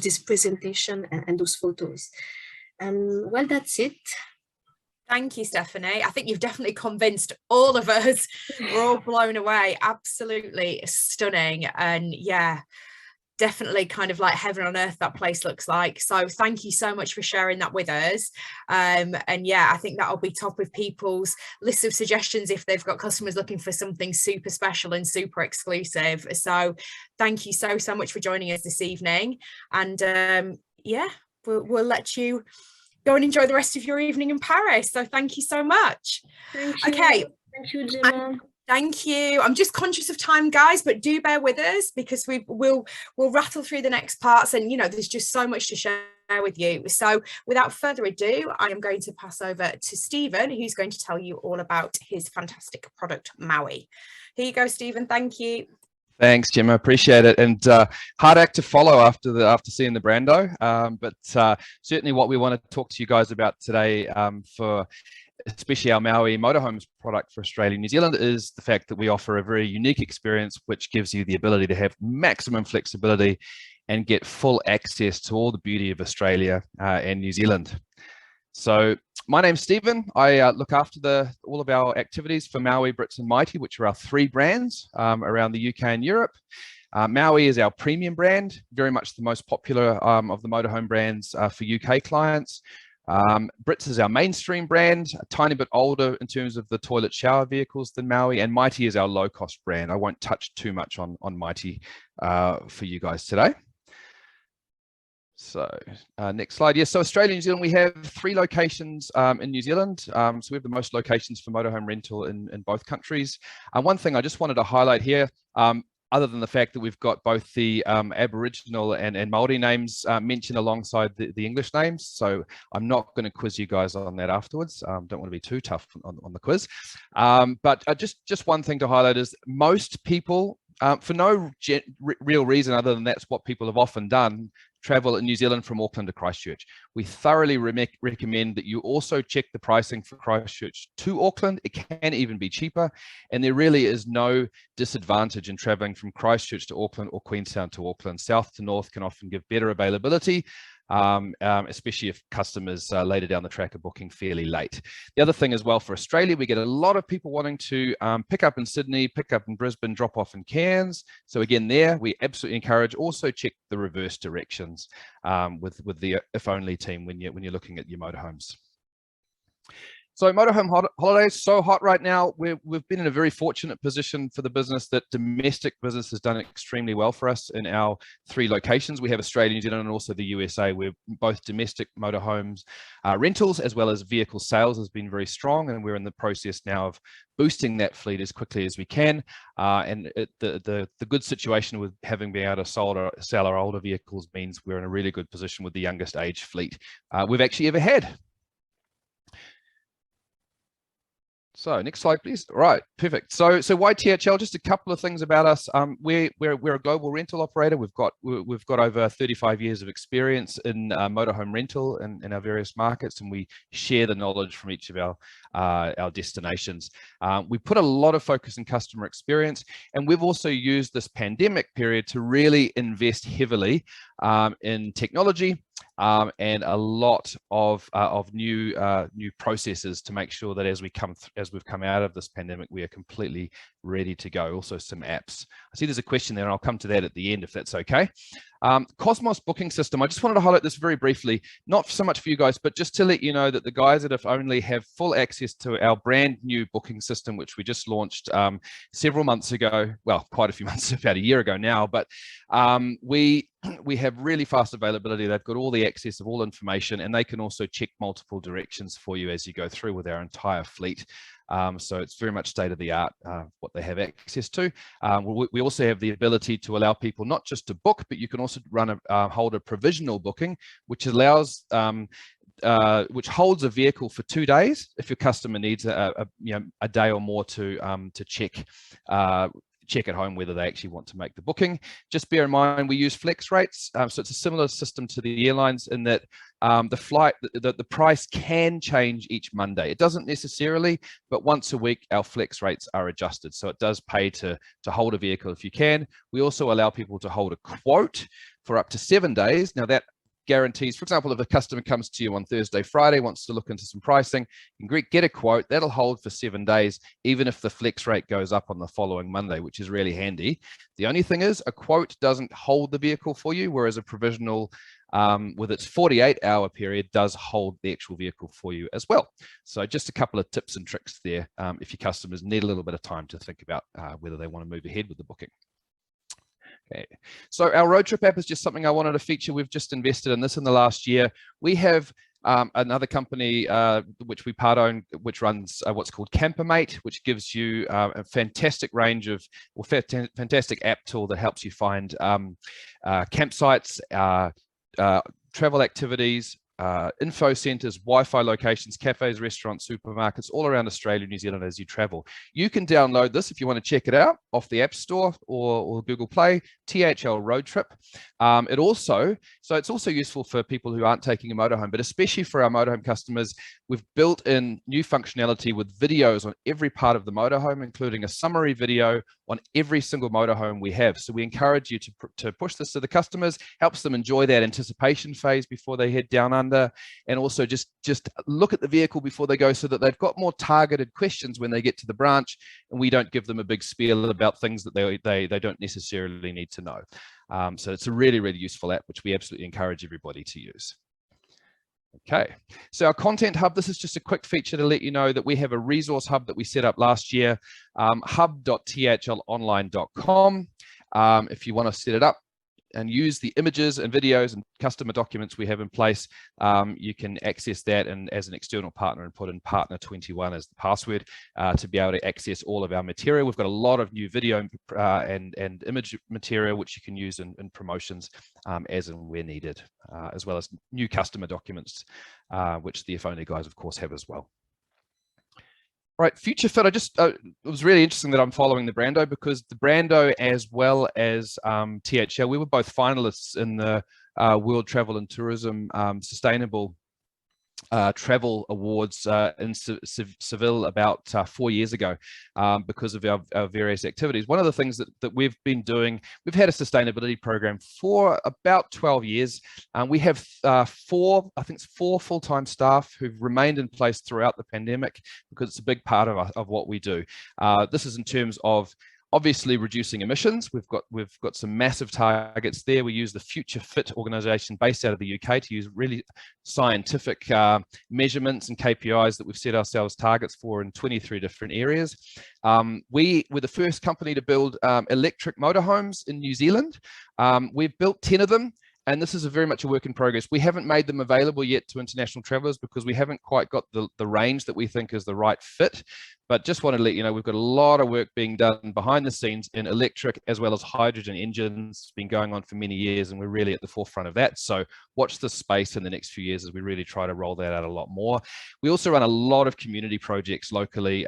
this presentation and those photos. And well, that's it. Thank you, Stephanie. I think you've definitely convinced all of us. We're all blown away. Absolutely stunning. And yeah, definitely kind of like heaven on earth that place looks like. So thank you so much for sharing that with us. And yeah, I think that'll be top of people's list of suggestions if they've got customers looking for something super special and super exclusive. So thank you so much for joining us this evening. And yeah, we'll let you go and enjoy the rest of your evening in Paris. So thank you so much. Thank you. Okay. Thank you, Gemma. Thank you. I'm just conscious of time, guys, but do bear with us because we'll rattle through the next parts, and you know there's just so much to share with you. So without further ado, I am going to pass over to Stephen, who's going to tell you all about his fantastic product, Maui. Here you go, Stephen. Thank you. Thanks, Jim. I appreciate it. And hard act to follow after seeing the Brando. But certainly what we want to talk to you guys about today for especially our Maui Motorhomes product for Australia and New Zealand is the fact that we offer a very unique experience which gives you the ability to have maximum flexibility and get full access to all the beauty of Australia and New Zealand. So My name's Stephen. I look after all of our activities for Maui, Brits and Mighty, which are our 3 brands around the UK and Europe. Maui is our premium brand, very much the most popular of the motorhome brands for UK clients. Brits is our mainstream brand, a tiny bit older in terms of the toilet shower vehicles than Maui, and Mighty is our low-cost brand. I won't touch too much on Mighty for you guys today. So next slide. Yes, so Australia, New Zealand, we have 3 locations in New Zealand. So we have the most locations for motorhome rental in both countries. One thing I just wanted to highlight here, other than the fact that we've got both the Aboriginal and Māori names mentioned alongside the English names. So I'm not going to quiz you guys on that afterwards. Don't want to be too tough on the quiz. But just one thing to highlight is most people, for no real reason other than that's what people have often done, travel in New Zealand from Auckland to Christchurch. We thoroughly recommend that you also check the pricing for Christchurch to Auckland. It can even be cheaper, and there really is no disadvantage in traveling from Christchurch to Auckland or Queenstown to Auckland. South to north can often give better availability, especially if customers later down the track are booking fairly late. The other thing as well for Australia, we get a lot of people wanting to pick up in Sydney, pick up in Brisbane, drop off in Cairns. So again, there we absolutely encourage also check the reverse directions with the If Only team when you're looking at your motorhomes. So motorhome holidays, so hot right now. We've been in a very fortunate position for the business that domestic business has done extremely well for us in our 3 locations. We have Australia, New Zealand, and also the USA, where both domestic motorhomes rentals as well as vehicle sales has been very strong, and we're in the process now of boosting that fleet as quickly as we can. And the good situation with having been able to sell our older vehicles means we're in a really good position with the youngest age fleet we've actually ever had. So next slide, please. Right, perfect. So why THL? Just a couple of things about us. We're a global rental operator. We've got over 35 years of experience in motorhome rental in our various markets, and we share the knowledge from each of our destinations. We put a lot of focus in customer experience, and we've also used this pandemic period to really invest heavily in technology. And a lot of new processes to make sure that as we've come out of this pandemic, we are completely ready to go. Also some apps. I see there's a question there, and I'll come to that at the end if that's okay. Cosmos booking system. I just wanted to highlight this very briefly, not so much for you guys, but just to let you know that the guys at If Only have full access to our brand new booking system, which we just launched several months ago. Well, quite a few months, about a year ago now, but we have really fast availability. They've got all the access of all information, and they can also check multiple directions for you as you go through with our entire fleet. So it's very much state of the art what they have access to. We also have the ability to allow people not just to book, but you can also hold a provisional booking, which allows which holds a vehicle for 2 days if your customer needs a day or more to check at home whether they actually want to make the booking. Just bear in mind we use flex rates, so it's a similar system to the airlines in that the price can change each Monday. It doesn't necessarily, but once a week our flex rates are adjusted, so it does pay to hold a vehicle if you can. We also allow people to hold a quote for up to 7 days. Now that guarantees, for example, if a customer comes to you on Thursday, Friday, wants to look into some pricing, you can get a quote that'll hold for 7 days, even if the flex rate goes up on the following Monday, which is really handy. The only thing is a quote doesn't hold the vehicle for you, whereas a provisional with its 48-hour period does hold the actual vehicle for you as well. So just a couple of tips and tricks there if your customers need a little bit of time to think about whether they want to move ahead with the booking. Okay. So our road trip app is just something I wanted to feature. We've just invested in this in the last year. We have another company which we part own, which runs what's called Campermate, which gives you a fantastic range of, or fantastic app tool that helps you find campsites, travel activities, info centers, Wi-Fi locations, cafes, restaurants, supermarkets, all around Australia, New Zealand as you travel. You can download this if you want to check it out off the App Store or Google Play, THL Road Trip. It's also useful for people who aren't taking a motorhome, but especially for our motorhome customers, we've built in new functionality with videos on every part of the motorhome, including a summary video on every single motorhome we have. So we encourage you to push this to the customers, helps them enjoy that anticipation phase before they head down under. under, and also just look at the vehicle before they go, so that they've got more targeted questions when they get to the branch, and we don't give them a big spiel about things that they don't necessarily need to know. So it's a really, really useful app, which we absolutely encourage everybody to use. Okay, so our content hub, this is just a quick feature to let you know that we have a resource hub that we set up last year, hub.thlonline.com. If you want to set it up and use the images and videos and customer documents we have in place, you can access that and as an external partner, and put in partner21 as the password to be able to access all of our material. We've got a lot of new video and image material which you can use in promotions as and where needed, as well as new customer documents, which the If Only guys of course have as well. Right, Future Fit, it was really interesting that I'm following the Brando, because the Brando as well as THL, we were both finalists in the World Travel and Tourism Sustainable Travel Awards in Seville about 4 years ago, because of our various activities. One of the things that we've been doing, we've had a sustainability program for about 12 years. We have four full-time staff who've remained in place throughout the pandemic, because it's a big part of what we do. This is in terms of obviously reducing emissions. We've got some massive targets there. We use the Future Fit organization based out of the UK to use really scientific measurements and KPIs that we've set ourselves targets for in 23 different areas. We were the first company to build electric motorhomes in New Zealand. We've built 10 of them. And this is very much a work in progress. We haven't made them available yet to international travelers because we haven't quite got the range that we think is the right fit. But just wanted to let you know, we've got a lot of work being done behind the scenes in electric as well as hydrogen engines. It's been going on for many years, and we're really at the forefront of that. So watch this space in the next few years as we really try to roll that out a lot more. We also run a lot of community projects locally.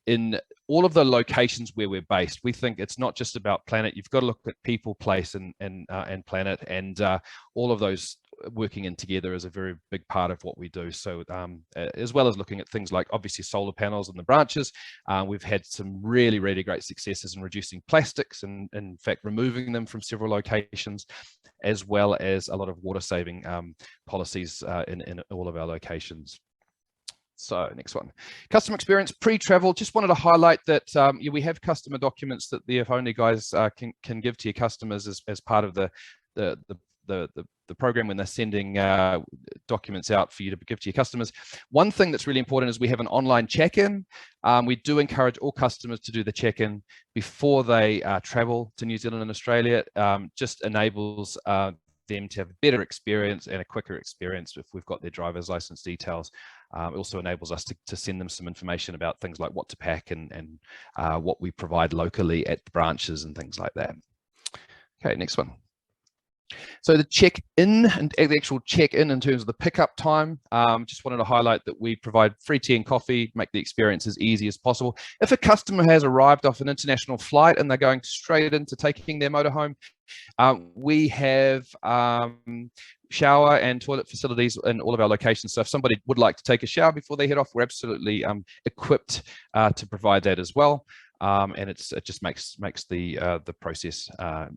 In all of the locations where we're based, we think it's not just about planet. You've got to look at people, place, and planet, and all of those working in together is a very big part of what we do. So as well as looking at things like obviously solar panels in the branches, we've had some really, really great successes in reducing plastics and in fact removing them from several locations, as well as a lot of water saving policies in all of our locations. So next one, customer experience pre-travel. Just wanted to highlight that we have customer documents that the If Only guys can give to your customers as part of the program when they're sending documents out for you to give to your customers. One thing that's really important is we have an online check-in. We do encourage all customers to do the check-in before they travel to New Zealand and Australia. Just enables them to have a better experience and a quicker experience if we've got their driver's license details. It also enables us to send them some information about things like what to pack and what we provide locally at the branches and things like that. Okay, next one. So the check-in and the actual check-in in terms of the pickup time, just wanted to highlight that we provide free tea and coffee, make the experience as easy as possible. If a customer has arrived off an international flight and they're going straight into taking their motorhome, we have shower and toilet facilities in all of our locations. So if somebody would like to take a shower before they head off, we're absolutely equipped to provide that as well. And it just makes the process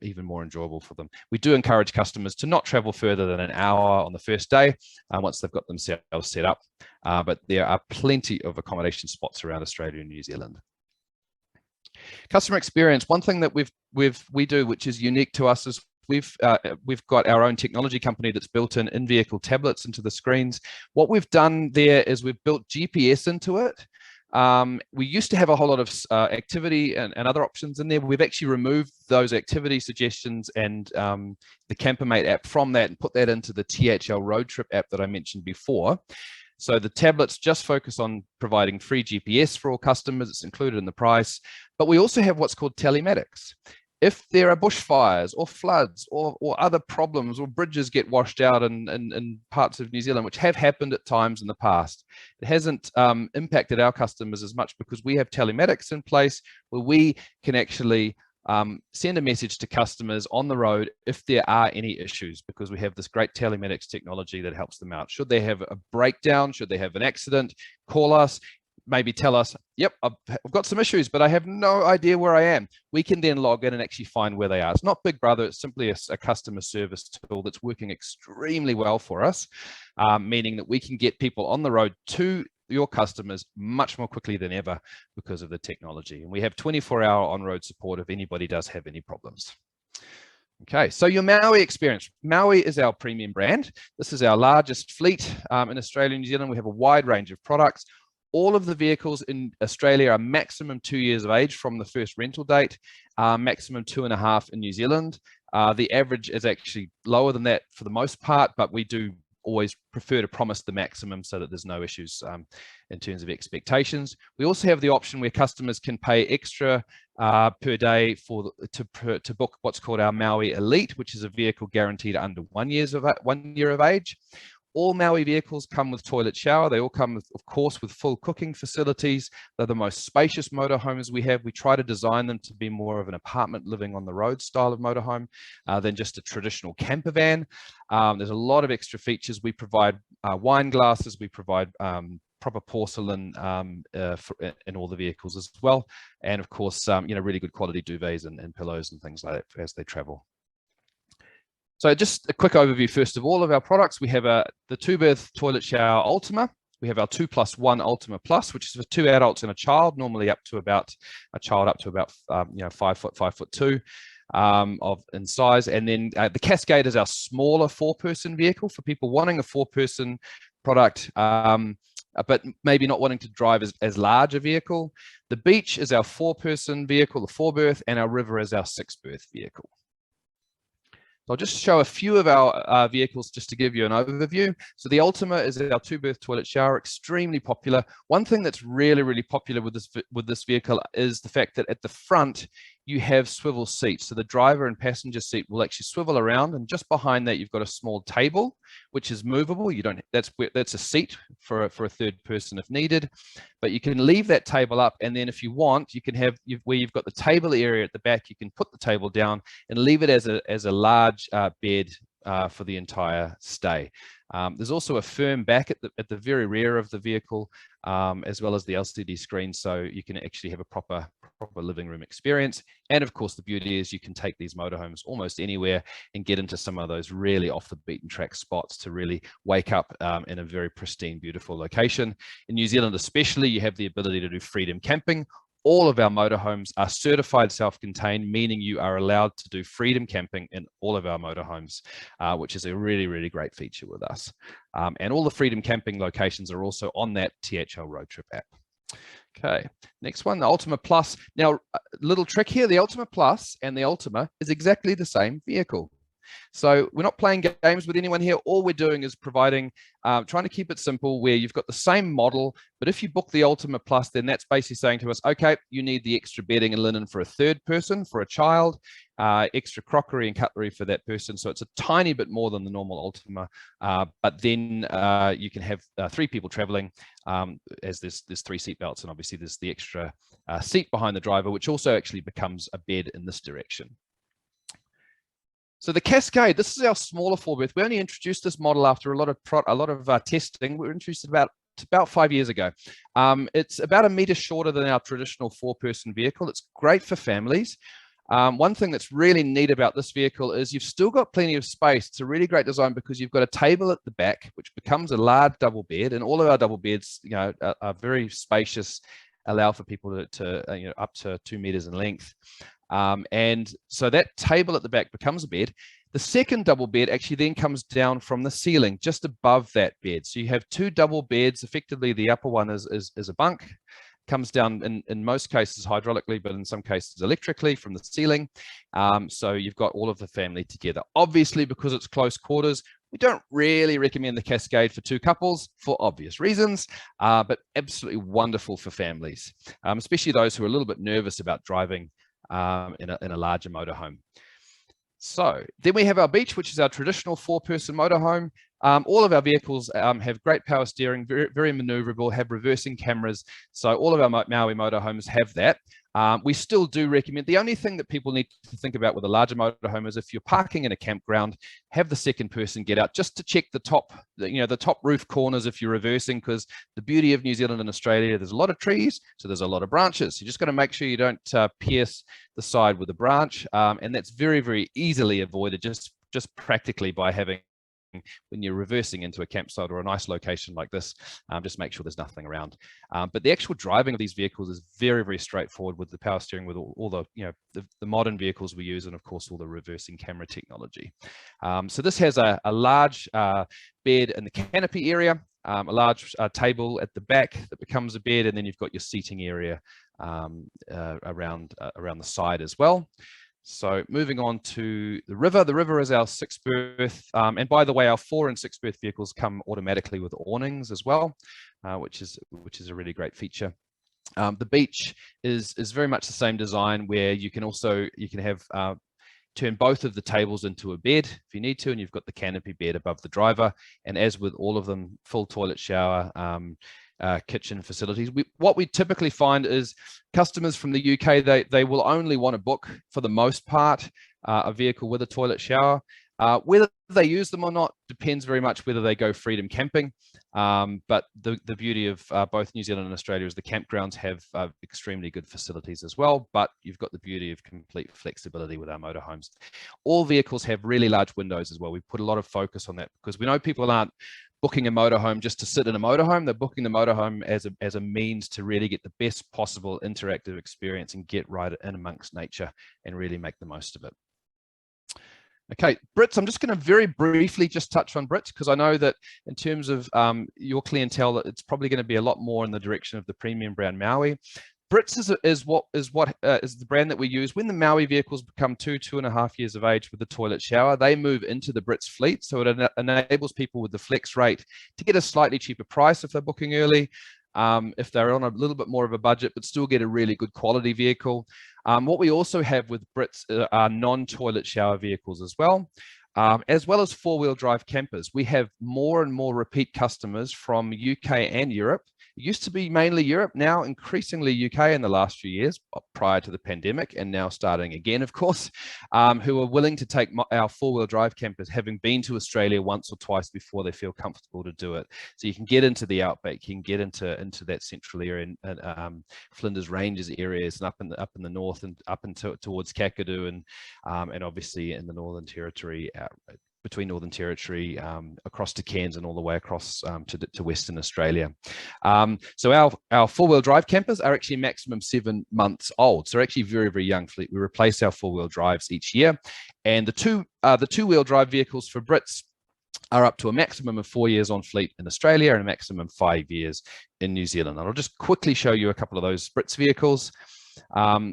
even more enjoyable for them. We do encourage customers to not travel further than an hour on the first day once they've got themselves set up. But there are plenty of accommodation spots around Australia and New Zealand. Customer experience. One thing that we do, which is unique to us, is we've got our own technology company that's built in-vehicle tablets into the screens. What we've done there is we've built GPS into it. We used to have a whole lot of activity and other options in there. We've actually removed those activity suggestions and the Campermate app from that and put that into the THL Road Trip app that I mentioned before. So the tablets just focus on providing free GPS for all customers. It's included in the price. But we also have what's called telematics. If there are bushfires or floods or other problems or bridges get washed out in parts of New Zealand, which have happened at times in the past, it hasn't impacted our customers as much because we have telematics in place where we can actually send a message to customers on the road if there are any issues, because we have this great telematics technology that helps them out. Should they have a breakdown, should they have an accident, call us. maybe tell us, yep, I've got some issues, but I have no idea where I am. We can then log in and actually find where they are. It's not Big Brother, it's simply a customer service tool that's working extremely well for us, meaning that we can get people on the road to your customers much more quickly than ever because of the technology. And we have 24-hour on-road support if anybody does have any problems. Okay, so your Maui experience. Maui is our premium brand. This is our largest fleet in Australia and New Zealand. We have a wide range of products. All of the vehicles in Australia are maximum 2 years of age from the first rental date, maximum 2.5 in New Zealand. The average is actually lower than that for the most part, but we do always prefer to promise the maximum so that there's no issues in terms of expectations. We also have the option where customers can pay extra per day to book what's called our Maui Elite, which is a vehicle guaranteed under 1 year of age. All Maui vehicles come with toilet shower. They all come, of course, with full cooking facilities. They're the most spacious motorhomes we have. We try to design them to be more of an apartment living on the road style of motorhome than just a traditional camper van. There's a lot of extra features. We provide wine glasses. We provide proper porcelain in all the vehicles as well. And of course, really good quality duvets and pillows and things like that as they travel. So just a quick overview first of all of our products. We have the 2-berth toilet shower Ultima. We have our 2+1 Ultima Plus, which is for 2 adults and a child, normally up to about 5'2" in size. And then the Cascade is our smaller 4-person vehicle for people wanting a 4-person product, but maybe not wanting to drive as large a vehicle. The Beach is our 4-person vehicle, the 4-berth, and our River is our 6-berth vehicle. I'll just show a few of our vehicles just to give you an overview. So the Ultima is our 2-berth toilet shower, extremely popular. One thing that's really, really popular with this vehicle is the fact that at the front, you have swivel seats. So the driver and passenger seat will actually swivel around, and just behind that, you've got a small table, which is movable. That's a seat for a 3rd person if needed, but you can leave that table up. And then if you want, you can have where you've got the table area at the back, you can put the table down and leave it as a large bed for the entire stay. There's also a firm back at the very rear of the vehicle, as well as the LCD screen, so you can actually have a proper living room experience. And of course, the beauty is you can take these motorhomes almost anywhere and get into some of those really off the beaten track spots to really wake up in a very pristine, beautiful location. In New Zealand especially, you have the ability to do freedom camping. All of our motorhomes are certified self-contained, meaning you are allowed to do freedom camping in all of our motorhomes, which is a really, really great feature with us. And all the freedom camping locations are also on that THL Road Trip app. Okay, next one, the Ultima Plus. Now, a little trick here, the Ultima Plus and the Ultima is exactly the same vehicle. So we're not playing games with anyone here. All we're doing is providing, trying to keep it simple, where you've got the same model, but if you book the Ultima Plus, then that's basically saying to us, okay, you need the extra bedding and linen for a 3rd person, for a child, extra crockery and cutlery for that person. So it's a tiny bit more than the normal Ultima, but then you can have 3 people traveling, as there's 3 seat belts, and obviously there's the extra seat behind the driver, which also actually becomes a bed in this direction. So the Cascade, this is our smaller 4-berth. We only introduced this model after a lot of testing. We were introduced about 5 years ago. It's about 1 meter shorter than our traditional 4-person vehicle. It's great for families. One thing that's really neat about this vehicle is you've still got plenty of space. It's a really great design because you've got a table at the back, which becomes a large double bed, and all of our double beds, are very spacious, allow for people to up to 2 meters in length. And so that table at the back becomes a bed. The second double bed actually then comes down from the ceiling just above that bed. So you have 2 double beds. Effectively, the upper one is a bunk, comes down in most cases hydraulically, but in some cases electrically from the ceiling. So you've got all of the family together. Obviously, because it's close quarters, we don't really recommend the Cascade for 2 couples for obvious reasons, but absolutely wonderful for families, especially those who are a little bit nervous about driving in a larger motorhome. So then we have our Beach, which is our traditional 4-person motorhome. All of our vehicles have great power steering, very, very maneuverable, have reversing cameras. So all of our Maui motorhomes have that. We still do recommend, the only thing that people need to think about with a larger motorhome is if you're parking in a campground, have the second person get out just to check the top, the top roof corners if you're reversing, because the beauty of New Zealand and Australia, there's a lot of trees, so there's a lot of branches. You just got to make sure you don't pierce the side with a branch, and that's very, very easily avoided just practically by having, when you're reversing into a campsite or a nice location like this, just make sure there's nothing around. But the actual driving of these vehicles is very, very straightforward with the power steering, with all the, the modern vehicles we use, and of course all the reversing camera technology. So this has a large bed in the canopy area, a large table at the back that becomes a bed, and then you've got your seating area around the side as well. So moving on to the river. The river is our 6 berth, and by the way, our 4 and 6 berth vehicles come automatically with awnings as well, which is a really great feature. The beach is very much the same design, where you can have turn both of the tables into a bed if you need to, and you've got the canopy bed above the driver. And as with all of them, full toilet, shower, kitchen facilities. What we typically find is customers from the UK, they will only want to book, for the most part, a vehicle with a toilet shower. Whether they use them or not depends very much whether they go freedom camping. But the beauty of both New Zealand and Australia is the campgrounds have extremely good facilities as well, but you've got the beauty of complete flexibility with our motorhomes. All vehicles have really large windows as well. We put a lot of focus on that because we know people aren't booking a motorhome just to sit in a motorhome. They're booking the motorhome as a means to really get the best possible interactive experience and get right in amongst nature and really make the most of it. Okay, Brits, I'm just going to very briefly just touch on Brits, because I know that in terms of your clientele, it's probably going to be a lot more in the direction of the premium brand Maui. Brits is the brand that we use when the Maui vehicles become 2.5 years of age with the toilet shower. They move into the Brits fleet, so it enables people with the flex rate to get a slightly cheaper price if they're booking early, if they're on a little bit more of a budget, but still get a really good quality vehicle. What we also have with Brits are non-toilet shower vehicles as well as 4-wheel drive campers. We have more and more repeat customers from UK and Europe. It used to be mainly Europe, now increasingly UK in the last few years prior to the pandemic, and now starting again, of course, who are willing to take our 4-wheel drive campers, having been to Australia once or twice before they feel comfortable to do it. So you can get into the outback, you can get into that central area and Flinders Ranges areas, and up in the north and up into towards Kakadu, and obviously in the Northern Territory, between Northern Territory, across to Cairns and all the way across to Western Australia. So our 4-wheel drive campers are actually maximum 7 months old. So they're actually very, very young fleet. We replace our 4-wheel drives each year. And the 2-wheel drive vehicles for Brits are up to a maximum of 4 years on fleet in Australia and a maximum 5 years in New Zealand. And I'll just quickly show you a couple of those Brits vehicles.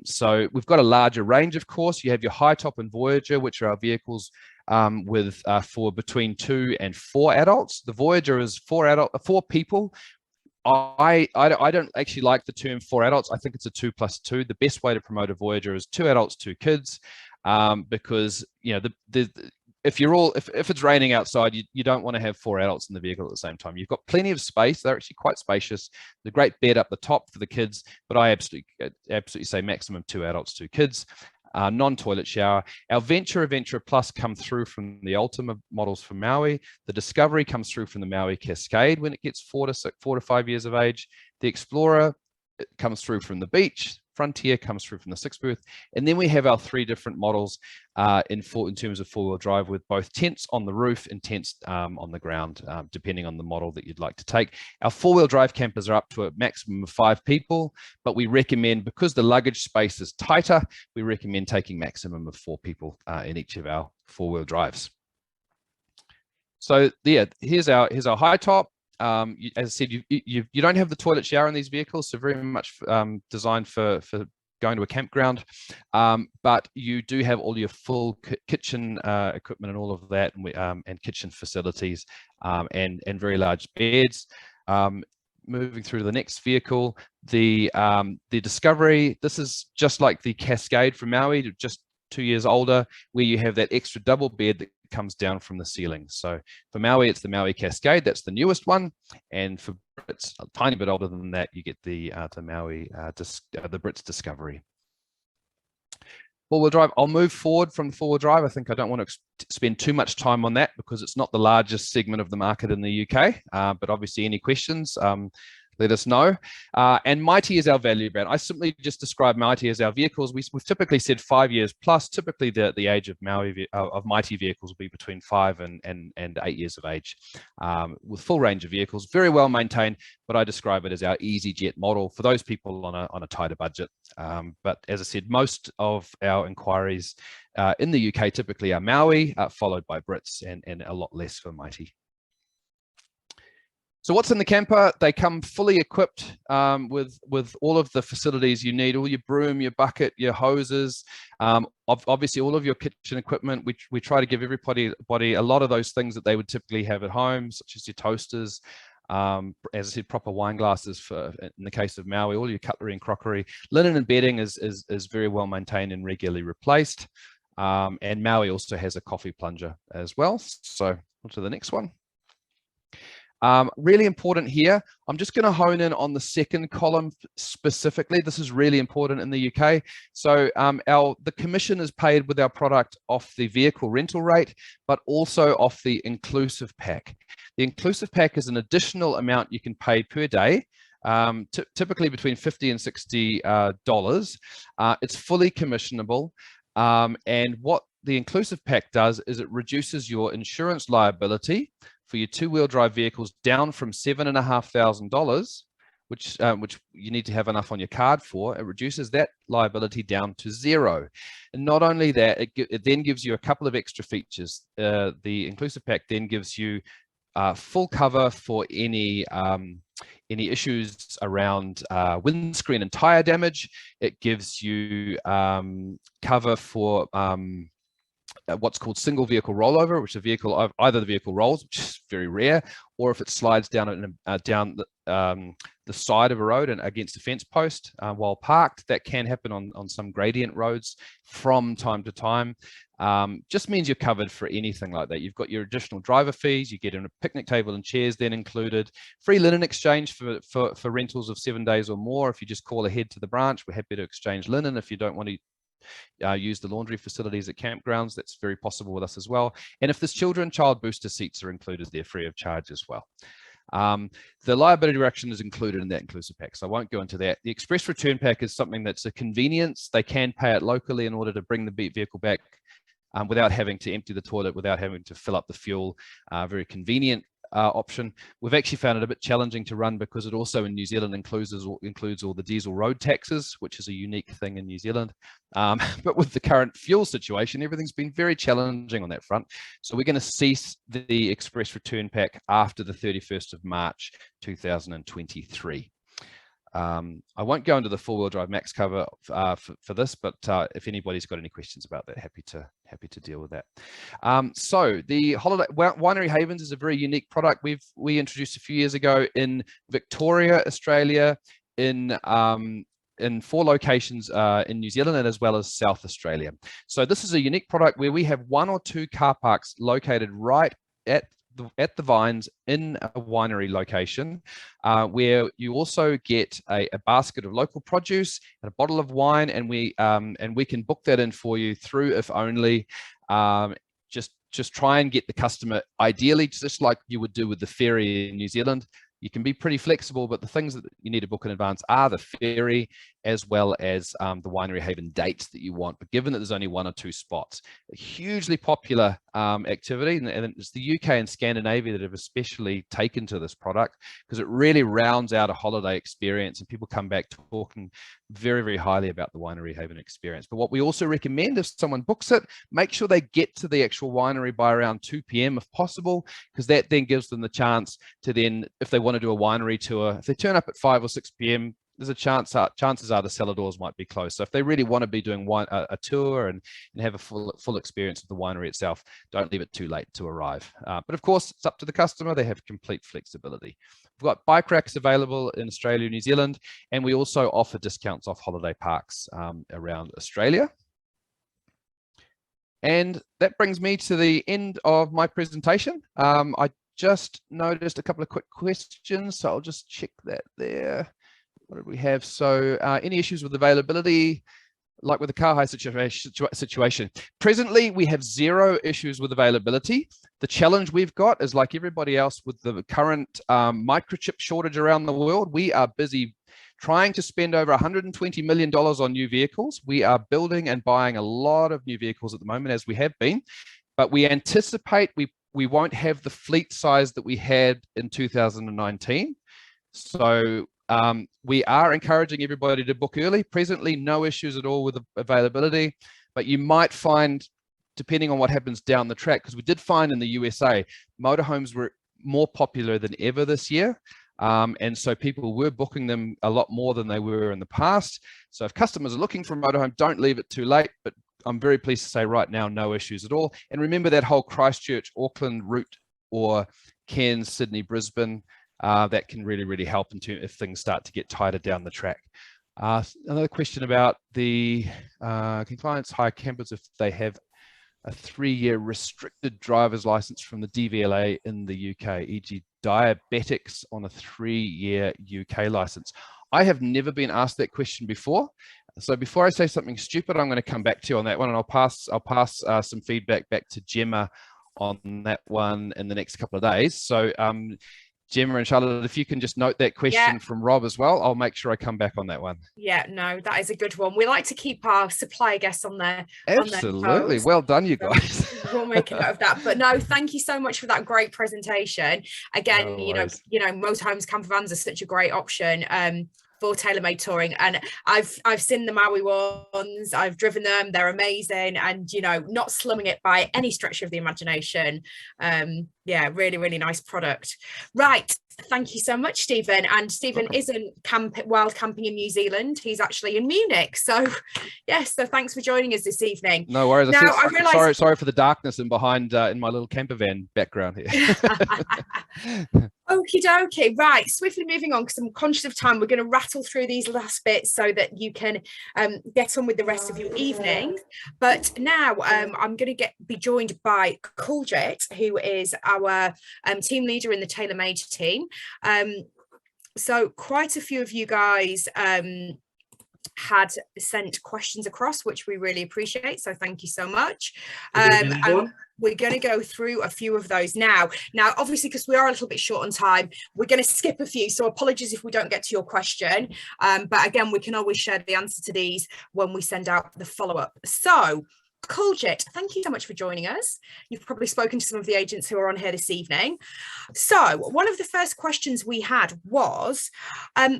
So we've got a larger range, of course. You have your High Top and Voyager, which are our vehicles for between 2 and 4 adults. The Voyager is 4 people. I don't actually like the term 4 adults. I think it's a 2+2. The best way to promote a Voyager is 2 adults, 2 kids, because if it's raining outside, you don't want to have 4 adults in the vehicle at the same time. You've got plenty of space. They're actually quite spacious. The great bed up the top for the kids, but I absolutely say maximum 2 adults, 2 kids. Non-toilet shower. Our Venture Plus come through from the Ultima models for Maui. The Discovery comes through from the Maui Cascade when it gets 4 to 5 years of age. The Explorer comes through from the Beach. Frontier comes through from the 6 berth, and then we have our 3 different models in terms of 4-wheel drive, with both tents on the roof and tents on the ground, depending on the model that you'd like to take. Our 4-wheel drive campers are up to a maximum of 5 people, but we recommend, because the luggage space is tighter, we recommend taking maximum of 4 people in each of our 4-wheel drives. So yeah, here's our High Top. As I said, you don't have the toilet shower in these vehicles, so very much designed for going to a campground, but you do have all your full kitchen equipment and all of that, and kitchen facilities, and very large beds. Moving through to the next vehicle, the Discovery. This is just like the Cascade from Maui, just 2 years older, where you have that extra double bed that comes down from the ceiling. So for Maui, it's the Maui Cascade. That's the newest one. And for Brits, a tiny bit older than that, you get the Maui, the Brits Discovery. Four-wheel drive, I'll move forward from the four-wheel drive. I think I don't want to spend too much time on that because it's not the largest segment of the market in the UK, but obviously any questions, let us know. And Mighty is our value brand. I simply just describe Mighty as our vehicles. We've typically said 5 years plus. Typically the age of Mighty vehicles will be between 5 and 8 years of age, with full range of vehicles, very well maintained, but I describe it as our EasyJet model for those people on a tighter budget. But as I said, most of our inquiries in the UK typically are Maui, followed by Brits, and a lot less for Mighty. So what's in the camper? They come fully equipped with all of the facilities you need, all your broom, your bucket, your hoses, obviously all of your kitchen equipment. We try to give everybody a lot of those things that they would typically have at home, such as your toasters, as I said, proper wine glasses in the case of Maui, all your cutlery and crockery. Linen and bedding is very well maintained and regularly replaced. And Maui also has a coffee plunger as well. So on to the next one. Really important here. I'm just going to hone in on the second column specifically. This is really important in the UK. So the commission is paid with our product off the vehicle rental rate, but also off the inclusive pack. The inclusive pack is an additional amount you can pay per day, typically between $50 and $60. It's fully commissionable. And what the inclusive pack does is it reduces your insurance liability for your two-wheel drive vehicles down from $7,500, which you need to have enough on your card for. It reduces that liability down to $0. And not only that, it then gives you a couple of extra features. The inclusive pack then gives you full cover for any issues around windscreen and tire damage. It gives you cover for what's called single vehicle rollover, which either the vehicle rolls, which is very rare, or if it slides down the side of a road and against a fence post while parked. That can happen on some gradient roads from time to time. Just means you're covered for anything like that. You've got your additional driver fees, you get a picnic table and chairs then included, free linen exchange for rentals of 7 days or more. If you just call ahead to the branch, we're happy to exchange linen. If you don't want to use the laundry facilities at campgrounds, that's very possible with us as well. And if there's children, child booster seats are included there free of charge as well. The liability reduction is included in that inclusive pack, so I won't go into that. The express return pack is something that's a convenience. They can pay it locally in order to bring the vehicle back without having to empty the toilet, without having to fill up the fuel. Very convenient option. We've actually found it a bit challenging to run because it also in New Zealand includes all the diesel road taxes, which is a unique thing in New Zealand. But with the current fuel situation, everything's been very challenging on that front. So we're going to cease the express return pack after the 31st of March 2023. I won't go into the four-wheel drive max cover for this, but if anybody's got any questions about that, happy to deal with that. So the holiday Winery Havens is a very unique product we introduced a few years ago in Victoria, Australia, in 4 locations in New Zealand and as well as South Australia. So this is a unique product where we have 1 or 2 car parks located right at the vines in a winery location, where you also get a basket of local produce and a bottle of wine, and we can book that in for you through If Only. Just try and get the customer, ideally just like you would do with the ferry in New Zealand. You can be pretty flexible, but the things that you need to book in advance are the ferry as well as the Winery Haven dates that you want. But given that there's only 1 or 2 spots, a hugely popular activity, and it's the UK and Scandinavia that have especially taken to this product because it really rounds out a holiday experience, and people come back talking very, very highly about the Winery Haven experience. But what we also recommend, if someone books it, make sure they get to the actual winery by around 2 p.m. if possible, because that then gives them the chance to then, if they want to do a winery tour, if they turn up at 5 or 6 p.m., there's a chances are the cellar doors might be closed. So if they really want to be doing a tour and have a full experience of the winery itself, don't leave it too late to arrive. But of course, it's up to the customer. They have complete flexibility. We've got bike racks available in Australia, New Zealand, and we also offer discounts off holiday parks around Australia. And that brings me to the end of my presentation. I just noticed a couple of quick questions, so I'll just check that there. What did we have? So any issues with availability, like with the car hire situation? Presently, we have 0 issues with availability. The challenge we've got is, like everybody else with the current microchip shortage around the world, we are busy trying to spend over $120 million on new vehicles. We are building and buying a lot of new vehicles at the moment, as we have been, but we anticipate we won't have the fleet size that we had in 2019. So we are encouraging everybody to book early. Presently, no issues at all with availability, but you might find, depending on what happens down the track, because we did find in the USA, motorhomes were more popular than ever this year. And so people were booking them a lot more than they were in the past. So if customers are looking for a motorhome, don't leave it too late. But I'm very pleased to say right now, no issues at all. And remember that whole Christchurch, Auckland route, or Cairns, Sydney, Brisbane, that can really, really help if things start to get tighter down the track. Another question about the can clients hire campers if they have a 3-year restricted driver's license from the DVLA in the UK, e.g. diabetics on a 3-year UK license? I have never been asked that question before. So before I say something stupid, I'm going to come back to you on that one, and I'll pass some feedback back to Gemma on that one in the next couple of days. So Gemma and Charlotte, if you can just note that question from Rob as well, I'll make sure I come back on that one. Yeah, no, that is a good one. We like to keep our supplier guests on there. Absolutely. Well done, you guys. We'll make a note of that. But no, thank you so much for that great presentation. Again, No you know, motorhomes, camper vans are such a great option for Tailormade touring, and I've seen the Maui ones, I've driven them, they're amazing, and you know, not slumming it by any stretch of the imagination. Yeah, really, really nice product. Right, thank you so much, Stephen. And Stephen isn't wild camping in New Zealand, he's actually in Munich. So yes, so thanks for joining us this evening. No worries. Now, I realize... sorry for the darkness and behind in my little camper van background here. Okie dokie. Right, swiftly moving on because I'm conscious of time. We're going to rattle through these last bits so that you can get on with the rest of your evening. But now I'm going to be joined by Cooljet, who is our team leader in the Tailormade team. So quite a few of you guys had sent questions across, which we really appreciate, so thank you so much. We're going to go through a few of those now. Obviously, because we are a little bit short on time, we're going to skip a few, so apologies if we don't get to your question, but again, we can always share the answer to these when we send out the follow-up. So Cooljet, thank you so much for joining us. You've probably spoken to some of the agents who are on here this evening. So one of the first questions we had was,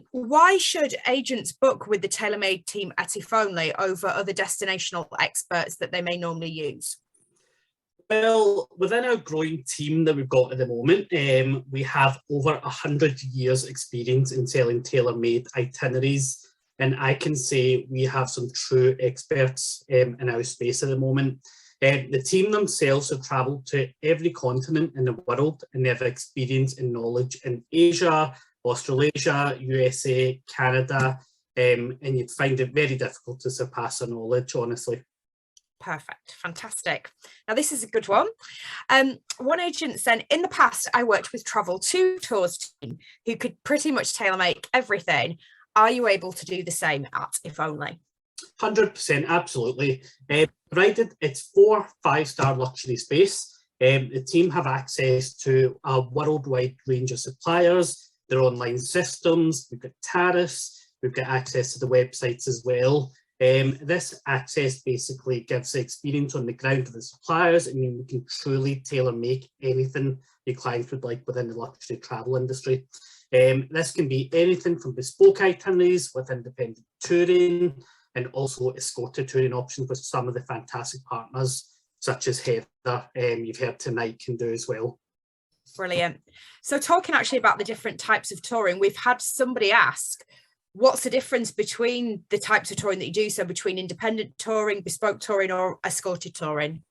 why should agents book with the Tailormade team at if only over other destinational experts that they may normally use? Well, within our growing team that we've got at the moment, we have over 100 years experience in selling tailor-made itineraries. And I can say we have some true experts in our space at the moment. The team themselves have travelled to every continent in the world, and they have experience and knowledge in Asia, Australasia, USA, Canada, and you'd find it very difficult to surpass their knowledge, honestly. Perfect, fantastic. Now this is a good one. One agent said, in the past I worked with Travel 2 Tours team who could pretty much tailor make everything. Are you able to do the same at if only? 100%, absolutely. Provided it's 4 5-star luxury space, the team have access to a worldwide range of suppliers, their online systems, we've got tariffs, we've got access to the websites as well. This access basically gives the experience on the ground of the suppliers, and we can truly tailor make anything your clients would like within the luxury travel industry. This can be anything from bespoke itineraries with independent touring, and also escorted touring options with some of the fantastic partners such as Heather, you've heard tonight, can do as well. Brilliant. So talking actually about the different types of touring, we've had somebody ask, what's the difference between the types of touring that you do? So between independent touring, bespoke touring, or escorted touring?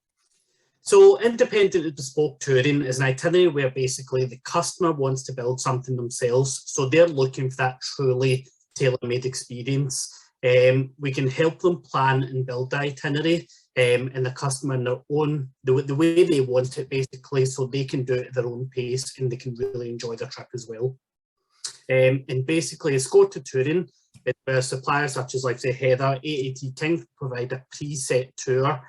So independent and bespoke touring is an itinerary where basically the customer wants to build something themselves. So they're looking for that truly tailor-made experience. We can help them plan and build the itinerary. and the customer in their own, the way they want it basically, so they can do it at their own pace and they can really enjoy their trip as well. And basically Escort to Touring is where suppliers such as, like say, Heather, AAT Kings provide a preset tour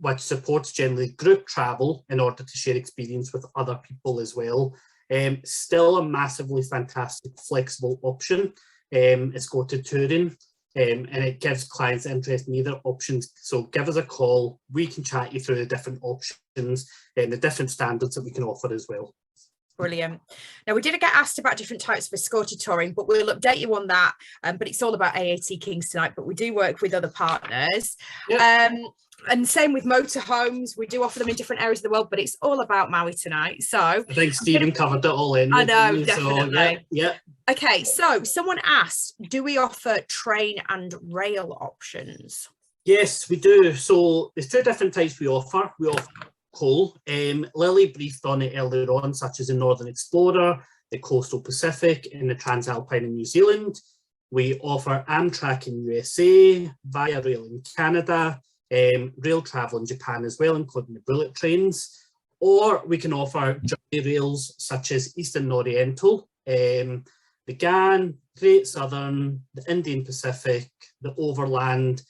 which supports generally group travel in order to share experience with other people as well. Still a massively fantastic flexible option. Escort to Touring, and it gives clients interest in either options. So give us a call, we can chat you through the different options and the different standards that we can offer as well. Brilliant. Now, we did get asked about different types of escorted touring, but we'll update you on that. But it's all about AAT Kings tonight, but we do work with other partners. Yep. And same with motorhomes. We do offer them in different areas of the world, but it's all about Maui tonight. So I think Stephen covered it all in. I know, definitely. So, yeah. Okay, so someone asked, do we offer train and rail options? Yes, we do. So there's two different types we offer. We offer coal. Lily briefed on it earlier on, such as the Northern Explorer, the Coastal Pacific, and the Transalpine in New Zealand. We offer Amtrak in USA, Via Rail in Canada, rail travel in Japan as well, including the bullet trains. Or we can offer journey rails such as Eastern Oriental, the GAN, Great Southern, the Indian Pacific, the Overland,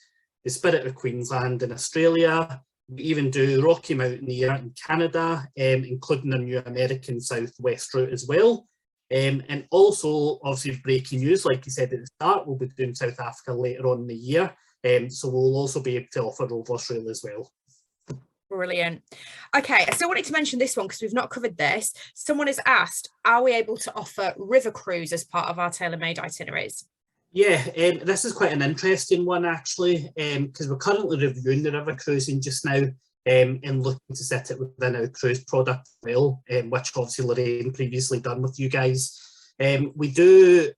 the Spirit of Queensland in Australia. We even do Rocky Mountaineer in Canada, including the new American Southwest route as well. And also, obviously, breaking news, like you said at the start, we'll be doing South Africa later on in the year. So we'll also be able to offer Rovers Rail as well. Brilliant. Okay, I still wanted to mention this one because we've not covered this. Someone has asked, are we able to offer river cruise as part of our tailor-made itineraries? Yeah, this is quite an interesting one actually, because we're currently reviewing the river cruising just now and looking to set it within our cruise product as well, which obviously Lorraine previously done with you guys. We do,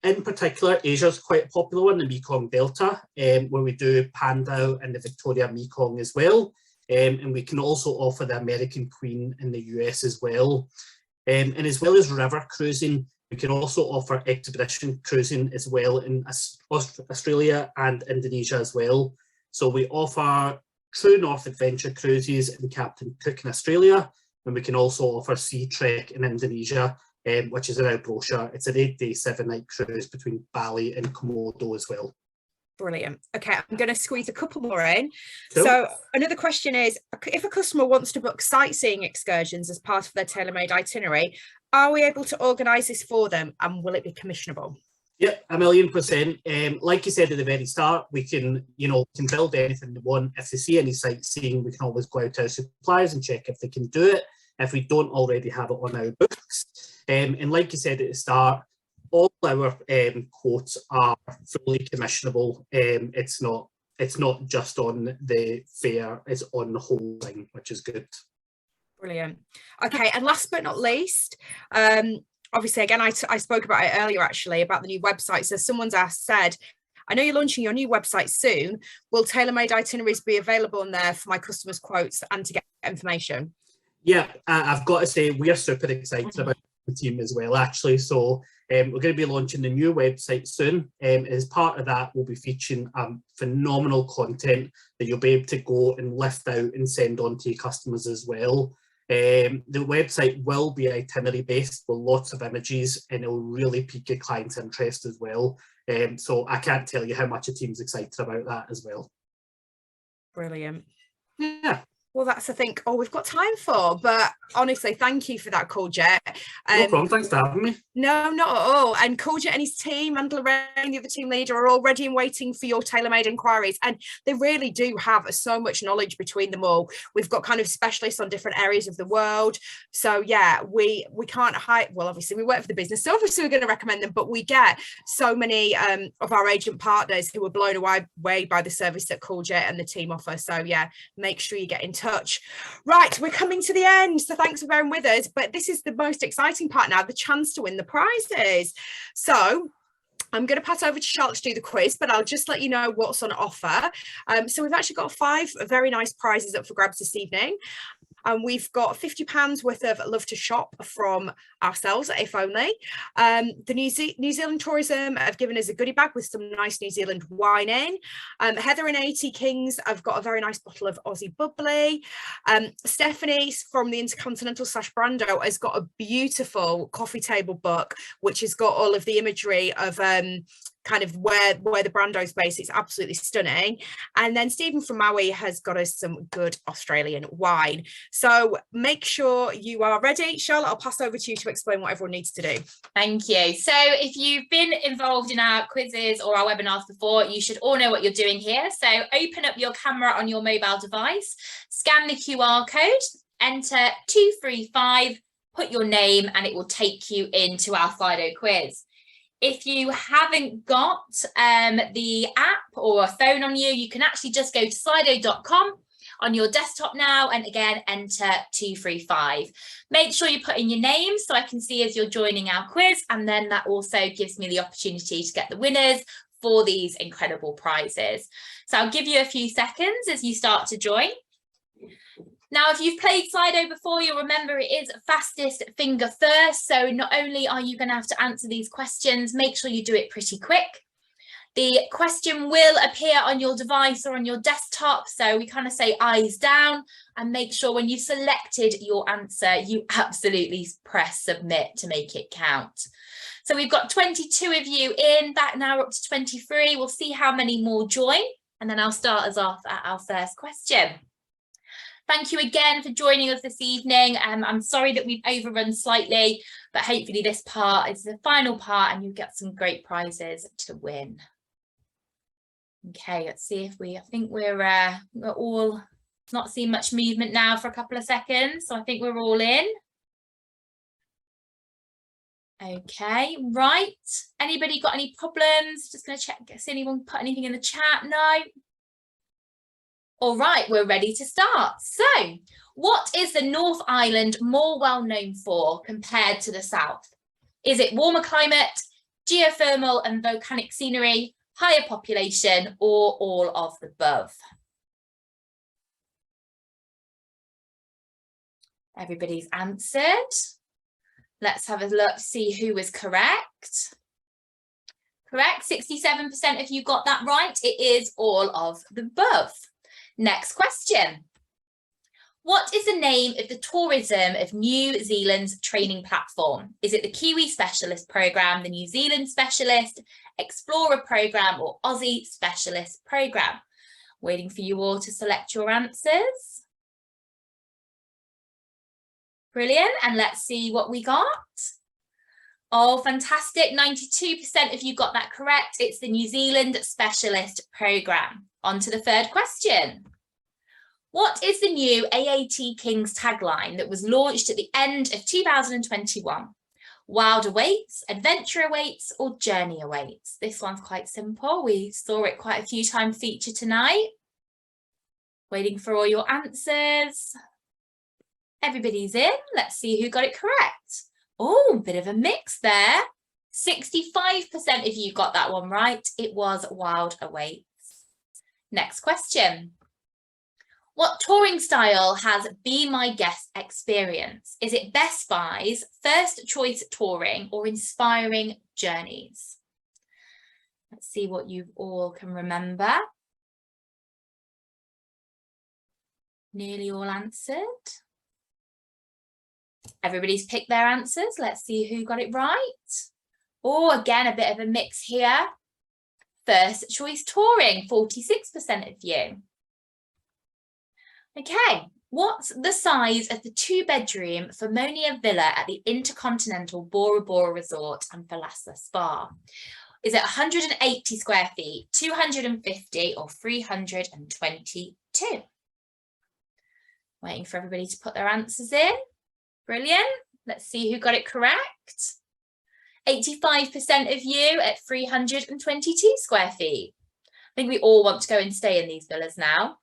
in particular, Asia's quite a popular one, the Mekong Delta, where we do Pandau and the Victoria Mekong as well. And we can also offer the American Queen in the US as well. And as well as river cruising, we can also offer expedition cruising as well in Australia and Indonesia as well. So we offer True North Adventure cruises in Captain Cook in Australia, and we can also offer Sea Trek in Indonesia, which is in our brochure. It's an 8-day, 7-night cruise between Bali and Komodo as well. Brilliant. Okay, I'm going to squeeze a couple more in. Cool. So another question is, if a customer wants to book sightseeing excursions as part of their tailor-made itinerary, are we able to organise this for them, and will it be commissionable? Yep, 1,000,000%. Like you said at the very start, we can, can build anything they want. If they see any sightseeing, we can always go out to our suppliers and check if they can do it, if we don't already have it on our books. And like you said at the start, all our quotes are fully commissionable. It's not just on the fare, it's on the whole thing, which is good. Brilliant. Okay, and last but not least, obviously, again, I spoke about it earlier, actually, about the new website. So someone's said, I know you're launching your new website soon. Will tailor-made itineraries be available on there for my customers' quotes and to get information? Yeah, I've got to say, we are super excited about the team as well, actually. So we're going to be launching the new website soon. As part of that, we'll be featuring phenomenal content that you'll be able to go and lift out and send on to your customers as well. The website will be itinerary based with lots of images, and it will really pique your clients' interest as well. So I can't tell you how much the team's excited about that as well. Brilliant. Yeah. Well, that's, I think, all we've got time for. But honestly, thank you for that call, Jet. No problem. Thanks for having me. No, not at all. And Call Jet and his team and Lorraine, the other team leader, are all ready and waiting for your tailor-made inquiries. And they really do have so much knowledge between them all. We've got kind of specialists on different areas of the world. So, yeah, we can't hide. Well, obviously, we work for the business, so obviously we're going to recommend them. But we get so many of our agent partners who are blown away by the service that Call Jet and the team offer. So, yeah, make sure you get in touch. Right, we're coming to the end. So thanks for bearing with us. But this is the most exciting part now, the chance to win the prizes. So I'm going to pass over to Charlotte to do the quiz, but I'll just let you know what's on offer. So we've actually got 5 very nice prizes up for grabs this evening. and we've got £50 worth of love to shop from ourselves at If Only. The New Zealand Tourism have given us a goodie bag with some nice New Zealand wine in. Heather and AAT Kings have got a very nice bottle of Aussie bubbly. Stephanie from the Intercontinental / Brando has got a beautiful coffee table book, which has got all of the imagery of kind of where the Brando's based. It's absolutely stunning. And then Stephen from Maui has got us some good Australian wine. So make sure you are ready. Charlotte, I'll pass over to you to explain what everyone needs to do. Thank you. So if you've been involved in our quizzes or our webinars before, you should all know what you're doing here. So open up your camera on your mobile device, scan the QR code, enter 235, put your name, and it will take you into our Slido quiz. If you haven't got the app or a phone on you, you can actually just go to slido.com on your desktop now, and again, enter 235. Make sure you put in your name so I can see as you're joining our quiz, and then that also gives me the opportunity to get the winners for these incredible prizes. So I'll give you a few seconds as you start to join. Now, if you've played Slido before, you'll remember it is fastest finger first. So not only are you going to have to answer these questions, make sure you do it pretty quick. The question will appear on your device or on your desktop. So we kind of say eyes down, and make sure when you've selected your answer, you absolutely press submit to make it count. So we've got 22 of you in, back now up to 23. We'll see how many more join, and then I'll start us off at our first question. Thank you again for joining us this evening. I'm sorry that we've overrun slightly, but hopefully this part is the final part and you get some great prizes to win. Okay, let's see if I think we're all not seeing much movement now for a couple of seconds, so I think we're all in. Okay, right. Anybody got any problems? Just going to check, has anyone put anything in the chat? No. All right, we're ready to start. So, what is the North Island more well known for compared to the South? Is it warmer climate, geothermal and volcanic scenery, higher population, or all of the above? Everybody's answered. Let's have a look, see who was correct. Correct, 67% of you got that right. It is all of the above. Next question. What is the name of the tourism of New Zealand's training platform? Is it the Kiwi Specialist Programme, the New Zealand Specialist, Explorer Programme, or Aussie Specialist Programme? Waiting for you all to select your answers. Brilliant, and let's see what we got. Oh, fantastic, 92% of you got that correct. It's the New Zealand Specialist Programme. On to the third question. What is the new AAT Kings tagline that was launched at the end of 2021? Wild awaits, adventure awaits, or journey awaits? This one's quite simple. We saw it quite a few times featured tonight. Waiting for all your answers. Everybody's in. Let's see who got it correct. Oh, bit of a mix there. 65% of you got that one right. It was wild awaits. Next question. What touring style has Be My Guest experience? Is it Best Buy's first choice touring or inspiring journeys? Let's see what you all can remember. Nearly all answered. Everybody's picked their answers. Let's see who got it right. Oh, again, a bit of a mix here. First choice touring, 46% of you. Okay, what's the size of the 2-bedroom Formonia villa at the Intercontinental Bora Bora Resort and Thalassa Spa? Is it 180 square feet, 250 or 322? Waiting for everybody to put their answers in. Brilliant. Let's see who got it correct. 85% of you at 322 square feet. I think we all want to go and stay in these villas now.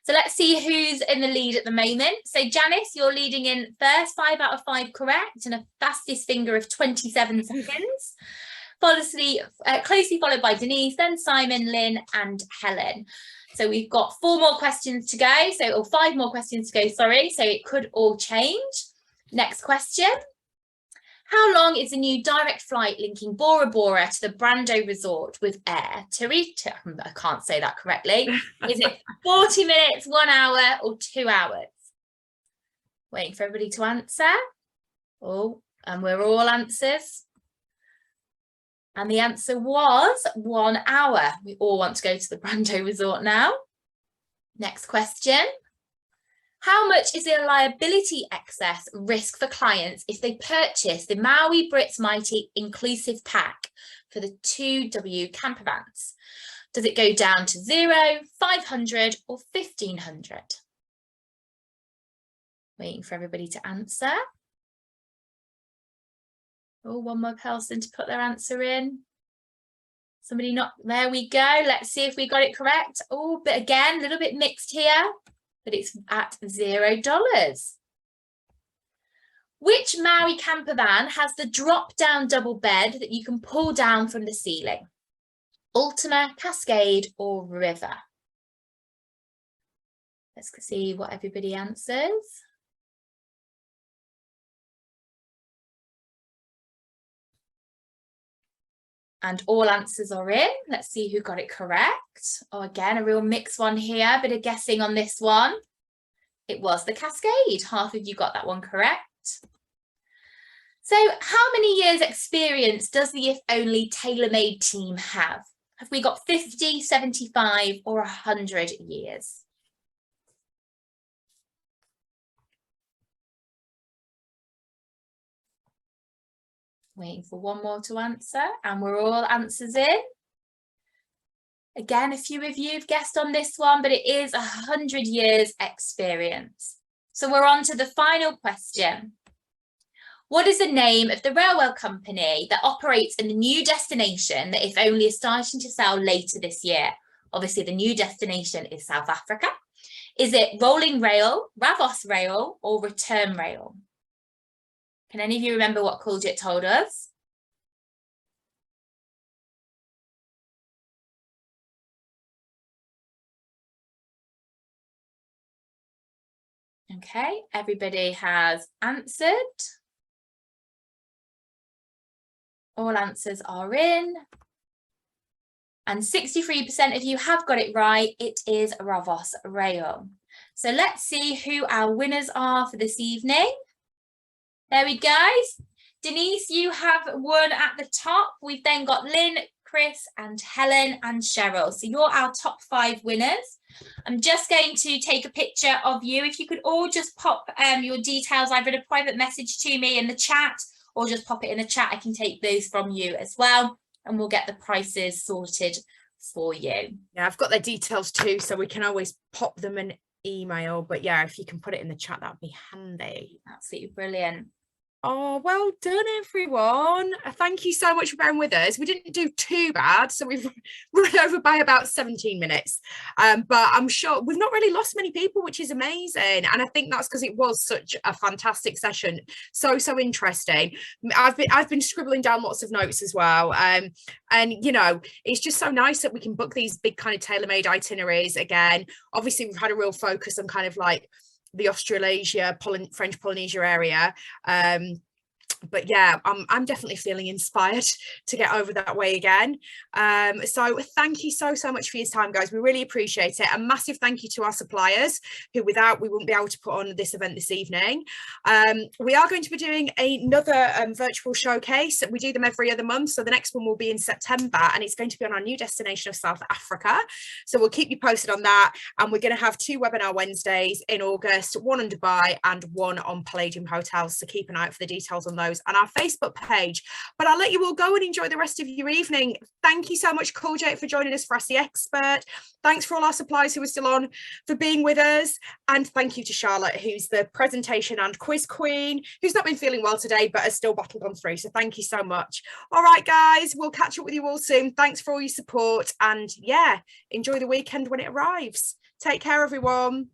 So let's see who's in the lead at the moment. So Janice, you're leading in first, 5 out of 5 correct, and a fastest finger of 27 seconds. Closely followed by Denise, then Simon, Lynn and Helen. So we've got 4 more questions to go, or 5 more questions to go, sorry, so it could all change. Next question. How long is the new direct flight linking Bora Bora to the Brando Resort with air? Tarita, I can't say that correctly. Is it 40 minutes, 1 hour, or 2 hours? Waiting for everybody to answer. Oh, and we're all answers. And the answer was 1 hour. We all want to go to the Brando Resort now. Next question. How much is the liability excess risk for clients if they purchase the Maui Brits Mighty inclusive pack for the 2W camper vans? Does it go down to 0, 500 or 1500? Waiting for everybody to answer. Oh, one more person to put their answer in. Somebody not, there we go. Let's see if we got it correct. Oh, but again, a little bit mixed here, but it's at $0. Which Maui camper van has the drop-down double bed that you can pull down from the ceiling? Ultima, Cascade or River? Let's see what everybody answers. And all answers are in. Let's see who got it correct. Oh, again, a real mixed one here, bit of guessing on this one. It was the Cascade. Half of you got that one correct. So how many years experience does the If Only Tailormade team have? Have we got 50, 75 or 100 years? Waiting for one more to answer, and we're all answers in. Again, a few of you have guessed on this one, but it is 100 years experience. So we're on to the final question. What is the name of the railway company that operates in the new destination that If Only is starting to sell later this year? Obviously, the new destination is South Africa. Is it Rolling Rail, Ravos Rail, or Return Rail? Can any of you remember what Kuljit told us? Okay, everybody has answered. All answers are in. And 63% of you have got it right. It is Ravos Rail. So let's see who our winners are for this evening. There we go. Denise, you have won at the top. We've then got Lynn, Chris and Helen and Cheryl. So you're our top 5 winners. I'm just going to take a picture of you. If you could all just pop your details, either in a private message to me in the chat or just pop it in the chat. I can take those from you as well, and we'll get the prices sorted for you. Yeah, I've got their details too, so we can always pop them an email. But yeah, if you can put it in the chat, that'd be handy. Absolutely brilliant. Oh, well done, everyone. Thank you so much for bearing with us. We didn't do too bad, so we've run over by about 17 minutes. But I'm sure we've not really lost many people, which is amazing. And I think that's because it was such a fantastic session. So interesting. I've been scribbling down lots of notes as well. And, you know, it's just so nice that we can book these big kind of tailor-made itineraries again. Obviously, we've had a real focus on kind of like the Australasia, French Polynesia area. But yeah, I'm definitely feeling inspired to get over that way again. So thank you so much for your time, guys. We really appreciate it. A massive thank you to our suppliers, who without we wouldn't be able to put on this event this evening. We are going to be doing another virtual showcase. We do them every other month, so the next one will be in September, and it's going to be on our new destination of South Africa. So we'll keep you posted on that, and we're going to have 2 webinar Wednesdays in August, one on Dubai and one on Palladium Hotels, so keep an eye out for the details on those and our Facebook page. But I'll let you all go and enjoy the rest of your evening. Thank you so much, Kuljit, for joining us for AAT Expert. Thanks for all our suppliers who are still on for being with us, and thank you to Charlotte, who's the presentation and quiz queen, who's not been feeling well today but has still battled on through. So thank you so much. All right, guys, we'll catch up with you all soon. Thanks for all your support, and yeah, enjoy the weekend when it arrives. Take care, everyone.